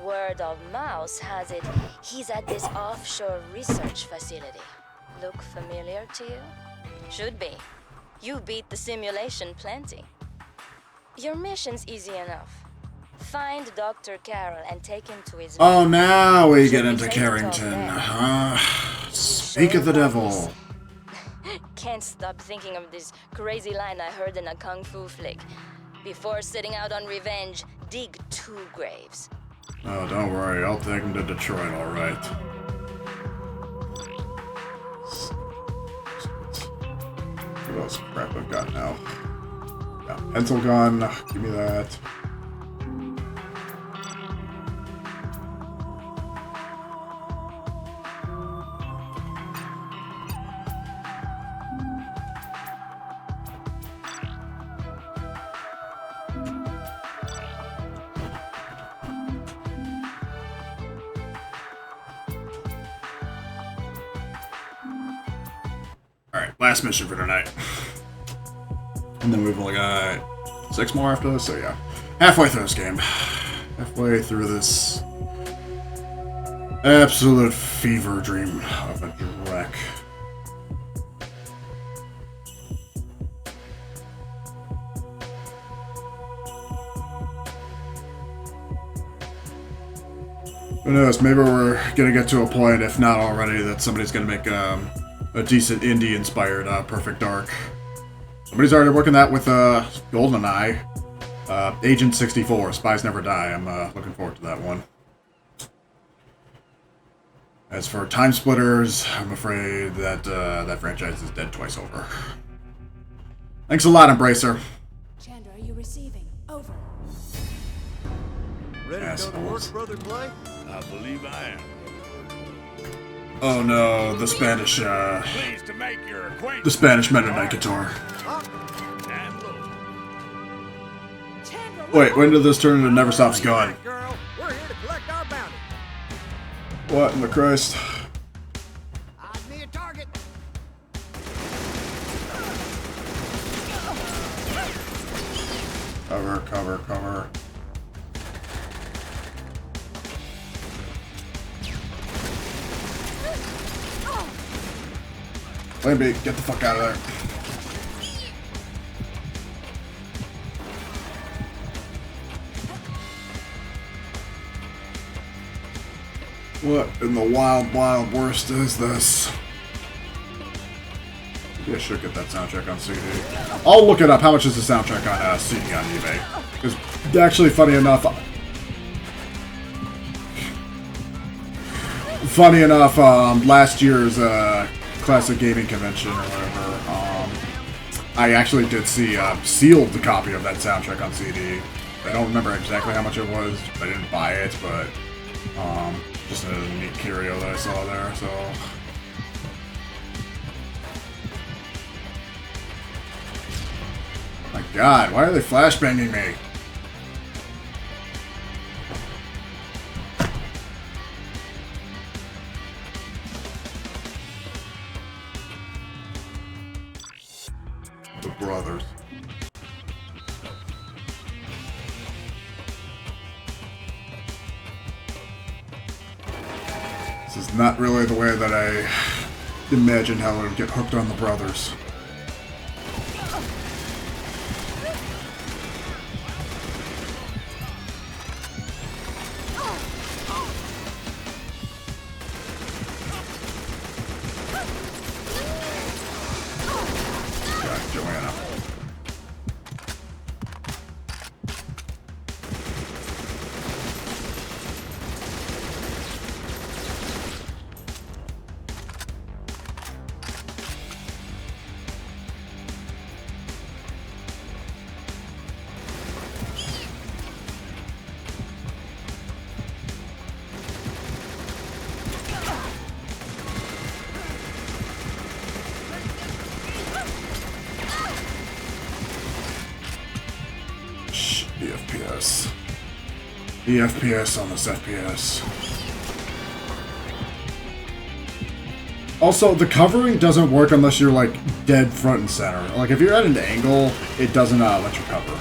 Word of mouth has it he's at this offshore research facility. Look familiar to you? Should be. You beat the simulation plenty. Your mission's easy enough. Find Dr. Carroll and take him to his Oh, room. now we get Should be into safe to talk Carrington. there. Speak of the devil. Can't stop thinking of this crazy line I heard in a kung fu flick. Before setting out on revenge, dig 2 graves. Oh, don't worry. I'll take him to Detroit, all right. What else crap I've got now? Got pencil gun. Give me that. Alright, last mission for tonight. And then we've only got 6 more after this, so yeah. Halfway through this game. Halfway through this absolute fever dream of a wreck. Who knows, maybe we're gonna get to a point, if not already, that somebody's gonna make a decent indie-inspired Perfect Dark. Somebody's already working that with GoldenEye. Agent 64, Spies Never Die. I'm looking forward to that one. As for Time Splitters, I'm afraid that that franchise is dead twice over. Thanks a lot, Embracer. Chandra, are you receiving? Over. Ready to go to Assholes. work, Brother Clay? I believe I am. Oh no, the Spanish, Pleased to make your acquaintance. the Spanish Mennonite guitar. And look. Wait, when did this turn into Never Stops Going? Girl, we're here to collect our bounty. What in the Christ? Eyes me a target. Cover, cover, cover. Lamby, get the fuck out of there. What in the wild, wild worst is this? Maybe I should get that soundtrack on CD. I'll look it up. How much is the soundtrack on CD on eBay? Because actually, funny enough, last year's Classic Gaming Convention or whatever, I actually did see a sealed copy of that soundtrack on CD. I don't remember exactly how much it was. I didn't buy it, but just a neat curio that I saw there. So. My God, why are they flashbanging me? The brothers. This is not really the way that I imagined how I would get hooked on the brothers. God, Joanna. this. The FPS on this FPS. Also, the covering doesn't work unless you're, like, dead front and center. Like, if you're at an angle, it doesn't let you cover.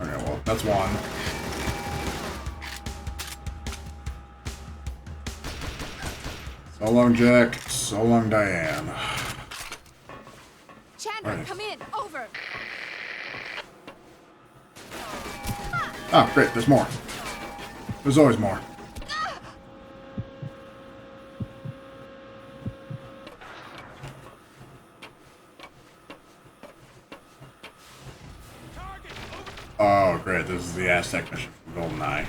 Okay, well, that's one. So long, Jack. So long, Diane. Chandra, Right. come in. Over. Oh, great. There's more. There's always more. Oh, great. This is the Aztec mission from GoldenEye.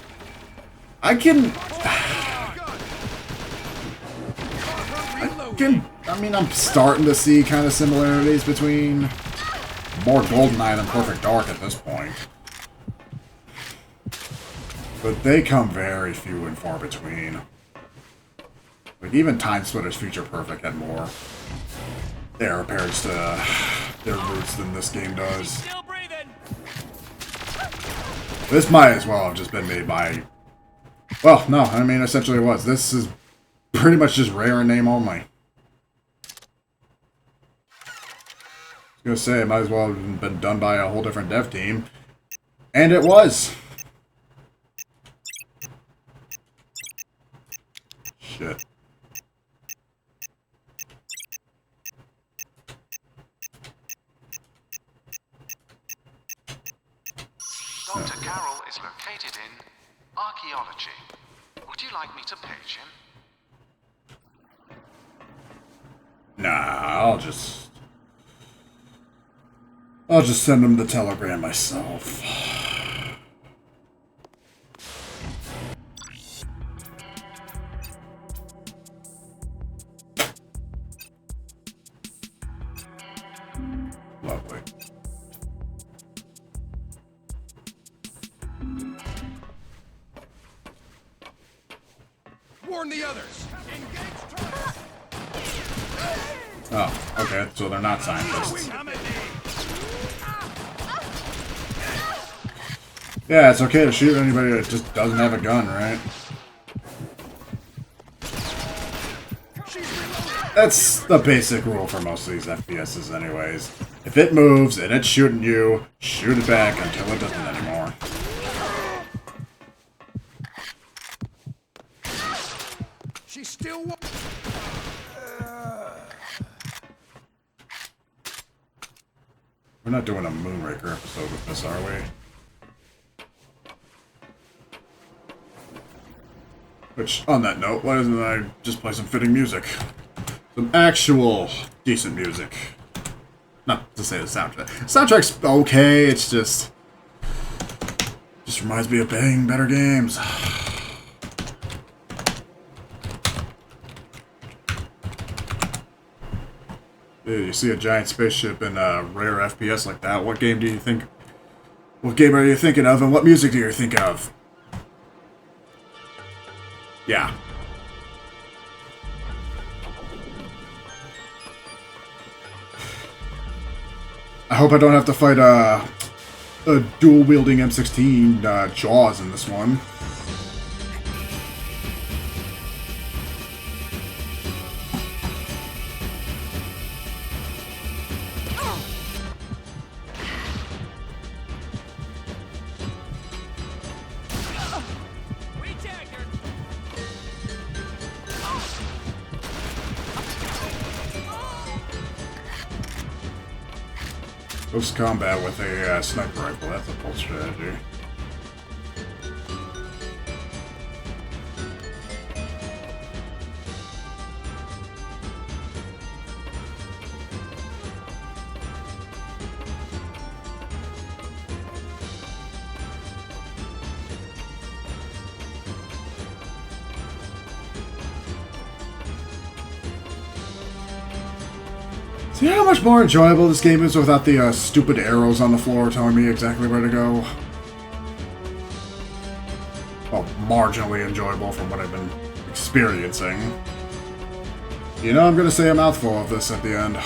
I mean, I'm starting to see kind of similarities between more GoldenEye than Perfect Dark at this point. But they come very few and far between. Like, even Time Splitter's Future Perfect had more heir appearance to their roots than this game does. This might as well have just been made by... Well, no, I mean, essentially it was. This is pretty much just rare in name only. I was gonna say, it might as well have been done by a whole different dev team. And it was! Shit. Dr. Carroll is located in archaeology. Would you like me to page him? Nah, I'll just send him the telegram myself. Lovely. Warn the others. Oh, okay, so they're not scientists. Yeah, it's okay to shoot anybody that just doesn't have a gun, right? That's the basic rule for most of these FPSs anyways. If it moves and it's shooting you, shoot it back until it doesn't anymore. She's still... We're not doing a Moonraker episode with this, are we? Which, on that note, why doesn't I just play some fitting music? Some actual decent music. Not to say the soundtrack. The soundtrack's okay, it's just reminds me of playing better games. Dude, you see a giant spaceship in a rare FPS like that, what game are you thinking of, and what music do you think of? Yeah. I hope I don't have to fight a dual-wielding M16 Jaws in this one. Close combat with a sniper rifle. That's a bold strategy. See how much more enjoyable this game is without the stupid arrows on the floor telling me exactly where to go? Well, marginally enjoyable from what I've been experiencing. You know, I'm gonna say a mouthful of this at the end.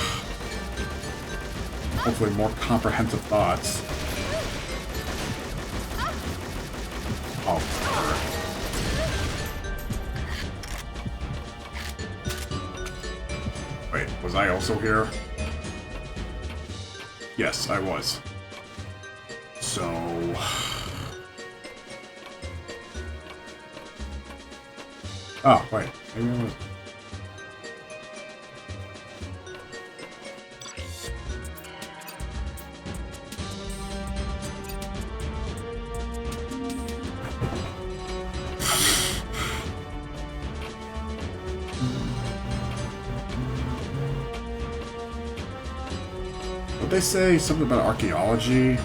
Hopefully more comprehensive thoughts. Oh, wait, was I also here? Yes, I was. So... Oh, wait. Maybe I was. Would they say something about archaeology?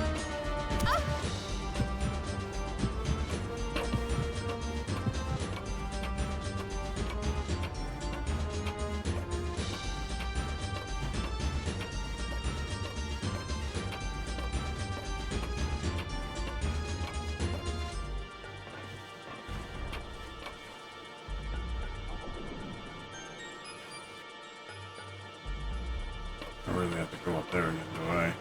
I really have to go up there again, do I?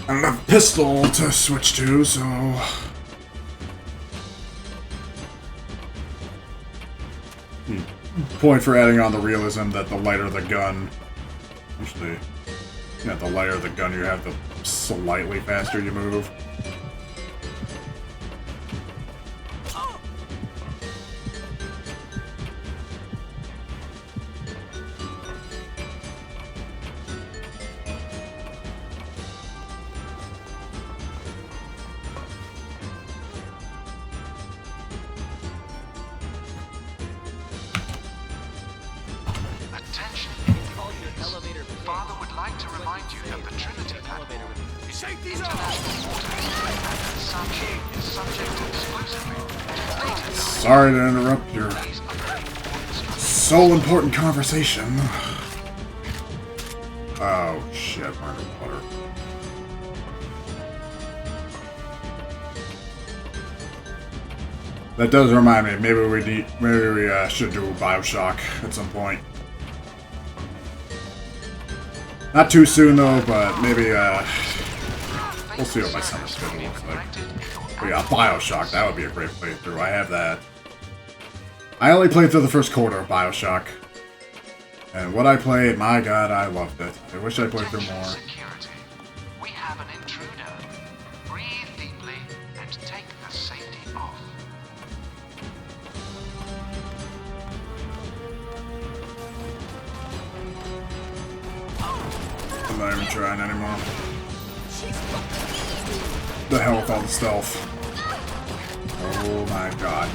I don't have a pistol to switch to, so... Point for adding on the realism that the lighter the gun... Actually, yeah, the lighter the gun you have, the slightly faster you move. Father would like to remind you that the Trinity platform is international waters, and such is subject exclusively to data. Sorry to interrupt your so important conversation. Oh shit, we're underwater. That does remind me. Maybe we should do BioShock at some point. Not too soon though, but maybe we'll see what my summer schedule looks like. But yeah, BioShock, that would be a great playthrough. I have that. I only played through the first quarter of BioShock. And what I played, my god, I loved it. I wish I played through more. We have an intruder. Breathe deeply and take the safety off. I'm not even trying anymore. The hell with all the stealth. Oh my god.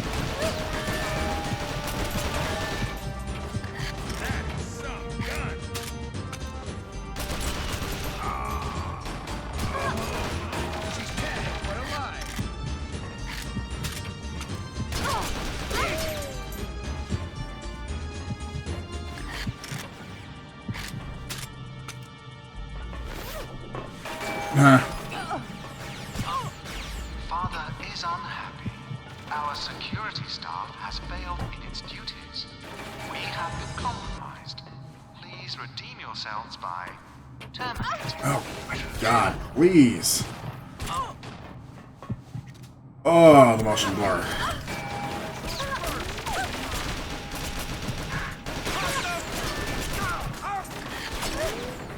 Father is unhappy. Our security staff has failed in its duties. We have been compromised. Please redeem yourselves by terminating. Oh my god, please. Oh, the motion blur.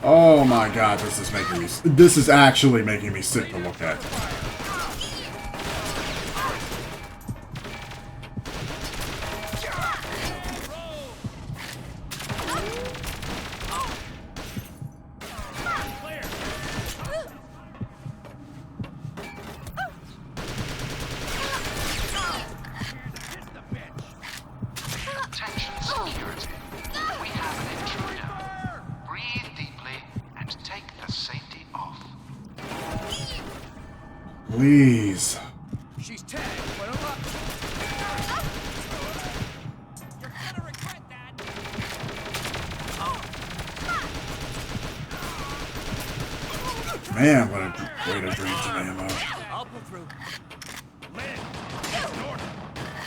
Oh my god, this is actually making me sick to look at. Please. She's tagged, but I'm up. You're gonna regret that. Man, what a way to drain some ammo. I'll pull through.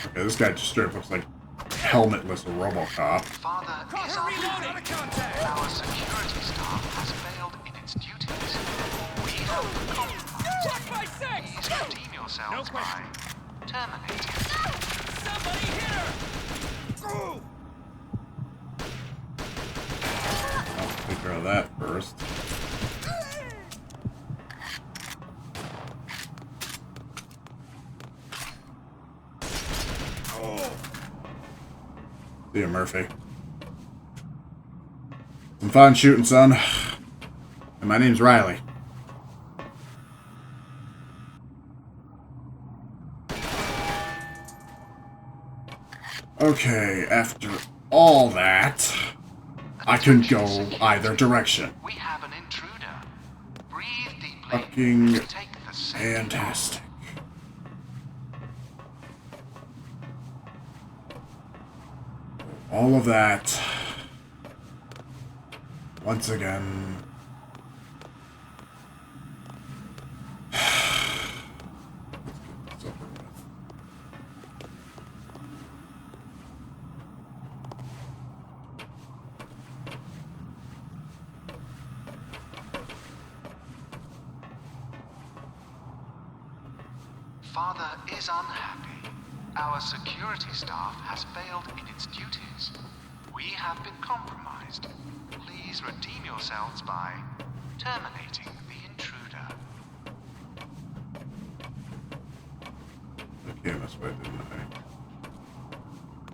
Okay, this guy just straight up looks like helmetless RoboCop. Father is unhappy. Our security staff has failed in its duties. We have been compromised. Please redeem yourselves by terminating. Somebody hit her! I'll take care of that first. See you, Murphy. Some fun shooting, son. And my name's Riley. Okay, after all that, I can go either direction. We have an intruder. Breathe deeply. Fucking Take the safety. fantastic. All of that. Once again. Father is unhappy. Our security staff has failed in its duties. We have been compromised. Please redeem yourselves by terminating the intruder. I came this way, didn't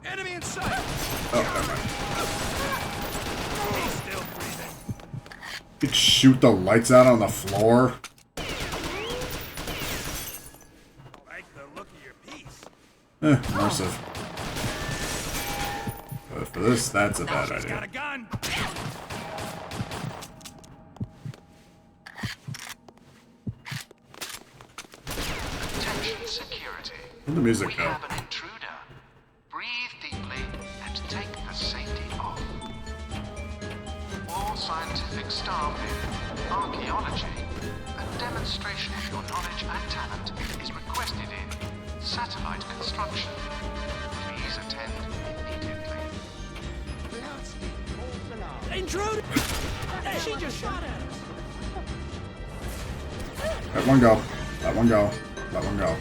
I? Enemy in sight! Oh, never mind. He's still breathing. You could shoot the lights out on the floor. Immersive. But for this, that's a bad idea. Got a gun. Attention security. Where'd the music We go? have an intruder. Breathe deeply and take the safety off. All scientific staff in archaeology, a demonstration of your knowledge and talent is requested in satellite construction. Please attend immediately. Intruder! She just shot at us. Let one go. Let one go. Let one go.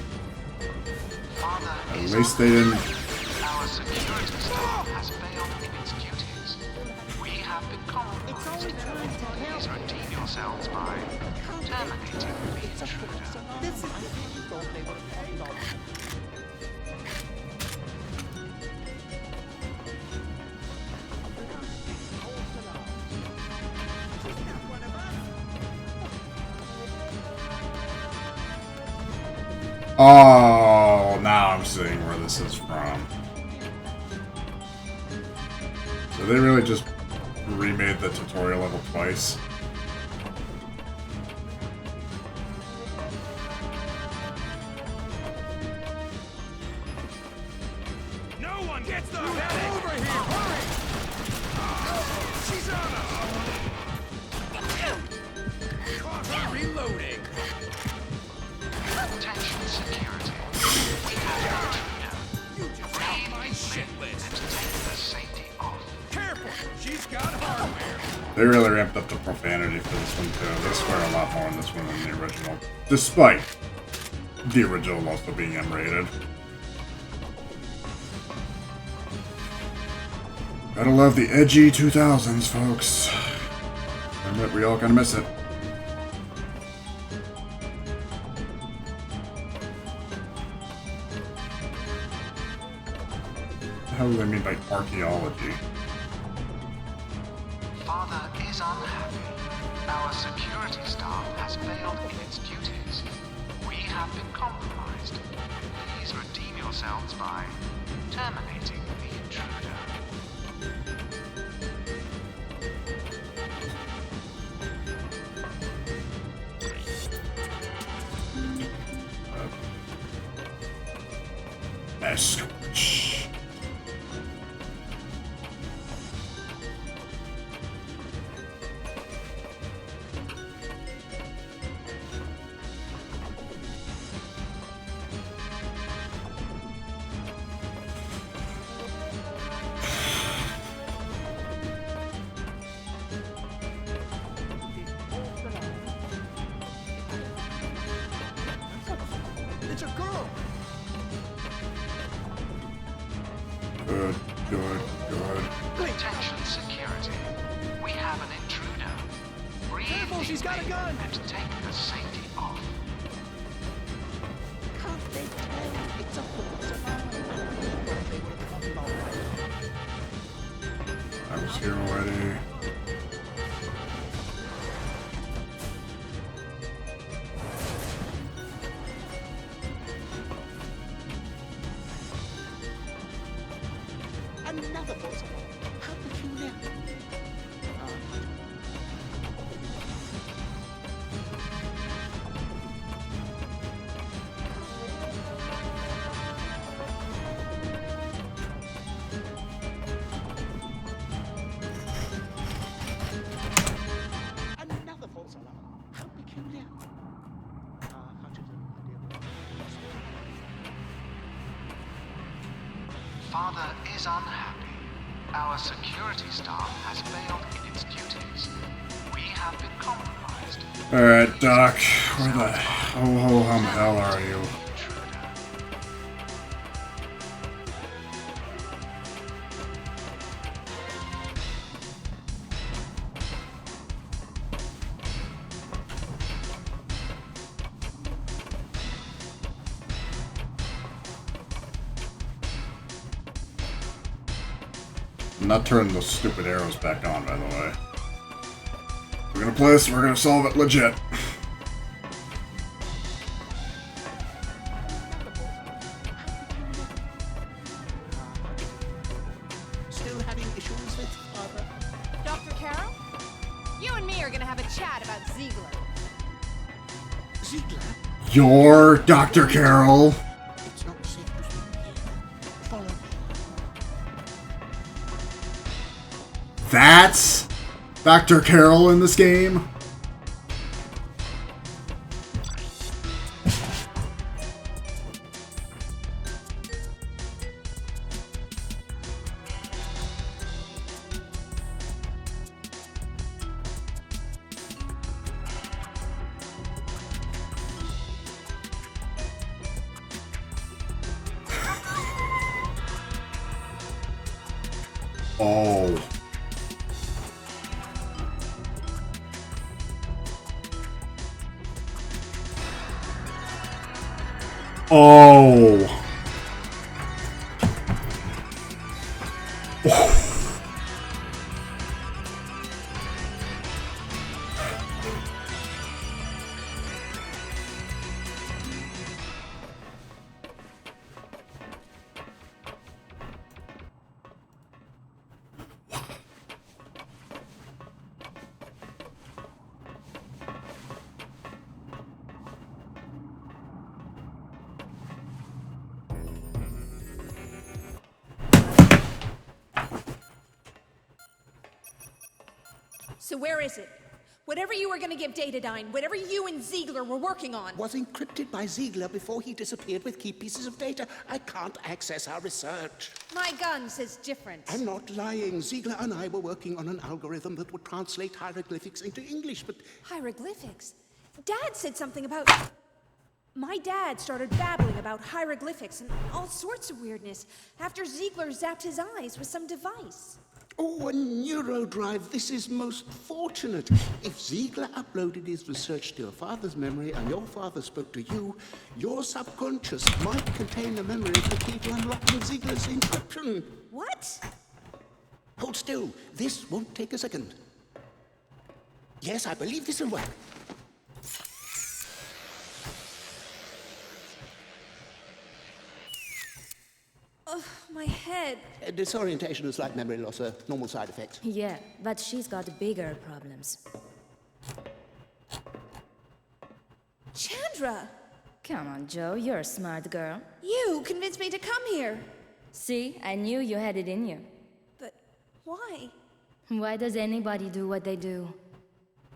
At least they didn't. Our security staff has failed in its duties. We have been compromised. Please redeem yourselves by terminating the intruder. Oh, now I'm seeing where this is from. So they really just remade the tutorial level twice. No one gets the hell over here! Hurry! She's on us! Caught her reloading! Attention security. We have an intruder. You just got my shit list! And take the safety off. Careful! She's got hardware! They really ramped up the profanity for this one too. They swear a lot more in this one than the original. Despite the original also being M-rated. Gotta love the edgy 2000s, folks. And we all gonna miss it. What the hell do they mean by archaeology? Father is unhappy. Our security staff has failed in its duties. We have been compromised. Please redeem yourselves by terminating the intruder. Escort. It's a girl. Good, good, good. Attention security. We have an intruder. Breathe Careful, she's got a deeply gun. and take the safety off. Can't they tell it's a false alarm? I was here already. Another false alarm. How peculiar. Another false alarm. How peculiar. Father is unhappy. Our security staff has failed in its duties. We have been compromised. Alright, Doc. Where the hell are you? I'm not turning those stupid arrows back on, by the way. We're gonna play this, we're gonna solve it legit. Still having issues with Father? Dr. Carroll? You and me are gonna have a chat about Ziegler. Ziegler? You're Dr. Carroll. It's not safe to speak here. Follow me. That's Dr. Carroll in this game? Oh. Oh. So where is it? Whatever you were gonna give Datadyne, whatever you and Ziegler were working on. Was encrypted by Ziegler before he disappeared with key pieces of data. I can't access our research. My gun says different. I'm not lying. Ziegler and I were working on an algorithm that would translate hieroglyphics into English, but... Hieroglyphics? Dad said something about... My dad started babbling about hieroglyphics and all sorts of weirdness after Ziegler zapped his eyes with some device. Oh, a neurodrive. This is most fortunate. If Ziegler uploaded his research to your father's memory and your father spoke to you, your subconscious might contain a memory of the key to unlocking Ziegler's encryption. What? Hold still. This won't take a second. Yes, I believe this will work. Ugh, my head. Disorientation and slight memory loss are normal side effects. Yeah, but she's got bigger problems. Chandra! Come on, Joe, you're a smart girl. You convinced me to come here. See, I knew you had it in you. But why? Why does anybody do what they do?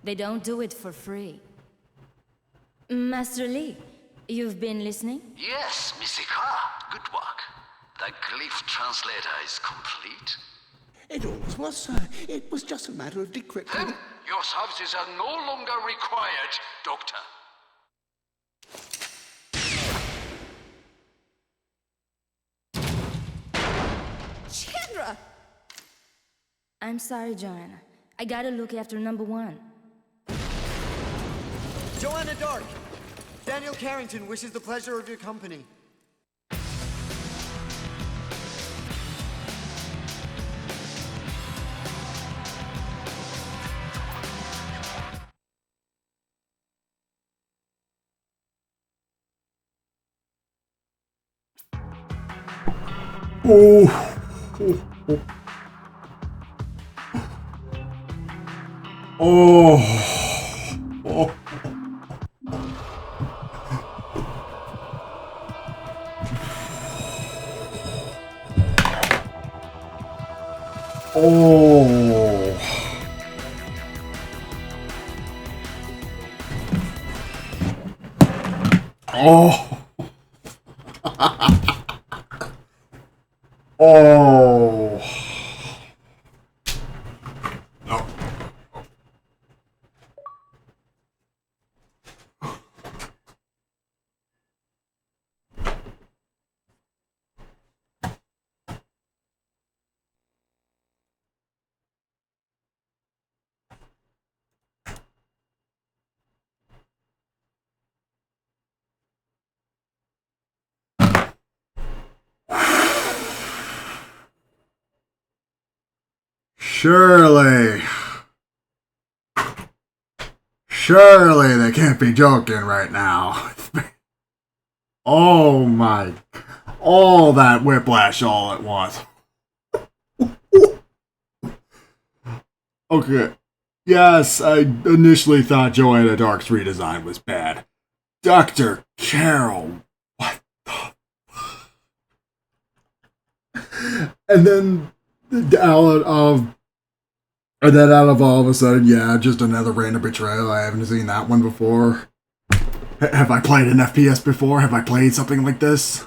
They don't do it for free. Master Lee, you've been listening? Yes, Misika. Good work. The glyph translator is complete. It always was, sir. It was just a matter of decrypting. Your services are no longer required, Doctor. Chandra! I'm sorry, Joanna. I gotta look after number one. Joanna Dark! Daniel Carrington wishes the pleasure of your company. Oh. Oh. Oh. Oh. Oh. Oh. No. Surely. Surely they can't be joking right now. Oh my. All that whiplash all at once. Okay. Yes, I initially thought Joanna Dark's redesign was bad. Dr. Carol. What the? And then out of all of a sudden, yeah, just another random betrayal. I haven't seen that one before. Have I played an FPS before? Have I played something like this?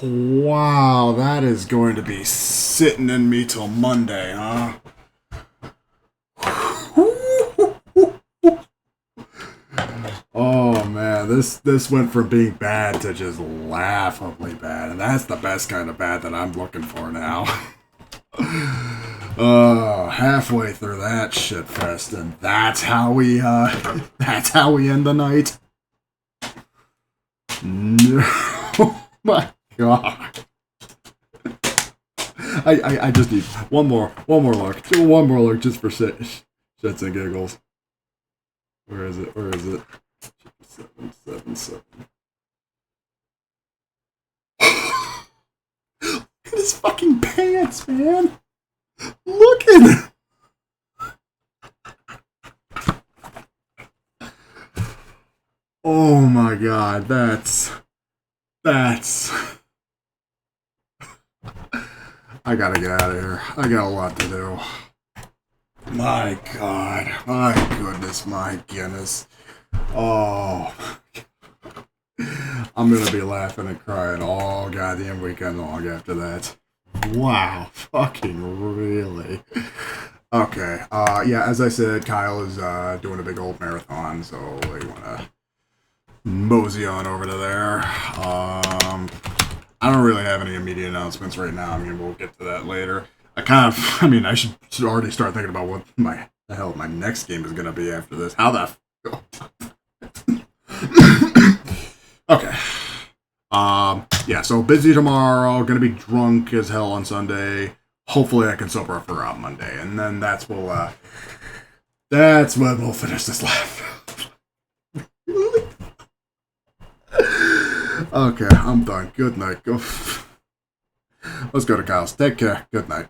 Wow, that is going to be sitting in me till Monday, huh? Oh man, this went from being bad to just laughably bad, and that's the best kind of bad that I'm looking for now. Halfway through that shit fest, and that's how we end the night. No, oh my god. I just need one more look just for shits and giggles. Where is it? 777. Look at his fucking pants, man. Look at him. Oh my god, that's I gotta get out of here. I got a lot to do. My god. My goodness, my goodness. Oh. I'm gonna be laughing and crying all goddamn weekend long after that. Wow. Fucking really. Okay. Yeah, as I said, Kyle is doing a big old marathon, so you wanna mosey on over to there. I don't really have any immediate announcements right now. I mean, we'll get to that later. I should already start thinking about what the hell my next game is gonna be after this. How the okay. Yeah, so busy tomorrow, gonna be drunk as hell on Sunday. Hopefully I can sober up for Monday, and then that's when we'll finish this live. Okay, I'm done. Good night. Let's go to Kyle's. Take care. Good night.